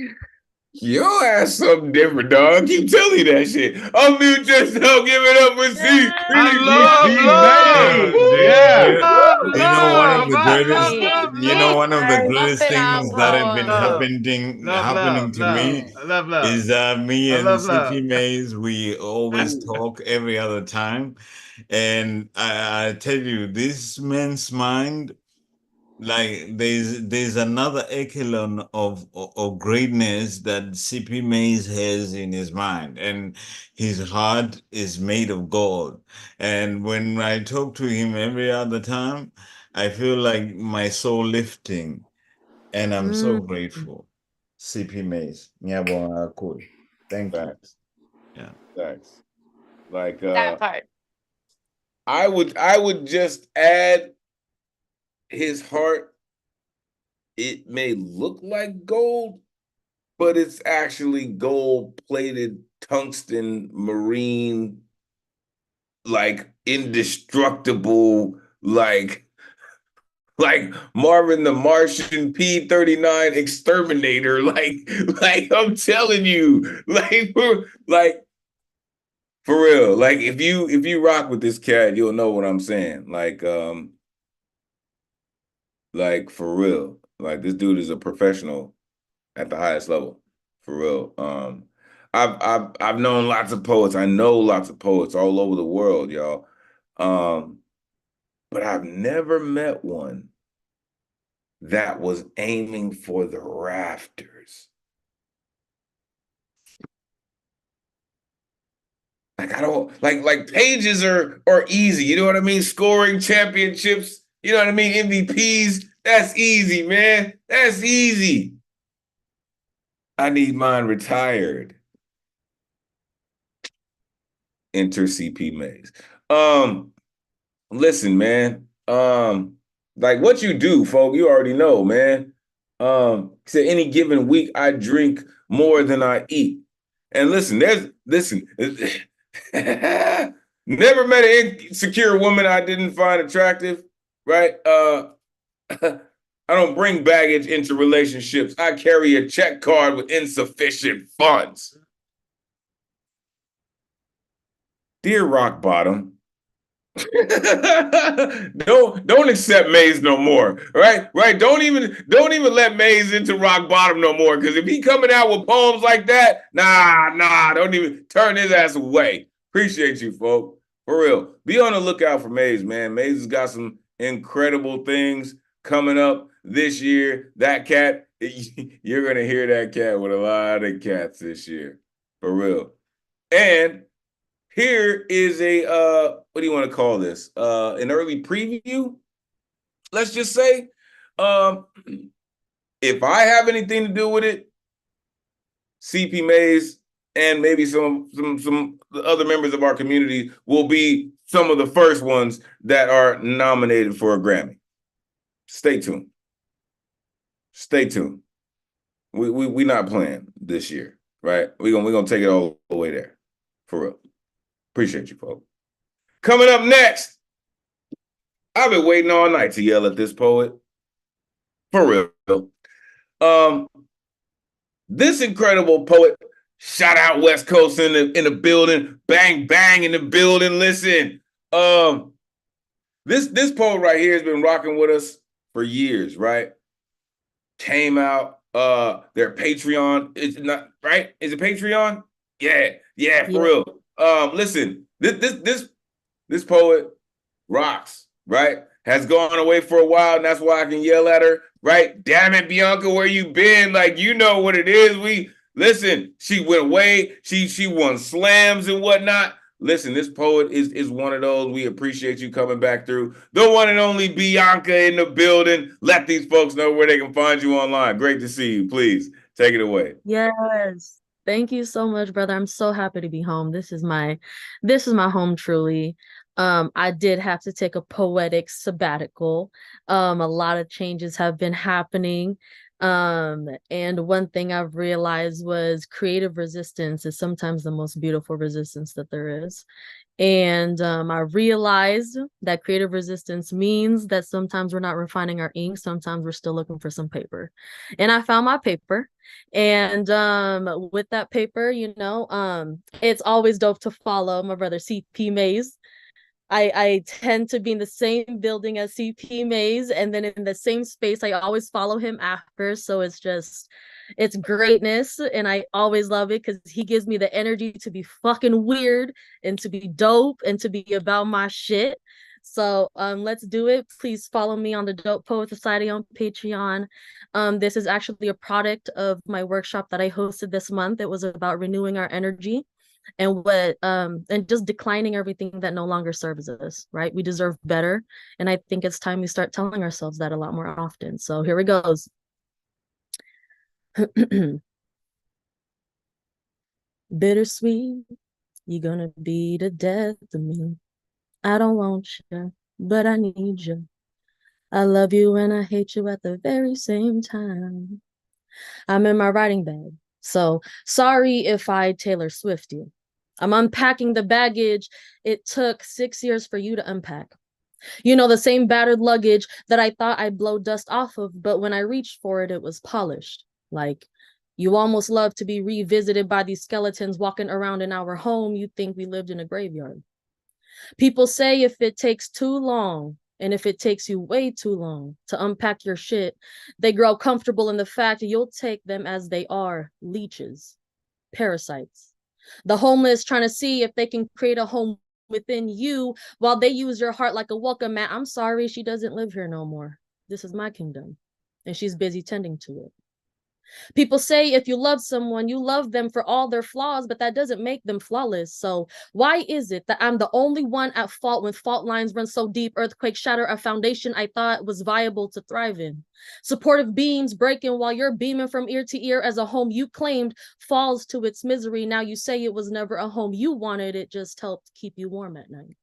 [SPEAKER 1] Your ass something different, dog. Keep telling you that shit. Unmute yourself, give it up for CP.
[SPEAKER 3] You know, one of the greatest, one of the greatest things that have been happening to me is me and CP Mays, we always talk every other time. And I tell you, this man's mind, like there's another echelon of greatness that CP Mays has in his mind, and his heart is made of gold. And when I talk to him every other time, I feel like my soul lifting, and I'm so grateful. CP Mays, ngiyabonga kakhulu. Thank you.
[SPEAKER 1] Facts.
[SPEAKER 3] Yeah.
[SPEAKER 1] Facts. Like
[SPEAKER 19] That part.
[SPEAKER 1] I would just add his heart. It may look like gold, but it's actually gold-plated tungsten marine, like indestructible, like like Marvin the Martian P-39 exterminator. Like I'm telling you, like for real. Like if you rock with this cat, you'll know what I'm saying. Like for real. Like this dude is a professional at the highest level. For real. I've known lots of poets. I know lots of poets all over the world, y'all. But I've never met one that was aiming for the rafters. Like I don't like pages are easy. You know what I mean? Scoring championships, you know what I mean? MVPs, that's easy, man. That's easy. I need mine retired. Enter CP Mays. Listen, man. Like what you do, folk, you already know, man. Say any given week I drink more than I eat. And listen, never met an insecure woman I didn't find attractive, right? I don't bring baggage into relationships. I carry a check card with insufficient funds. Dear Rock Bottom, don't accept Maze no more, right? Don't even let Maze into Rock Bottom no more. Because if he coming out with poems like that, nah, don't even turn his ass away. Appreciate you, folk. For real. Be on the lookout for Maze, man. Maze has got some incredible things coming up this year. That cat, you're gonna hear that cat with a lot of cats this year. For real. And here is a what do you want to call this? An early preview, let's just say. If I have anything to do with it, CP Mays and maybe some other members of our community will be some of the first ones that are nominated for a Grammy. Stay tuned. Stay tuned. We not playing this year, right? We're gonna take it all the way there. For real. Appreciate you, folks. Coming up next, I've been waiting all night to yell at this poet. For real. This incredible poet, shout out West Coast in the building, bang bang in the building. Listen, this poet right here has been rocking with us for years, right? Came out, their Patreon. It's not right. Is it Patreon? Yeah, for real. Listen, this poet rocks, right? Has gone away for a while, and that's why I can yell at her, right? Damn it, Bianca, where you been? Like, you know what it is. Listen, she went away. She won slams and whatnot. Listen, this poet is one of those. We appreciate you coming back through. The one and only Bianca in the building. Let these folks know where they can find you online. Great to see you. Please take it away.
[SPEAKER 19] Yes. Thank you so much, brother. I'm so happy to be home. This is my home, truly. I did have to take a poetic sabbatical. A lot of changes have been happening. And one thing I've realized was creative resistance is sometimes the most beautiful resistance that there is. And I realized that creative resistance means that sometimes we're not refining our ink. Sometimes we're still looking for some paper. And I found my paper. And with that paper, it's always dope to follow my brother CP Mays. I tend to be in the same building as CP Mays, and then in the same space, I always follow him after. So it's greatness, and I always love it because he gives me the energy to be fucking weird and to be dope and to be about my shit. So let's do it. Please follow me on the Dope Poet Society on Patreon. This is actually a product of my workshop that I hosted this month. It was about renewing our energy and just declining everything that no longer serves us, right? We deserve better. And I think it's time we start telling ourselves that a lot more often. So here it goes. Bittersweet, you're gonna be the death of me. I don't want you, but I need you. I love you and I hate you at the very same time. I'm in my writing bag, so sorry if I Taylor Swift you. I'm unpacking the baggage it took 6 years for you to unpack. You know, the same battered luggage that I thought I'd blow dust off of, but when I reached for it, it was polished. Like, you almost love to be revisited by these skeletons walking around in our home. You think we lived in a graveyard. People say if it takes too long, and if it takes you way too long to unpack your shit, they grow comfortable in the fact you'll take them as they are, leeches, parasites. The homeless trying to see if they can create a home within you while they use your heart like a welcome mat. I'm sorry, she doesn't live here no more. This is my kingdom, and she's busy tending to it. People say if you love someone, you love them for all their flaws, but that doesn't make them flawless. So why is it that I'm the only one at fault when fault lines run so deep, earthquakes shatter a foundation I thought was viable to thrive in? Supportive beams breaking while you're beaming from ear to ear as a home you claimed falls to its misery. Now you say it was never a home you wanted, it just helped keep you warm at night.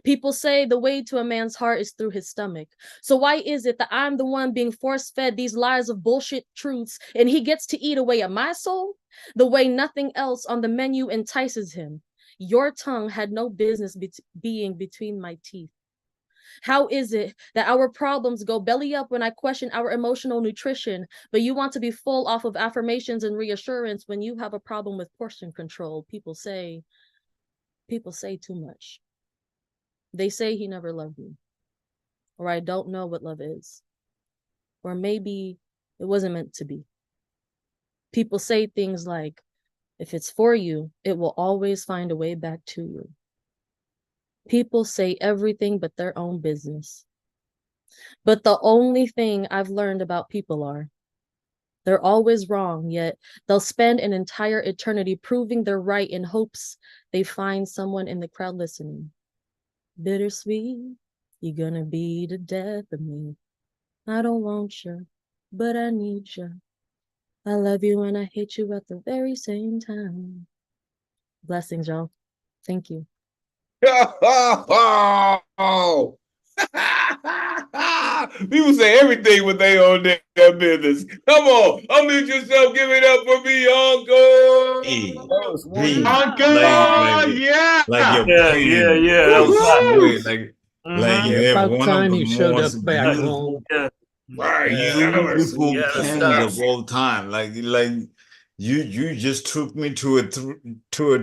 [SPEAKER 19] People say the way to a man's heart is through his stomach. So why is it that I'm the one being force-fed these lies of bullshit truths and he gets to eat away at my soul the way nothing else on the menu entices him? Your tongue had no business being between my teeth. How is it that our problems go belly up when I question our emotional nutrition, but you want to be full off of affirmations and reassurance when you have a problem with portion control? People say too much. They say he never loved me, or I don't know what love is, or maybe it wasn't meant to be. People say things like, if it's for you, it will always find a way back to you. People say everything but their own business. But the only thing I've learned about people are, they're always wrong, yet they'll spend an entire eternity proving they're right in hopes they find someone in the crowd listening. Bittersweet, you're gonna be the death of me. I don't want you, but I need you. I love you and I hate you at the very same time. Blessings, y'all. Thank you.
[SPEAKER 1] Oh, people say everything when they own their business. Come on, unmute yourself. Give it up for me, Uncle.
[SPEAKER 3] Like your pen.
[SPEAKER 18] That was hot.
[SPEAKER 3] Wait, like you have
[SPEAKER 6] About
[SPEAKER 3] one of
[SPEAKER 6] time
[SPEAKER 3] the
[SPEAKER 6] you showed up
[SPEAKER 3] most
[SPEAKER 6] back
[SPEAKER 3] beautiful,
[SPEAKER 6] home.
[SPEAKER 1] Right,
[SPEAKER 3] beautiful
[SPEAKER 2] Yeah,
[SPEAKER 3] pens
[SPEAKER 2] stop.
[SPEAKER 3] of all time. Like you just took me to a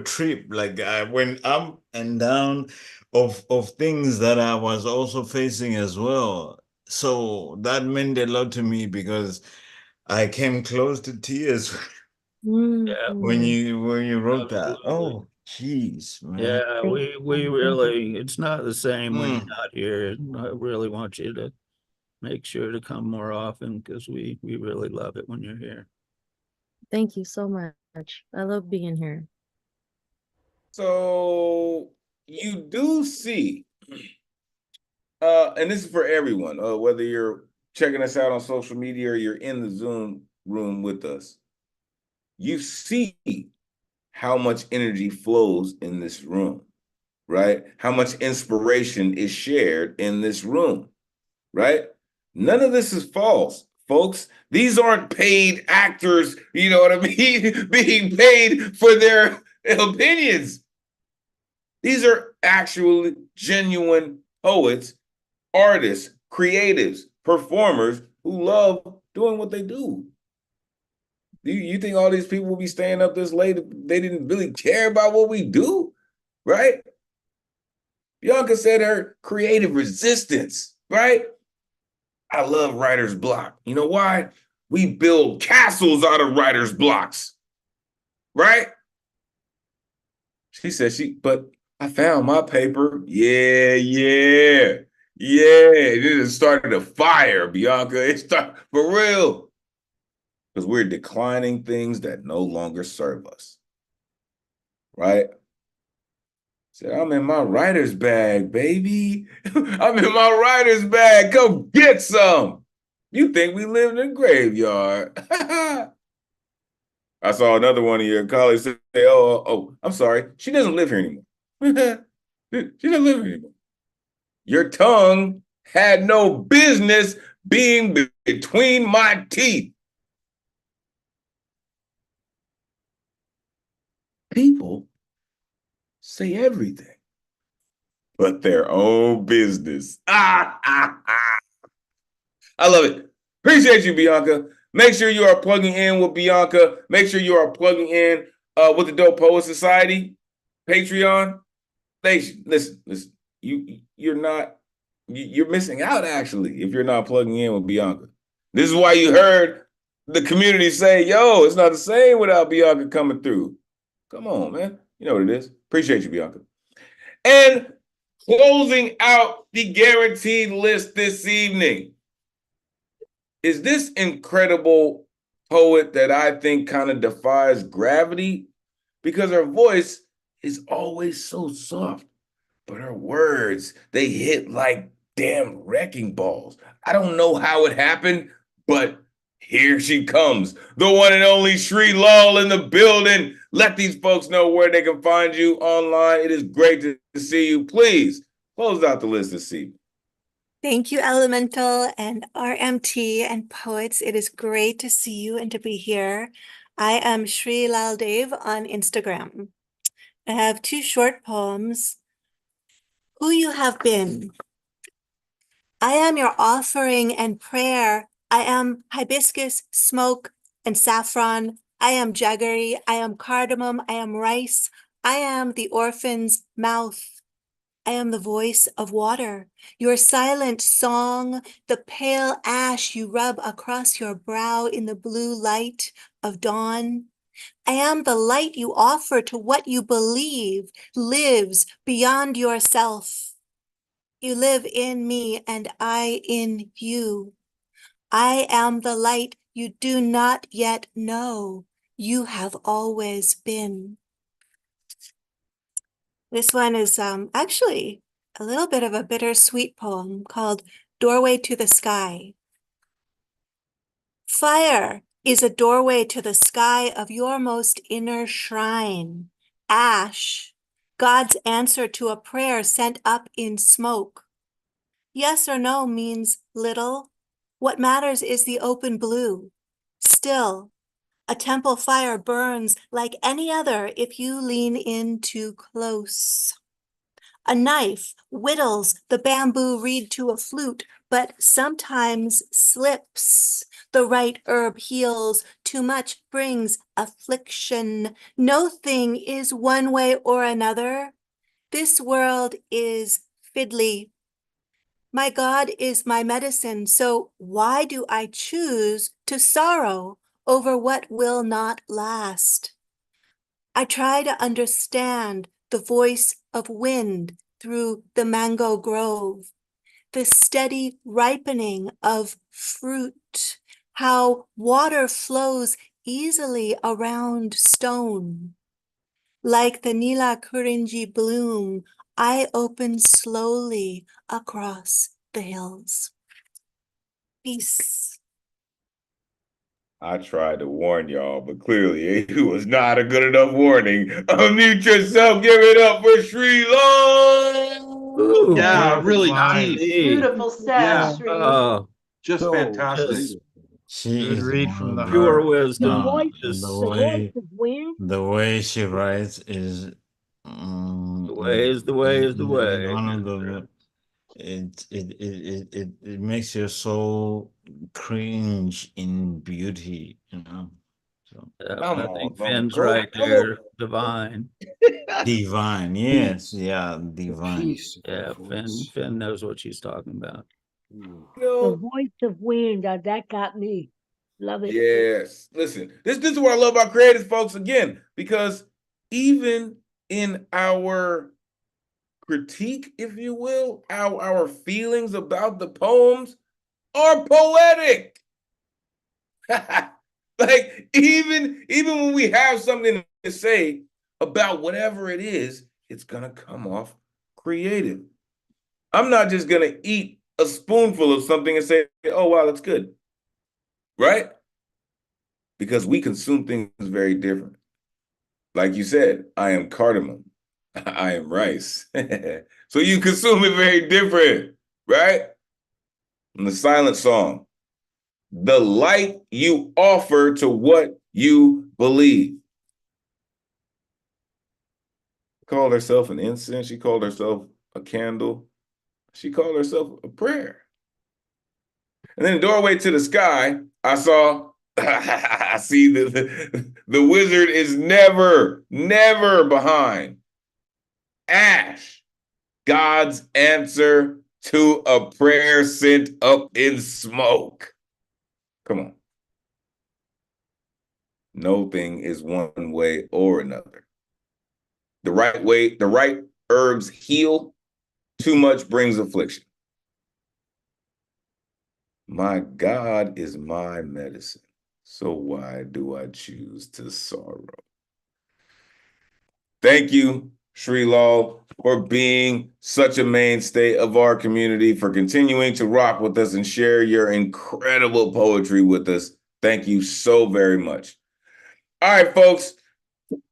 [SPEAKER 3] trip. Like I went up and down of things that I was also facing as well. So that meant a lot to me because I came close to tears
[SPEAKER 2] Yeah.
[SPEAKER 3] when you wrote that. Oh, jeez, man.
[SPEAKER 2] Yeah, we really, it's not the same when you're
[SPEAKER 3] Mm.
[SPEAKER 2] not here. I really want you to make sure to come more often because we really love it when you're here.
[SPEAKER 19] Thank you so much. I love being here.
[SPEAKER 1] So you do see, and this is for everyone, whether you're checking us out on social media or you're in the Zoom room with us, you see how much energy flows in this room, right? How much inspiration is shared in this room, right? None of this is false, folks. These aren't paid actors, you know what I mean, being paid for their opinions. These are actually genuine poets, artists, creatives, performers who love doing what they do. You think all these people will be staying up this late if they didn't really care about what we do, right? Bianca said her creative resistance, right? I love writer's block. You know why? We build castles out of writer's blocks, right? She said but I found my paper. Yeah. It just started a fire, Bianca. It started for real. Because we're declining things that no longer serve us. Right? Said, I'm in my writer's bag, baby. I'm in my writer's bag. Come get some. You think we live in a graveyard. I saw another one of your colleagues say, oh, I'm sorry. She doesn't live here anymore. She doesn't live here anymore. Your tongue had no business being between my teeth. People say everything. but their own business. I love it. Appreciate you, Bianca. Make sure you are plugging in with Bianca. Make sure you are plugging in with the Dope Poet Society Patreon. Listen. You're missing out, actually, if you're not plugging in with Bianca. This is why you heard the community say, yo, it's not the same without Bianca coming through. Come on, man. You know what it is. Appreciate you, Bianca. And closing out the guaranteed list this evening is this incredible poet that I think kind of defies gravity because her voice is always so soft, but her words, they hit like damn wrecking balls. I don't know how it happened, but here she comes. The one and only Sri Lal in the building. Let these folks know where they can find you online. It is great to see you. Please close out the list this evening.
[SPEAKER 20] Thank you, Elemental and RMT and poets. It is great to see you and to be here. I am Sri Lal Dev on Instagram. I have 2 short poems. Who you have been. I am your offering and prayer. I am hibiscus, smoke, and saffron. I am jaggery. I am cardamom. I am rice. I am the orphan's mouth. I am the voice of water, your silent song, the pale ash you rub across your brow in the blue light of dawn. I am the light you offer to what you believe lives beyond yourself. You live in me and I in you. I am the light you do not yet know. You have always been. This one is actually a little bit of a bittersweet poem called Doorway to the Sky. Fire is a doorway to the sky of your most inner shrine. Ash, God's answer to a prayer sent up in smoke. Yes or no means little. What matters is the open blue. Still, a temple fire burns like any other if you lean in too close. A knife whittles the bamboo reed to a flute, but sometimes slips. The right herb heals, too much brings affliction. No thing is one way or another. This world is fiddly. My God is my medicine, so why do I choose to sorrow over what will not last? I try to understand the voice of wind through the mango grove, the steady ripening of fruit, how water flows easily around stone. Like the Nila Kurinji bloom, I open slowly across the hills. Peace.
[SPEAKER 1] I tried to warn y'all, but clearly it was not a good enough warning. Unmute yourself. Give it up for Sri Lal.
[SPEAKER 7] Yeah, really
[SPEAKER 13] Nice.
[SPEAKER 7] deep.
[SPEAKER 10] Beautiful set, Sri.
[SPEAKER 7] Just fantastic.
[SPEAKER 3] She
[SPEAKER 2] Good
[SPEAKER 3] is
[SPEAKER 13] read
[SPEAKER 3] one
[SPEAKER 13] from
[SPEAKER 3] of
[SPEAKER 13] the
[SPEAKER 3] the,
[SPEAKER 2] pure
[SPEAKER 13] heart.
[SPEAKER 2] wisdom.
[SPEAKER 3] the way she writes is
[SPEAKER 2] The way is the way is the way.
[SPEAKER 3] one of the it makes your soul cringe in beauty, you know. So
[SPEAKER 1] Come
[SPEAKER 2] I
[SPEAKER 1] on,
[SPEAKER 2] think
[SPEAKER 1] bro.
[SPEAKER 2] Finn's
[SPEAKER 1] Go,
[SPEAKER 2] right
[SPEAKER 1] go.
[SPEAKER 2] there. Divine.
[SPEAKER 3] divine, yes, yeah, divine.
[SPEAKER 2] Yeah, Finn knows what she's talking about.
[SPEAKER 14] The voice of wind, that got me. Love it.
[SPEAKER 1] Yes. Listen, this is what I love about creatives, folks, again, because even in our critique, if you will, our feelings about the poems are poetic. Like even when we have something to say about whatever it is, it's gonna come off creative. I'm not just gonna eat a spoonful of something and say, oh wow, that's good. Right? Because we consume things very different. Like you said, I am cardamom. I am rice. So you consume it very different, right? And the silent song, the light you offer to what you believe. Called herself an incense. She called herself a candle. She called herself a prayer. And then the doorway to the sky, I saw, I see the wizard is never behind. Ash, God's answer to a prayer sent up in smoke. Come on. No thing is one way or another. The right way, the right herbs heal. Too much brings affliction. My God is my medicine. So why do I choose to sorrow? Thank you, Sri Lal, for being such a mainstay of our community, for continuing to rock with us and share your incredible poetry with us. Thank you so very much. All right, folks,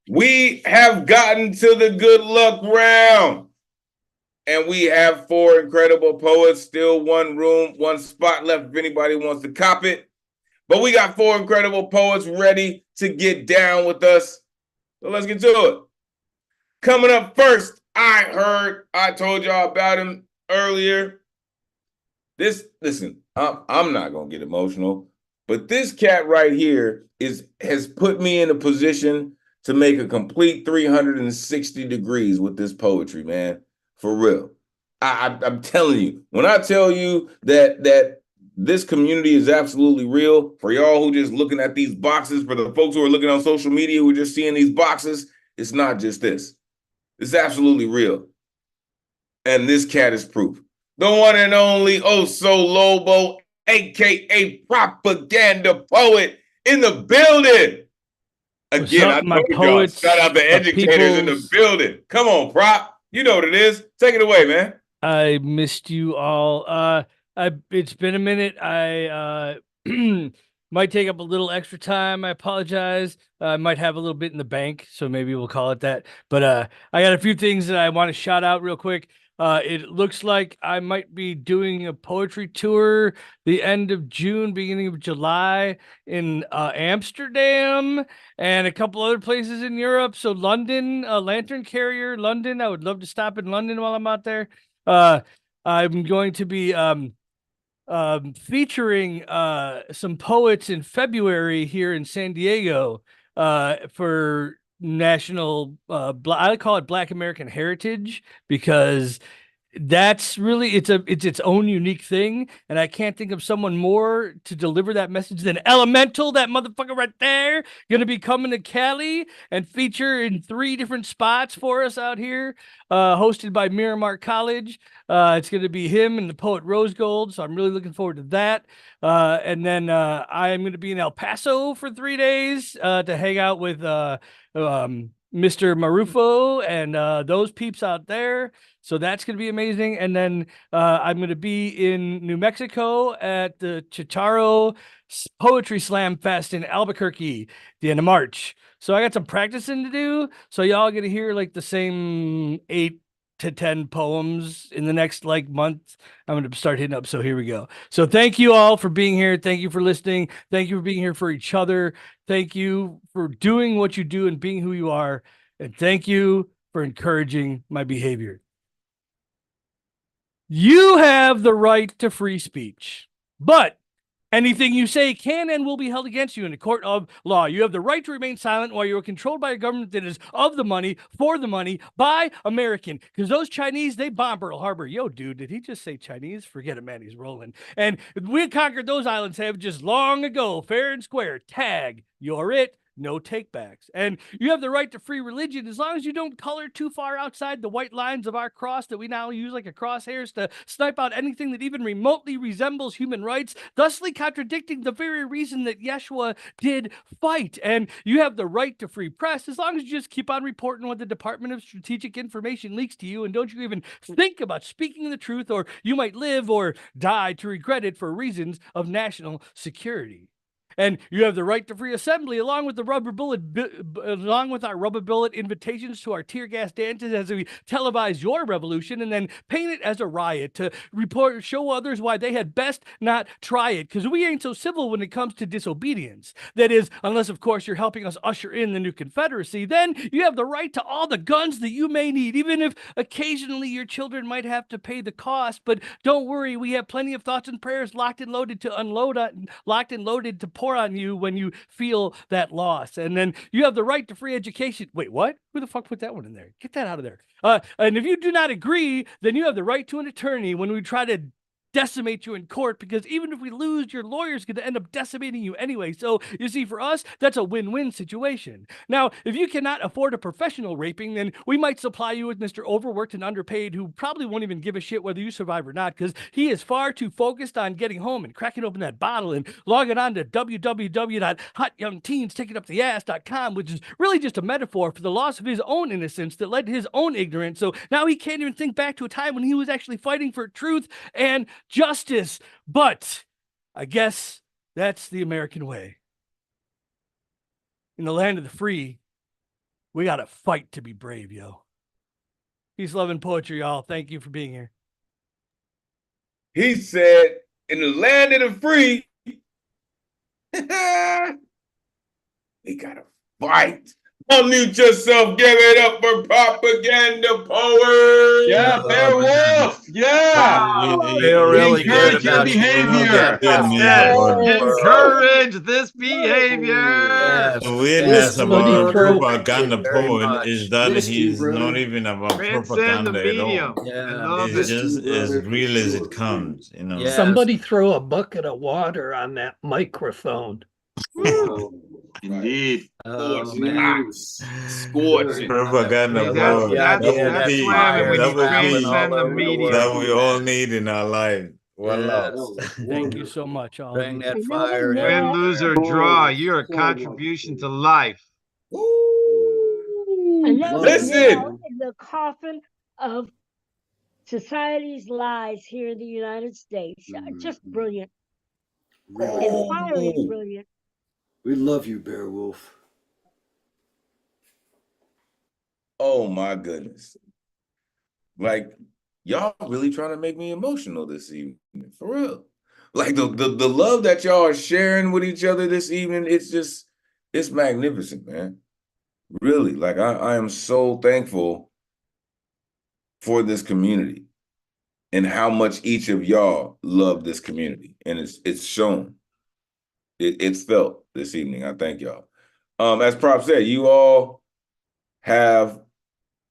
[SPEAKER 1] we have gotten to the good luck round. And we have 4 incredible poets, still one room, one spot left if anybody wants to cop it. But we got 4 incredible poets ready to get down with us. So let's get to it. Coming up first, I told y'all about him earlier. Listen, I'm not gonna get emotional, but this cat right here has put me in a position to make a complete 360 degrees with this poetry, man. For real. I'm telling you, when I tell you that this community is absolutely real, for y'all who just looking at these boxes, for the folks who are looking on social media who are just seeing these boxes, it's not just this. It's absolutely real. And this cat is proof. The one and only Oso Lobo, aka Propaganda Poet, in the building. Again, I told y'all, shout out the educators in the building. Come on, Prop. You know what it is. Take it away, man.
[SPEAKER 21] I missed you all. It's been a minute. I might take up a little extra time. I apologize. I might have a little bit in the bank, so maybe we'll call it that. But I got a few things that I want to shout out real quick. It looks like I might be doing a poetry tour the end of June, beginning of July in Amsterdam and a couple other places in Europe. So London, Lantern Carrier, London. I would love to stop in London while I'm out there. I'm going to be featuring some poets in February here in San Diego for national I call it Black American Heritage, because that's really it's its own unique thing, and I can't think of someone more to deliver that message than Elemen2al, that motherfucker right there, gonna be coming to Cali and feature in 3 different spots for us out here, hosted by Miramar College. It's gonna be him and the poet Rose Gold, so I'm really looking forward to that. And then I'm gonna be in El Paso for 3 days to hang out with Mr. Marufo and those peeps out there. So that's going to be amazing. And then I'm going to be in New Mexico at the Chicharo Poetry Slam Fest in Albuquerque the end of March. So I got some practicing to do. So y'all going to hear like the same 8 to 10 poems in the next like month. I'm going to start hitting up. So here we go. So thank you all for being here. Thank you for listening. Thank you for being here for each other. Thank you for doing what you do and being who you are. And thank you for encouraging my behavior. You have the right to free speech, but anything you say can and will be held against you in a court of law. You have the right to remain silent while you are controlled by a government that is of the money, for the money, by American. Because those Chinese, they bomb Pearl Harbor. Yo, dude, did he just say Chinese? Forget it, man. He's rolling. And we conquered those islands have just long ago, fair and square. Tag, you're it. No takebacks. And you have the right to free religion as long as you don't color too far outside the white lines of our cross that we now use like a crosshairs to snipe out anything that even remotely resembles human rights, thusly contradicting the very reason that Yeshua did fight. And you have the right to free press as long as you just keep on reporting what the Department of Strategic Information leaks to you, and don't you even think about speaking the truth, or you might live or die to regret it for reasons of national security. And you have the right to free assembly, along with our rubber bullet invitations to our tear gas dances as we televise your revolution and then paint it as a riot to show others why they had best not try it, because we ain't so civil when it comes to disobedience. That is, unless of course you're helping us usher in the new Confederacy, then you have the right to all the guns that you may need, even if occasionally your children might have to pay the cost. But don't worry, we have plenty of thoughts and prayers locked and loaded to pour on you when you feel that loss. And then you have the right to free education. Wait, what? Who the fuck put that one in there? Get that out of there. And if you do not agree, then you have the right to an attorney when we try to decimate you in court, because even if we lose, your lawyer's going to end up decimating you anyway. So you see, for us, that's a win-win situation. Now, if you cannot afford a professional raping, then we might supply you with Mr. Overworked and Underpaid, who probably won't even give a shit whether you survive or not, because he is far too focused on getting home and cracking open that bottle and logging on to www.hotyoungteens.takinguptheass.com, which is really just a metaphor for the loss of his own innocence that led to his own ignorance. So now he can't even think back to a time when he was actually fighting for truth and justice. But I guess that's the American way. In the land of the free, we got to fight to be brave, yo. Peace, love, and poetry, y'all. Thank you for being here.
[SPEAKER 1] He said, in the land of the free, we got to fight. Unmute yourself, give it up for propaganda power.
[SPEAKER 7] Yeah, Beowulf. Yeah.
[SPEAKER 2] Feel really good
[SPEAKER 7] Encourage your
[SPEAKER 2] about
[SPEAKER 7] behavior.
[SPEAKER 13] Encourage this behavior.
[SPEAKER 3] The weirdness about a propaganda
[SPEAKER 2] Very
[SPEAKER 3] poet
[SPEAKER 2] much.
[SPEAKER 3] is that he's not even about
[SPEAKER 13] Transcend the
[SPEAKER 3] propaganda at all.
[SPEAKER 13] medium. I love
[SPEAKER 3] It's
[SPEAKER 13] it.
[SPEAKER 3] just as real as it comes, you know.
[SPEAKER 6] Somebody throw a bucket of water on that microphone.
[SPEAKER 7] Indeed.
[SPEAKER 2] Oh, man.
[SPEAKER 1] Scorching.
[SPEAKER 3] Propaganda
[SPEAKER 13] That's
[SPEAKER 3] poet.
[SPEAKER 13] why when you
[SPEAKER 3] Double P
[SPEAKER 13] transcend the medium.
[SPEAKER 3] that we all need in our life. One love.
[SPEAKER 21] Thank you so much, all.
[SPEAKER 2] Bring that fire in.
[SPEAKER 13] Win, lose, or draw, you're a contribution to life.
[SPEAKER 14] Another
[SPEAKER 1] Listen.
[SPEAKER 14] nail in the coffin of society's lies here in the United States. Just brilliant. Entirely brilliant.
[SPEAKER 4] We love you, Beowulf.
[SPEAKER 1] Oh my goodness. Like, y'all really trying to make me emotional this evening, for real. Like the love that y'all are sharing with each other this evening, it's magnificent, man. Really, like I am so thankful for this community and how much each of y'all love this community. And it's shown. It's felt this evening. I thank y'all. As Prop said, you all have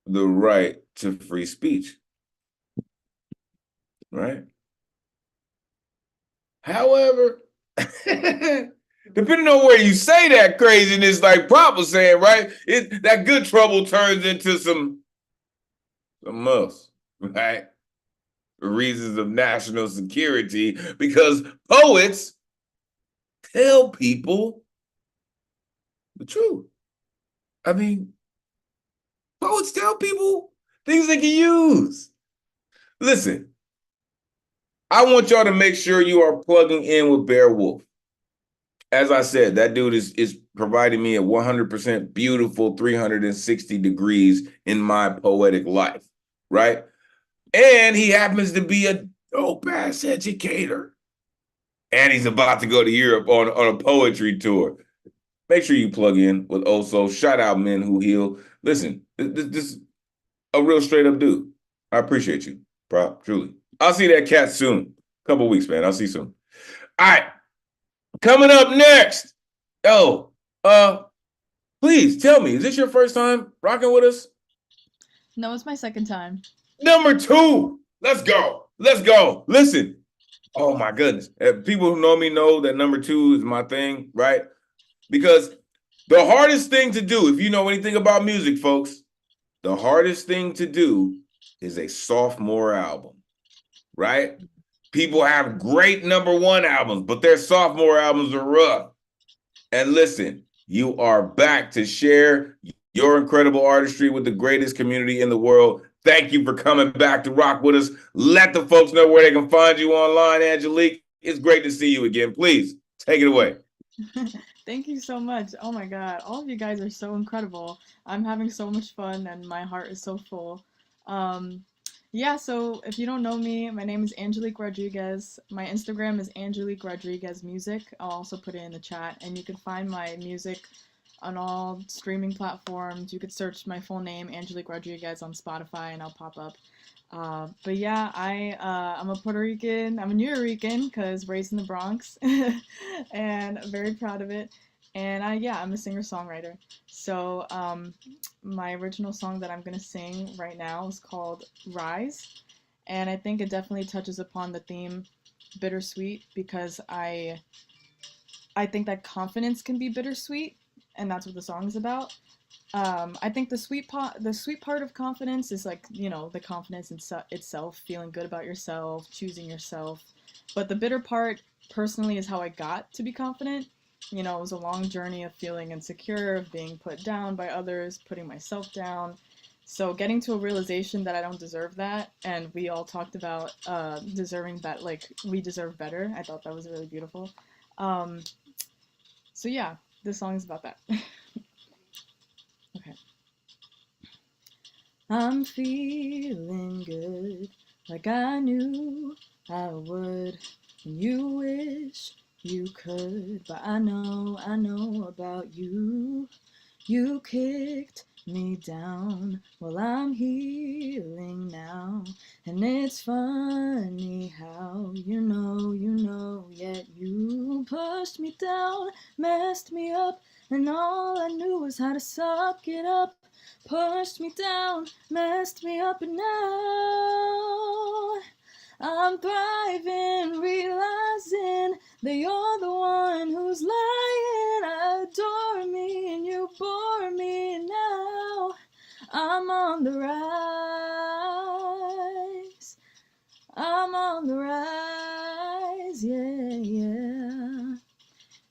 [SPEAKER 1] the right to free speech, right? However, depending on where you say that craziness, like Prop was saying, right? That good trouble turns into some else, right? For reasons of national security, because poets tell people the truth. I mean, poets tell people things they can use. Listen, I want y'all to make sure you are plugging in with Beowulf. As I said, that dude is providing me a 100% beautiful 360 degrees in my poetic life, right? And he happens to be a dope-ass educator. And he's about to go to Europe on a poetry tour. Make sure you plug in with Oso. Shout out Men Who Heal. Listen, this is a real straight-up dude. I appreciate you, Prop, truly. I'll see that cat soon. Couple weeks, man. I'll see you soon. All right. Coming up next. Please tell me, is this your first time rocking with us?
[SPEAKER 5] No, it's my second time.
[SPEAKER 1] Number 2. Let's go. Let's go. Listen. Oh, my goodness. People who know me know that number 2 is my thing, right? Because the hardest thing to do, if you know anything about music, folks, the hardest thing to do is a sophomore album, right? People have great number 1 albums, but their sophomore albums are rough. And listen, you are back to share your incredible artistry with the greatest community in the world. Thank you for coming back to rock with us. Let the folks know where they can find you online, Angelique. It's great to see you again. Please take it away.
[SPEAKER 5] Thank you so much. Oh my God. All of you guys are so incredible. I'm having so much fun and my heart is so full. Yeah, so if you don't know me, my name is Angelique Rodriguez. My Instagram is Angelique Rodriguez Music. I'll also put it in the chat. And you can find my music on all streaming platforms. You could search my full name, Angelique Rodriguez, on Spotify, and I'll pop up. But yeah, I'm a Puerto Rican. I'm a New Rican because raised in the Bronx, and very proud of it. And I'm a singer-songwriter. So my original song that I'm gonna sing right now is called Rise, and I think it definitely touches upon the theme bittersweet because I think that confidence can be bittersweet, and that's what the song is about. I think the sweet part of confidence is like, the confidence in itself, feeling good about yourself, choosing yourself. But the bitter part, personally, is how I got to be confident. It was a long journey of feeling insecure, of being put down by others, putting myself down. So getting to a realization that I don't deserve that, and we all talked about deserving that, like we deserve better. I thought that was really beautiful. So yeah, this song is about that. Okay. I'm feeling good, like I knew I would. And you wish you could, but I know about you. You kicked me down, well I'm healing now. And it's funny how you know, yet you pushed me down, messed me up, and all I knew was how to suck it up. Pushed me down, messed me up, and now I'm thriving, realizing that you're the one who's lying. Adore me and you bore me, and now I'm on the rise. I'm on the rise, yeah.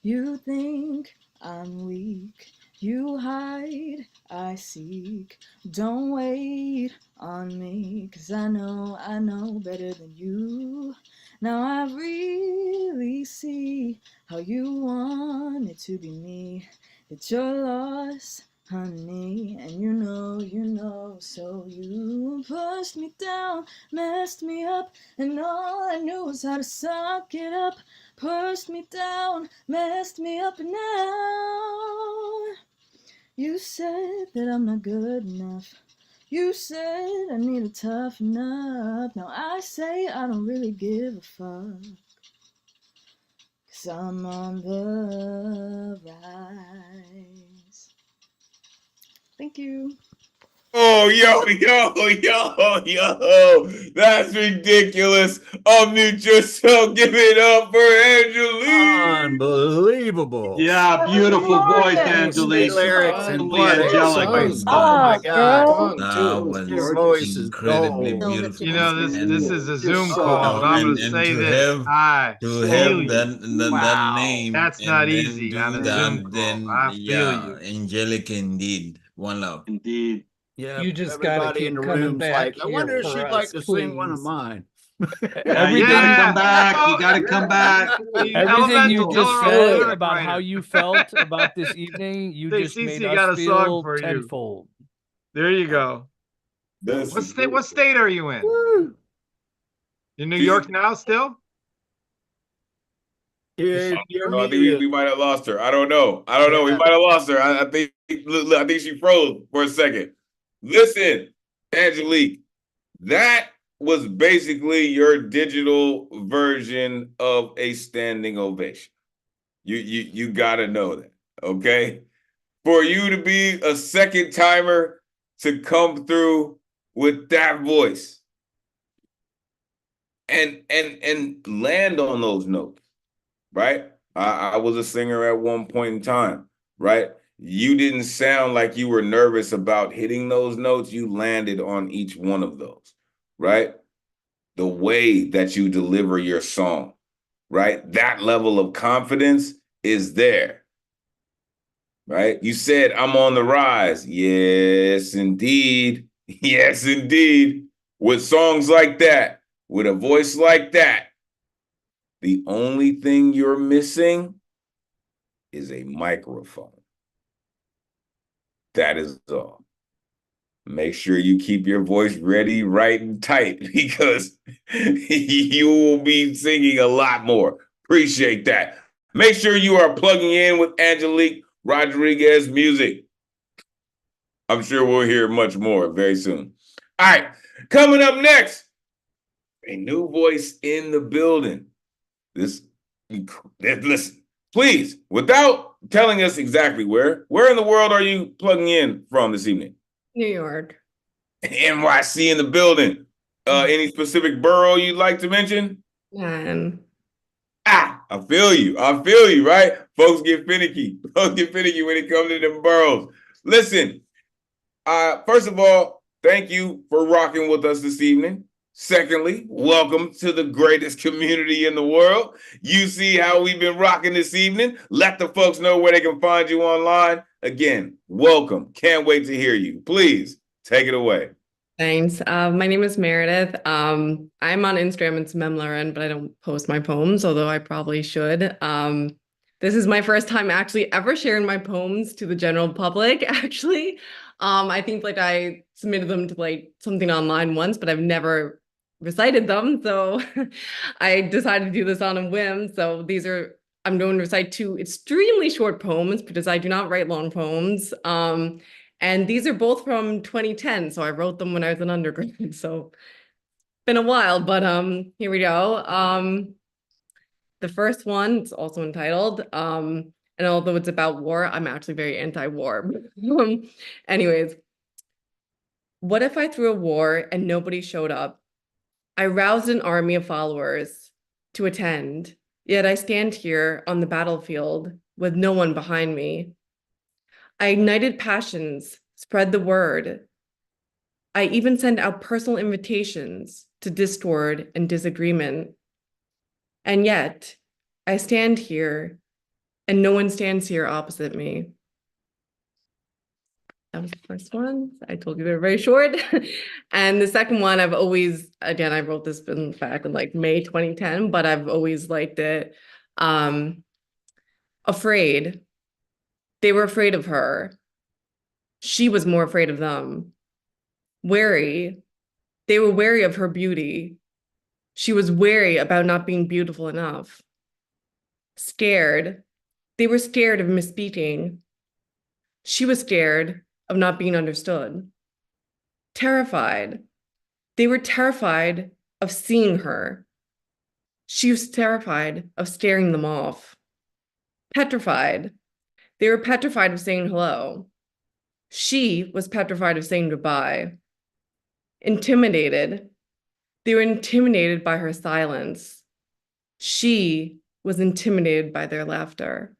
[SPEAKER 5] You think I'm weak, you hide, I seek. Don't wait on me, 'cause I know better than you. Now I really see how you want it to be me. It's your loss, honey, and you know, so you pushed me down, messed me up, and all I knew was how to suck it up. Pushed me down, messed me up, and now you said that I'm not good enough. You said I need to toughen up. Now I say I don't really give a fuck, 'cause I'm on the rise. Thank you.
[SPEAKER 1] Oh, yo. That's ridiculous. Unmute yourself. Give it up for Angelique.
[SPEAKER 2] Unbelievable.
[SPEAKER 7] Yeah, beautiful voice,
[SPEAKER 2] Say
[SPEAKER 7] Angelique.
[SPEAKER 2] lyrics and
[SPEAKER 7] Totally
[SPEAKER 2] play
[SPEAKER 7] angelic.
[SPEAKER 2] voice.
[SPEAKER 11] Oh,
[SPEAKER 2] Oh my God.
[SPEAKER 11] fun too. It was
[SPEAKER 2] Your
[SPEAKER 11] gorgeous.
[SPEAKER 2] voice is
[SPEAKER 3] incredibly
[SPEAKER 2] gold.
[SPEAKER 3] beautiful.
[SPEAKER 13] You know, this is a Zoom
[SPEAKER 11] so
[SPEAKER 13] call, but I'm
[SPEAKER 3] and
[SPEAKER 13] going to
[SPEAKER 3] and
[SPEAKER 13] say
[SPEAKER 3] to
[SPEAKER 13] this.
[SPEAKER 3] have
[SPEAKER 13] I
[SPEAKER 3] to
[SPEAKER 13] feel
[SPEAKER 3] have
[SPEAKER 13] you.
[SPEAKER 3] that name
[SPEAKER 13] That's not
[SPEAKER 3] and then
[SPEAKER 13] easy on
[SPEAKER 3] do
[SPEAKER 13] a Zoom
[SPEAKER 3] that,
[SPEAKER 13] call.
[SPEAKER 3] then
[SPEAKER 13] I feel
[SPEAKER 3] yeah,
[SPEAKER 13] you.
[SPEAKER 3] angelic indeed. One love.
[SPEAKER 7] Indeed.
[SPEAKER 2] Yeah,
[SPEAKER 6] You just gotta
[SPEAKER 2] everybody in
[SPEAKER 6] keep
[SPEAKER 2] the
[SPEAKER 6] coming
[SPEAKER 2] room's
[SPEAKER 6] back
[SPEAKER 2] like, I
[SPEAKER 6] here
[SPEAKER 2] wonder if
[SPEAKER 6] for
[SPEAKER 2] she'd like
[SPEAKER 6] us,
[SPEAKER 2] to sing one of
[SPEAKER 6] please.
[SPEAKER 2] mine.
[SPEAKER 7] You gotta come back. You gotta come back.
[SPEAKER 21] Everything you
[SPEAKER 13] Elemental, tell
[SPEAKER 21] just
[SPEAKER 13] her I'm
[SPEAKER 21] said
[SPEAKER 13] a lyric
[SPEAKER 21] about how
[SPEAKER 13] writer.
[SPEAKER 21] you felt about this evening, you
[SPEAKER 13] Say,
[SPEAKER 21] just made
[SPEAKER 13] Cece
[SPEAKER 21] us
[SPEAKER 13] got a song
[SPEAKER 21] feel
[SPEAKER 13] for you.
[SPEAKER 21] tenfold.
[SPEAKER 13] There you go. What state are you in?
[SPEAKER 2] Woo.
[SPEAKER 13] In New York now still?
[SPEAKER 2] Yeah, you're
[SPEAKER 1] I think we might have lost her. I don't know. We might have lost her. I think she froze for a second. Listen, Angelique, that was basically your digital version of a standing ovation. You gotta know that, okay? For you to be a second timer to come through with that voice and land on those notes, right? I was a singer at one point in time, right? You didn't sound like you were nervous about hitting those notes. You landed on each one of those, right? The way that you deliver your song, right? That level of confidence is there, right? You said, I'm on the rise. Yes, indeed. Yes, indeed. With songs like that, with a voice like that, the only thing you're missing is a microphone. That is all. Make sure you keep your voice ready, right, and tight, because you will be singing a lot more. Appreciate that. Make sure you are plugging in with Angelique Rodriguez music. I'm sure we'll hear much more very soon. All right, coming up next, a new voice in the building. Listen, please, without telling us exactly where in the world are you plugging in from this evening?
[SPEAKER 8] New York.
[SPEAKER 1] NYC in the building. Any specific borough you'd like to mention? I feel you, right? Folks get finicky. Folks get finicky when it comes to them boroughs. Listen, first of all, thank you for rocking with us this evening. Secondly, welcome to the greatest community in the world. You see how we've been rocking this evening. Let the folks know where they can find you online. Again, welcome. Can't wait to hear you. Please take it away.
[SPEAKER 8] Thanks. My name is Meredith. I'm on Instagram. It's Memlaren, but I don't post my poems, although I probably should. This is my first time actually ever sharing my poems to the general public, actually. I think like I submitted them to like something online once, but I've never recited them. So I decided to do this on a whim. So I'm going to recite 2 extremely short poems because I do not write long poems. And these are both from 2010. So I wrote them when I was an undergrad. So it's been a while, but here we go. The first one, it's also entitled, and although it's about war, I'm actually very anti-war. Anyways, what if I threw a war and nobody showed up? I roused an army of followers to attend, yet I stand here on the battlefield with no one behind me. I ignited passions, spread the word. I even sent out personal invitations to discord and disagreement. And yet, I stand here and no one stands here opposite me. That was the first one. I told you they're very short. And the second one, I wrote this back in like May 2010, but I've always liked it. Afraid. They were afraid of her. She was more afraid of them. Wary. They were wary of her beauty. She was wary about not being beautiful enough. Scared. They were scared of misspeaking. She was scared of not being understood. Terrified. They were terrified of seeing her. She was terrified of scaring them off. Petrified. They were petrified of saying hello. She was petrified of saying goodbye. Intimidated. They were intimidated by her silence. She was intimidated by their laughter.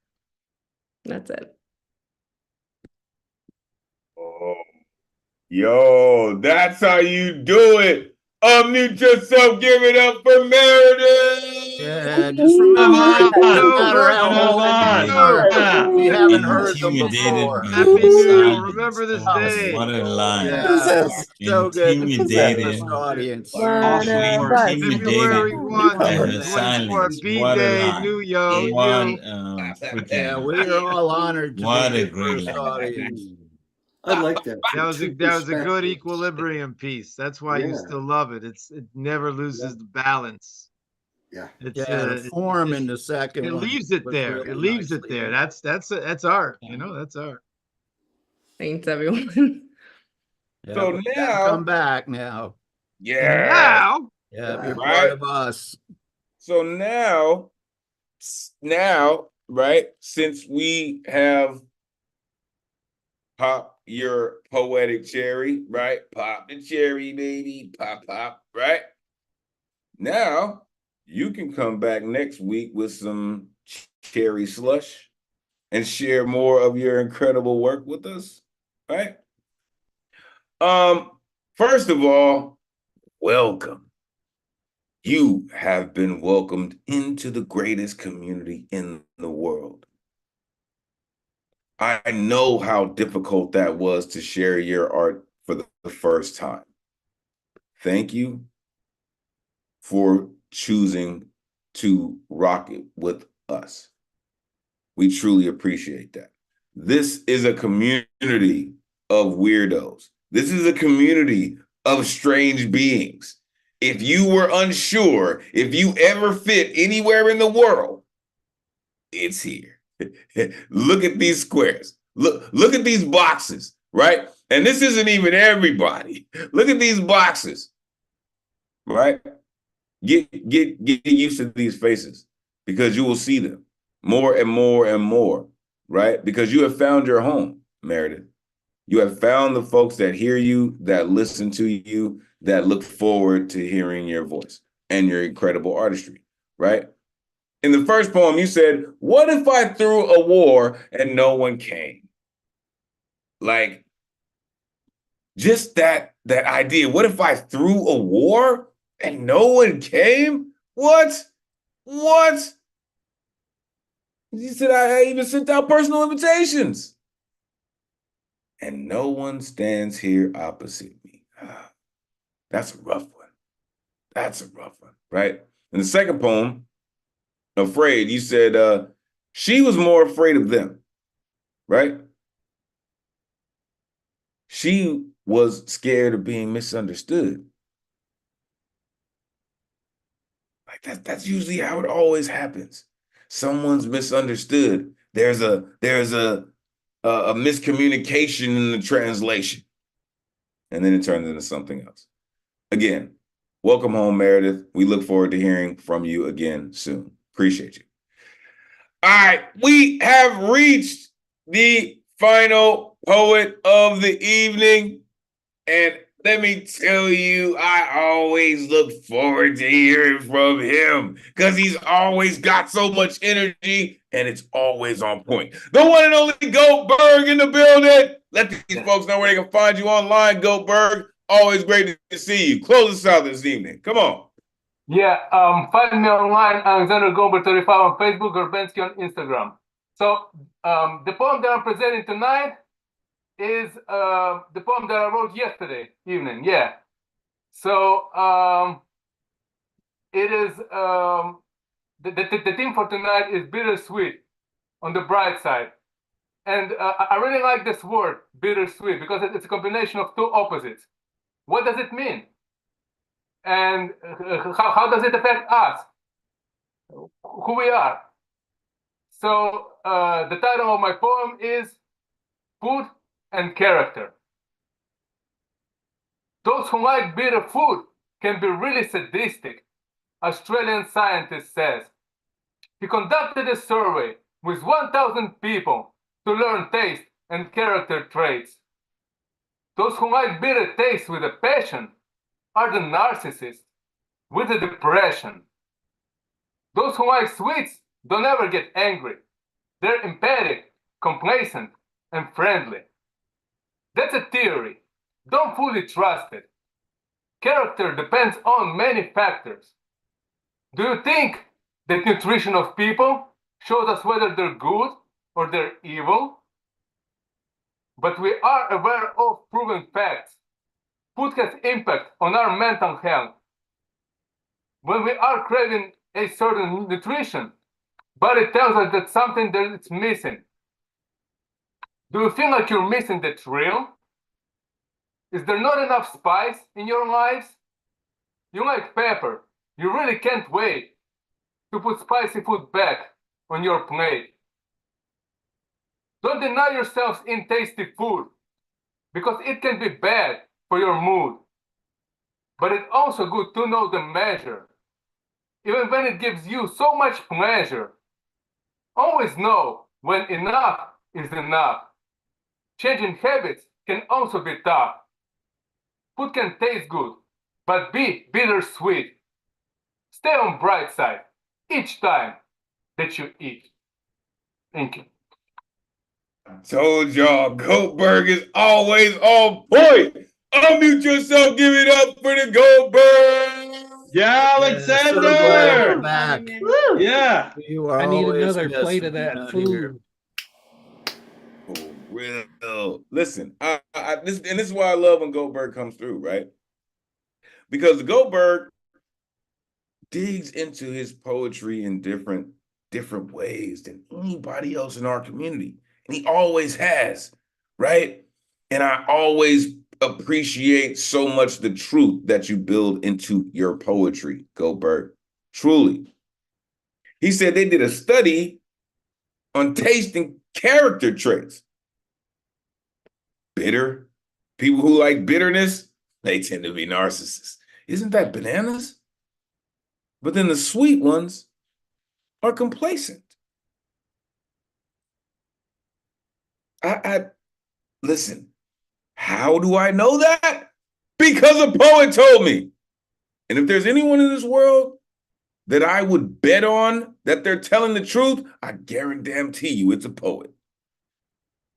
[SPEAKER 8] That's it.
[SPEAKER 1] Oh, yo, that's how you do it. Unmute yourself, give it up for Meredith.
[SPEAKER 2] Yeah, just remember, no matter how old you are, we haven't heard them before.
[SPEAKER 13] Happy New Year.
[SPEAKER 2] Silence.
[SPEAKER 13] Remember this
[SPEAKER 2] Oh,
[SPEAKER 13] day.
[SPEAKER 3] What a line.
[SPEAKER 2] yeah, so good to be with this
[SPEAKER 3] Intimidated.
[SPEAKER 2] audience.
[SPEAKER 13] February 1,
[SPEAKER 3] By her
[SPEAKER 13] 2024,
[SPEAKER 3] silence. What a
[SPEAKER 13] B-Day,
[SPEAKER 3] line.
[SPEAKER 13] New Yo,
[SPEAKER 3] What
[SPEAKER 13] you.
[SPEAKER 3] freaking.
[SPEAKER 2] Yeah, we are all honored to
[SPEAKER 3] What
[SPEAKER 2] be
[SPEAKER 3] a
[SPEAKER 2] the
[SPEAKER 3] great
[SPEAKER 2] first
[SPEAKER 3] line.
[SPEAKER 2] audience.
[SPEAKER 4] I like that.
[SPEAKER 13] That was a good equilibrium piece. That's why you
[SPEAKER 4] Yeah.
[SPEAKER 13] still love it. It never loses the balance.
[SPEAKER 4] Yeah.
[SPEAKER 2] The form in the second
[SPEAKER 13] It
[SPEAKER 2] one
[SPEAKER 13] leaves it
[SPEAKER 2] was
[SPEAKER 13] there.
[SPEAKER 2] really
[SPEAKER 13] It leaves it
[SPEAKER 2] nicely
[SPEAKER 13] there.
[SPEAKER 2] done.
[SPEAKER 13] That's art. You know, that's art.
[SPEAKER 8] Thanks, everyone.
[SPEAKER 2] Yeah,
[SPEAKER 1] So
[SPEAKER 2] but you
[SPEAKER 1] now-
[SPEAKER 2] gotta come back now.
[SPEAKER 1] Yeah.
[SPEAKER 2] Yeah, you're
[SPEAKER 1] Right.
[SPEAKER 2] part of us.
[SPEAKER 1] So now, right, since we have pop your poetic cherry, right? Pop the cherry, baby. Pop, pop, right? Now, you can come back next week with some cherry slush and share more of your incredible work with us, right? First of all, welcome. You have been welcomed into the greatest community in the world. I know how difficult that was to share your art for the first time. Thank you for choosing to rock it with us. We truly appreciate that. This is a community of weirdos. This is a community of strange beings. If you were unsure if you ever fit anywhere in the world, it's here. Look at these squares. Look at these boxes, right? And this isn't even everybody. Look at these boxes, right? Get used to these faces because you will see them more and more and more, right? Because you have found your home, Meredith. You have found the folks that hear you, that listen to you, that look forward to hearing your voice and your incredible artistry, right? In the first poem, you said, what if I threw a war and no one came? Like, just that idea. What if I threw a war and no one came? What? You said I even sent out personal invitations. And no one stands here opposite me. That's a rough one. That's a rough one, right? In the second poem, Afraid, you said she was more afraid of them, right? She was scared of being misunderstood. Like that's usually how it always happens. Someone's misunderstood. There's a miscommunication in the translation. And then it turns into something else. Again, welcome home, Meredith. We look forward to hearing from you again soon. Appreciate you. All right, we have reached the final poet of the evening. And let me tell you, I always look forward to hearing from him because he's always got so much energy and it's always on point. The one and only Goldberg in the building. Let these folks know where they can find you online, Goldberg. Always great to see you. Close us out this evening. Come on.
[SPEAKER 9] Yeah, find me online, Alexander Goldberg 35 on Facebook or Bensky on Instagram. So the poem that I'm presenting tonight is the poem that I wrote yesterday evening. Yeah. So it is the theme for tonight is bittersweet, on the bright side. And I really like this word, bittersweet, because it's a combination of two opposites. What does it mean? And how does it affect us? Who we are? So the title of my poem is Food and Character. Those who like bitter food can be really sadistic, Australian scientist says. He conducted a survey with 1,000 people to learn taste and character traits. Those who like bitter taste with a passion are the narcissists with a depression. Those who like sweets don't ever get angry. They're empathic, complacent, and friendly. That's a theory. Don't fully trust it. Character depends on many factors. Do you think that nutrition of people shows us whether they're good or they're evil? But we are aware of proven facts. Food has impact on our mental health. When we are craving a certain nutrition, body tells us that something that it's missing. Do you feel like you're missing the thrill? Is there not enough spice in your lives? You like pepper. You really can't wait to put spicy food back on your plate. Don't deny yourselves in tasty food because it can be bad for your mood. But it's also good to know the measure. Even when it gives you so much pleasure, always know when enough is enough. Changing habits can also be tough. Food can taste good, but be bittersweet. Stay on bright side each time that you eat. Thank you.
[SPEAKER 1] Told y'all, Goldberg is always on point. Unmute yourself, give it up for the Goldberg.
[SPEAKER 7] Yeah,
[SPEAKER 2] So glad you're
[SPEAKER 7] Alexander.
[SPEAKER 2] back.
[SPEAKER 7] Yeah.
[SPEAKER 2] You are
[SPEAKER 6] I need
[SPEAKER 2] always
[SPEAKER 6] another
[SPEAKER 2] missed
[SPEAKER 6] plate of
[SPEAKER 2] when you're
[SPEAKER 6] that
[SPEAKER 2] not here.
[SPEAKER 6] food.
[SPEAKER 1] For real. Listen, this is why I love when Goldberg comes through, right? Because Goldberg digs into his poetry in different different ways than anybody else in our community. And he always has, right? And I always appreciate so much the truth that you build into your poetry, Go Bert. Truly. He said they did a study on tasting character traits. Bitter. People who like bitterness, they tend to be narcissists. Isn't that bananas? But then the sweet ones are complacent. I listen, how do I know that? Because a poet told me. And if there's anyone in this world that I would bet on that they're telling the truth, I guarantee you it's a poet.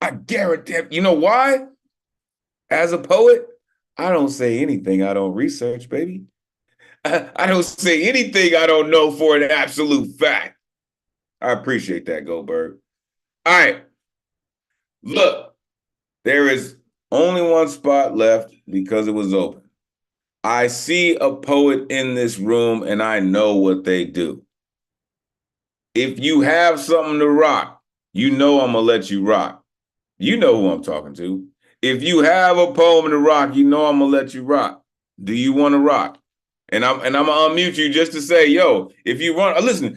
[SPEAKER 1] I guarantee. You know why? As a poet, I don't say anything I don't research, baby. I don't say anything I don't know for an absolute fact. I appreciate that, Goldberg. All right. Look, there is only one spot left because it was open. I see a poet in this room and I know what they do. If you have something to rock, you know I'm going to let you rock. You know who I'm talking to. If you have a poem to rock, you know I'm going to let you rock. Do you want to rock? And I'm going to unmute you just to say, yo, if you want, listen,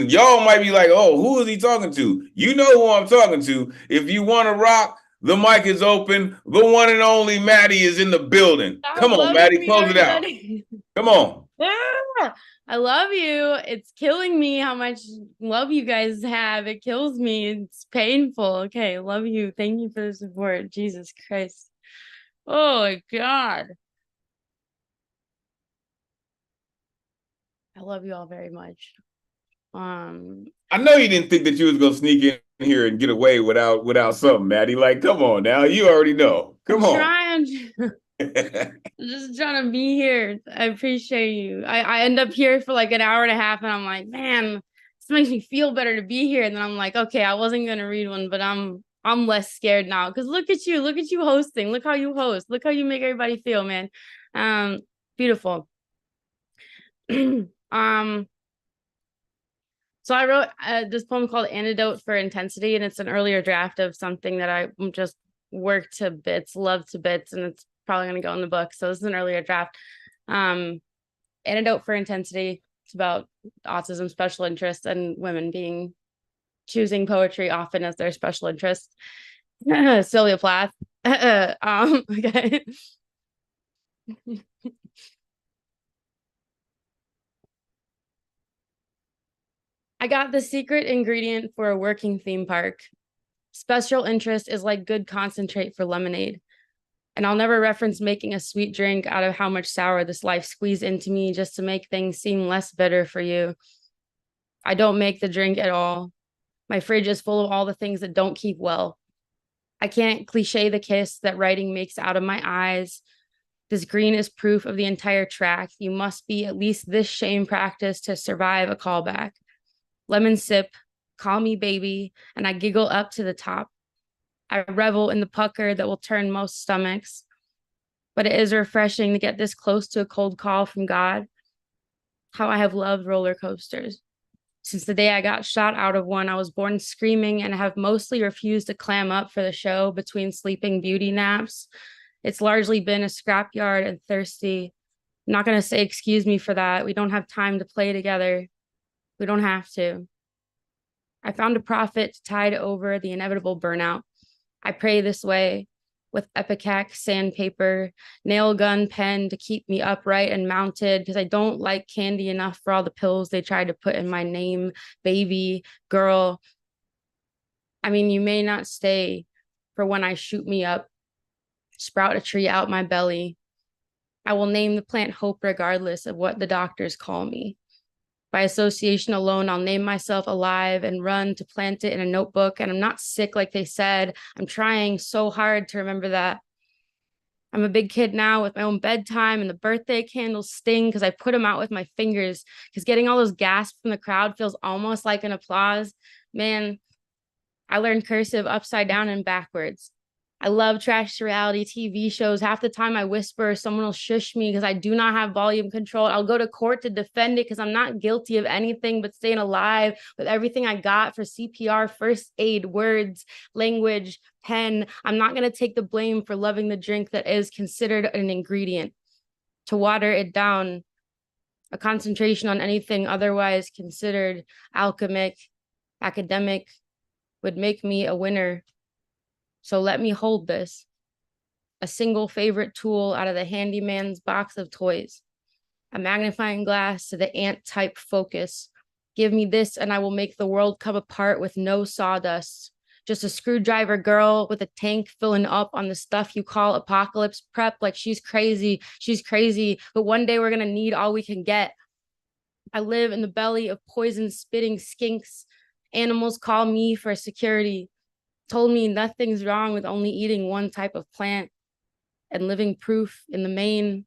[SPEAKER 1] y'all might be like, oh, who is he talking to? You know who I'm talking to. If you want to rock, the mic is open. The one and only Maddie is in the building. Come on, Maddie, close it out. Come on.
[SPEAKER 8] I love you. It's killing me how much love you guys have. It kills me. It's painful. Okay, love you. Thank you for the support. Jesus Christ. Oh my God. I love you all very much.
[SPEAKER 1] I know you didn't think that you was gonna sneak in here and get away without something, Maddie. Like, come on now. You already know. Come on.
[SPEAKER 8] I'm just trying to be here. I appreciate you. I end up here for like an hour and a half and I'm like, man, this makes me feel better to be here. And then I'm like, okay, I wasn't gonna read one, but I'm less scared now. Because look at you hosting. Look how you host. Look how you make everybody feel, man. Beautiful. So I wrote this poem called Antidote for Intensity, and it's an earlier draft of something that I just worked to bits, loved to bits, and it's probably going to go in the book. So this is an earlier draft. Antidote for Intensity. It's about autism special interest and women choosing poetry often as their special interest. Sylvia Plath. Okay. I got the secret ingredient for a working theme park. Special interest is like good concentrate for lemonade. And I'll never reference making a sweet drink out of how much sour this life squeezed into me just to make things seem less bitter for you. I don't make the drink at all. My fridge is full of all the things that don't keep well. I can't cliche the kiss that writing makes out of my eyes. This green is proof of the entire track. You must be at least this shame practice to survive a callback. Lemon sip, call me baby, and I giggle up to the top. I revel in the pucker that will turn most stomachs. But it is refreshing to get this close to a cold call from God. How I have loved roller coasters. Since the day I got shot out of one, I was born screaming and have mostly refused to clam up for the show between sleeping beauty naps. It's largely been a scrapyard and thirsty. I'm not going to say excuse me for that. We don't have time to play together. We don't have to. I found a prophet to tide over the inevitable burnout. I pray this way with ipecac, sandpaper, nail gun pen to keep me upright and mounted because I don't like candy enough for all the pills they tried to put in my name, baby, girl. I mean, you may not stay for when I shoot me up, sprout a tree out my belly. I will name the plant hope regardless of what the doctors call me. By association alone, I'll name myself alive and run to plant it in a notebook. And I'm not sick like they said. I'm trying so hard to remember that. I'm a big kid now with my own bedtime and the birthday candles sting because I put them out with my fingers because getting all those gasps from the crowd feels almost like an applause. Man, I learned cursive upside down and backwards.
[SPEAKER 15] I love trash reality TV shows. Half the time I whisper, someone will shush me because I do not have volume control. I'll go to court to defend it because I'm not guilty of anything but staying alive with everything I got for CPR, first aid, words, language, pen. I'm not going to take the blame for loving the drink that is considered an ingredient. To water it down, a concentration on anything otherwise considered alchemic, academic, would make me a winner. So let me hold this, a single favorite tool out of the handyman's box of toys, a magnifying glass to the ant-type focus. Give me this and I will make the world come apart with no sawdust. Just a screwdriver girl with a tank filling up on the stuff you call apocalypse prep. Like she's crazy, but one day we're gonna need all we can get. I live in the belly of poison-spitting skinks. Animals call me for security. Told me nothing's wrong with only eating one type of plant, and living proof in the main.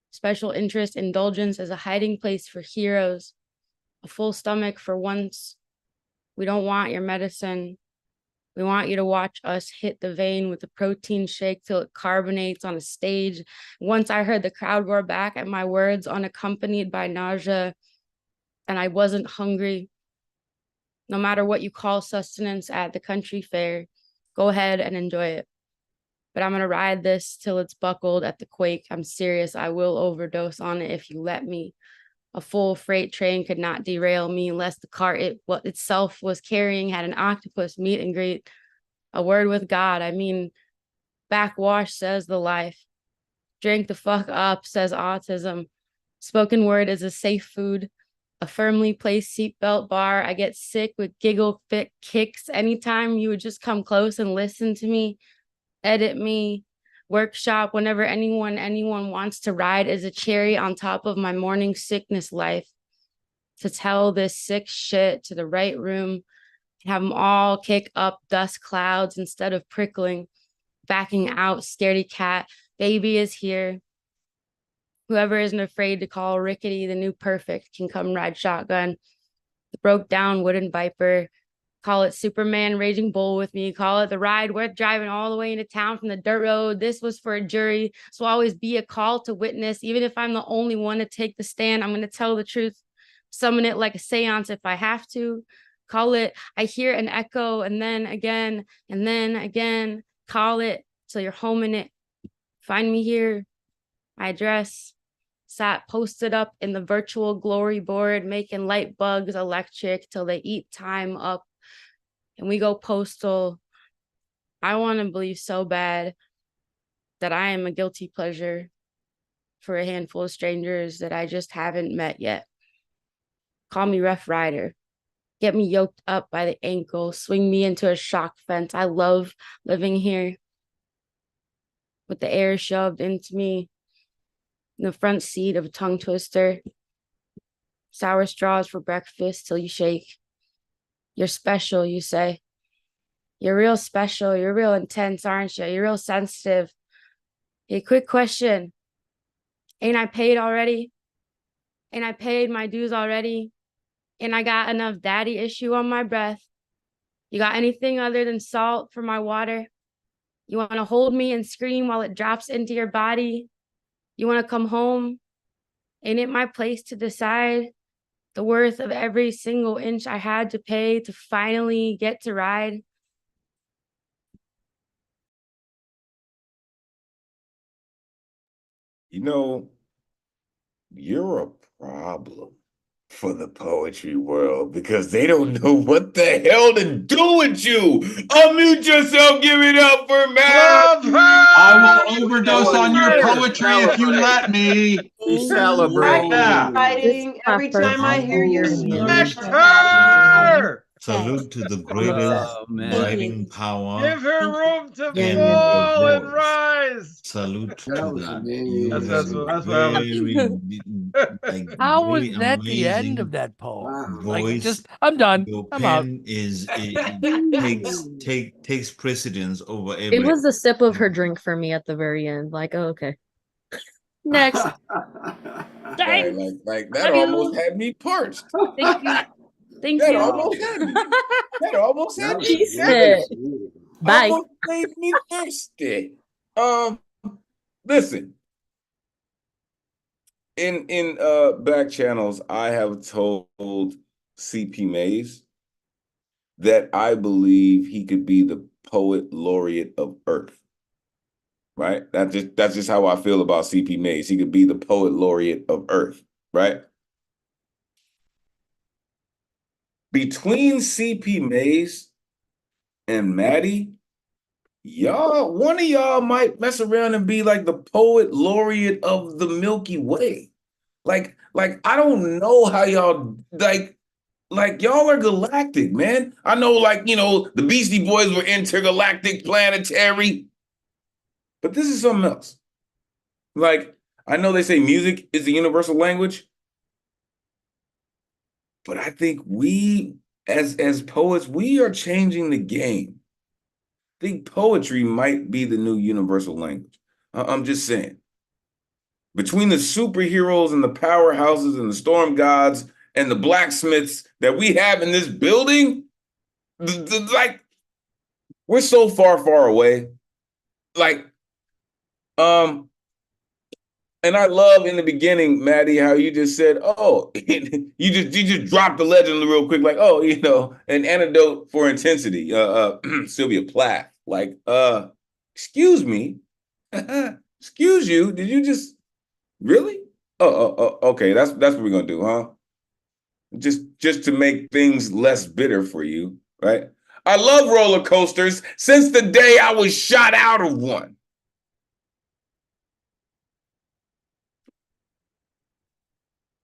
[SPEAKER 15] Special interest indulgence as a hiding place for heroes. A full stomach for once. We don't want your medicine. We want you to watch us hit the vein with a protein shake till it carbonates on a stage. Once I heard the crowd roar back at my words unaccompanied by nausea, and I wasn't hungry. No matter what you call sustenance at the country fair, go ahead and enjoy it. But I'm going to ride this till it's buckled at the quake. I'm serious. I will overdose on it if you let me. A full freight train could not derail me unless the cart itself was carrying had an octopus meet and greet. A word with God. I mean, backwash says the life. Drink the fuck up says autism. Spoken word is a safe food. A firmly placed seatbelt bar. I get sick with giggle fit kicks anytime you would just come close and listen to me, edit me, workshop whenever anyone wants to ride is a cherry on top of my morning sickness life. To tell this sick shit to the right room, have them all kick up dust clouds instead of prickling, backing out, scaredy cat, baby is here. Whoever isn't afraid to call Rickety the new perfect can come ride shotgun. The broke down wooden viper. Call it Superman Raging Bull with me. Call it the ride worth driving all the way into town from the dirt road. This was for a jury. So always be a call to witness. Even if I'm the only one to take the stand, I'm going to tell the truth. Summon it like a seance if I have to. Call it, I hear an echo, and then again, and then again. Call it till you're home in it. Find me here. My address, sat posted up in the virtual glory board, making light bugs electric till they eat time up. And we go postal. I want to believe so bad that I am a guilty pleasure for a handful of strangers that I just haven't met yet. Call me Rough Rider. Get me yoked up by the ankle, swing me into a shock fence. I love living here with the air shoved into me in the front seat of a tongue twister. Sour straws for breakfast till you shake. You're special, you say. You're real special. You're real intense, aren't you? You're real sensitive. Hey, quick question. Ain't I paid already? Ain't I paid my dues already? And I got enough daddy issue on my breath. You got anything other than salt for my water? You want to hold me and scream while it drops into your body? You want to come home? Ain't it my place to decide the worth of every single inch I had to pay to finally get to ride?
[SPEAKER 1] You know, you're a problem for the poetry world because they don't know what the hell to do with you. Unmute yourself, give it up for Matt.
[SPEAKER 7] I will overdose on your poetry if you let me.
[SPEAKER 2] Celebrate.
[SPEAKER 10] Fighting every time I hear you slur.
[SPEAKER 3] Salute to the greatest writing power
[SPEAKER 13] Give her room to
[SPEAKER 3] in
[SPEAKER 13] fall
[SPEAKER 3] the
[SPEAKER 13] and
[SPEAKER 3] voice.
[SPEAKER 13] rise.
[SPEAKER 3] Salute to that. You have
[SPEAKER 13] That's
[SPEAKER 3] a
[SPEAKER 13] what happened.
[SPEAKER 3] like
[SPEAKER 21] How was
[SPEAKER 3] very
[SPEAKER 21] that the end
[SPEAKER 3] amazing
[SPEAKER 21] of that poem? Like,
[SPEAKER 3] voice.
[SPEAKER 21] just, I'm done.
[SPEAKER 3] Your
[SPEAKER 21] I'm out.
[SPEAKER 3] pen takes precedence over
[SPEAKER 8] It
[SPEAKER 3] everything.
[SPEAKER 8] was the sip of her drink for me at the very end. Like, oh, okay. Next.
[SPEAKER 1] Like that almost had me parched.
[SPEAKER 8] Thank you. Thank
[SPEAKER 1] That
[SPEAKER 8] you.
[SPEAKER 1] almost had me. That almost had me.
[SPEAKER 8] She said,
[SPEAKER 19] Bye.
[SPEAKER 1] Almost made me thirsty. Listen. In back channels, I have told CP Mays that I believe he could be the poet laureate of Earth. Right? That's just how I feel about CP Mays. He could be the poet laureate of Earth, right? Between CP Mays and Maddie, one of y'all might mess around and be like the poet laureate of the Milky Way. Like I don't know how y'all like y'all are galactic, man. I know, like, the Beastie Boys were intergalactic, planetary, but this is something else. Like, I know they say music is the universal language, but I think we, as poets, we are changing the game. I think poetry might be the new universal language. I'm just saying. Between the superheroes and the powerhouses and the storm gods and the blacksmiths that we have in this building, like, we're so far away. Like, and I love in the beginning, Maddie, how you just said, oh, you just dropped the legend real quick, like, oh, an antidote for intensity, Sylvia Plath. Like, excuse me, excuse you, did you just really? Oh, okay, that's what we're gonna do, huh? Just to make things less bitter for you, right? I love roller coasters since the day I was shot out of one.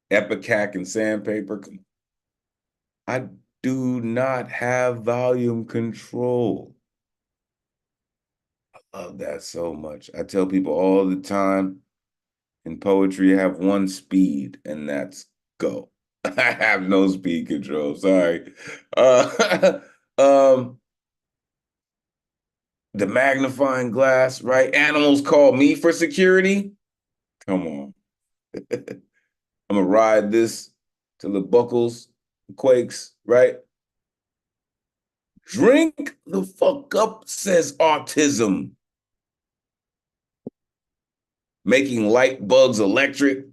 [SPEAKER 1] Epicac and sandpaper. I do not have volume control. I love that so much. I tell people all the time, in poetry, I have one speed, and that's go. I have no speed control. Sorry. The magnifying glass, right? Animals call me for security. Come on. I'm gonna ride this till it buckles, quakes, right? Drink the fuck up, says autism. Making light bugs electric.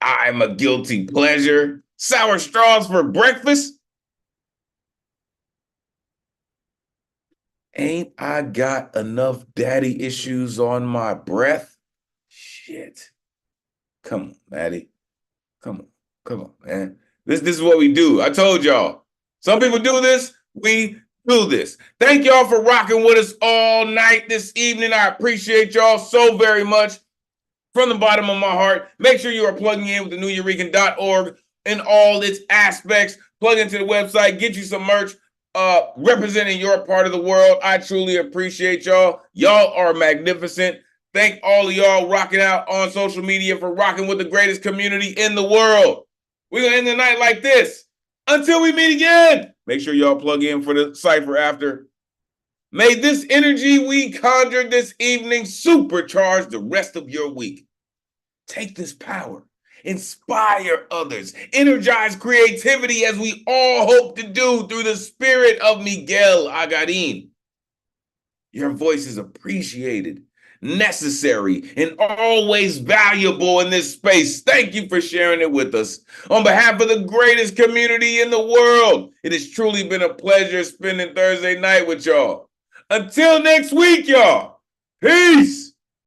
[SPEAKER 1] I'm a guilty pleasure. Sour straws for breakfast. Ain't I got enough daddy issues on my breath? Shit. Come on, Maddie. Come on, man. This is what we do. I told y'all. Some people do this. We do this. Thank y'all for rocking with us all night this evening. I appreciate y'all so very much. From the bottom of my heart, make sure you are plugging in with the neweurekan.org in all its aspects. Plug into the website, get you some merch, representing your part of the world. I truly appreciate y'all. Y'all are magnificent. Thank all of y'all rocking out on social media for rocking with the greatest community in the world. We're going to end the night like this. Until we meet again, make sure y'all plug in for the cipher after. May this energy we conjured this evening supercharge the rest of your week. Take this power, inspire others, energize creativity as we all hope to do through the spirit of Miguel Agarin. Your voice is appreciated, necessary, and always valuable in this space. Thank you for sharing it with us. On behalf of the greatest community in the world, it has truly been a pleasure spending Thursday night with y'all. Until next week, y'all. Peace.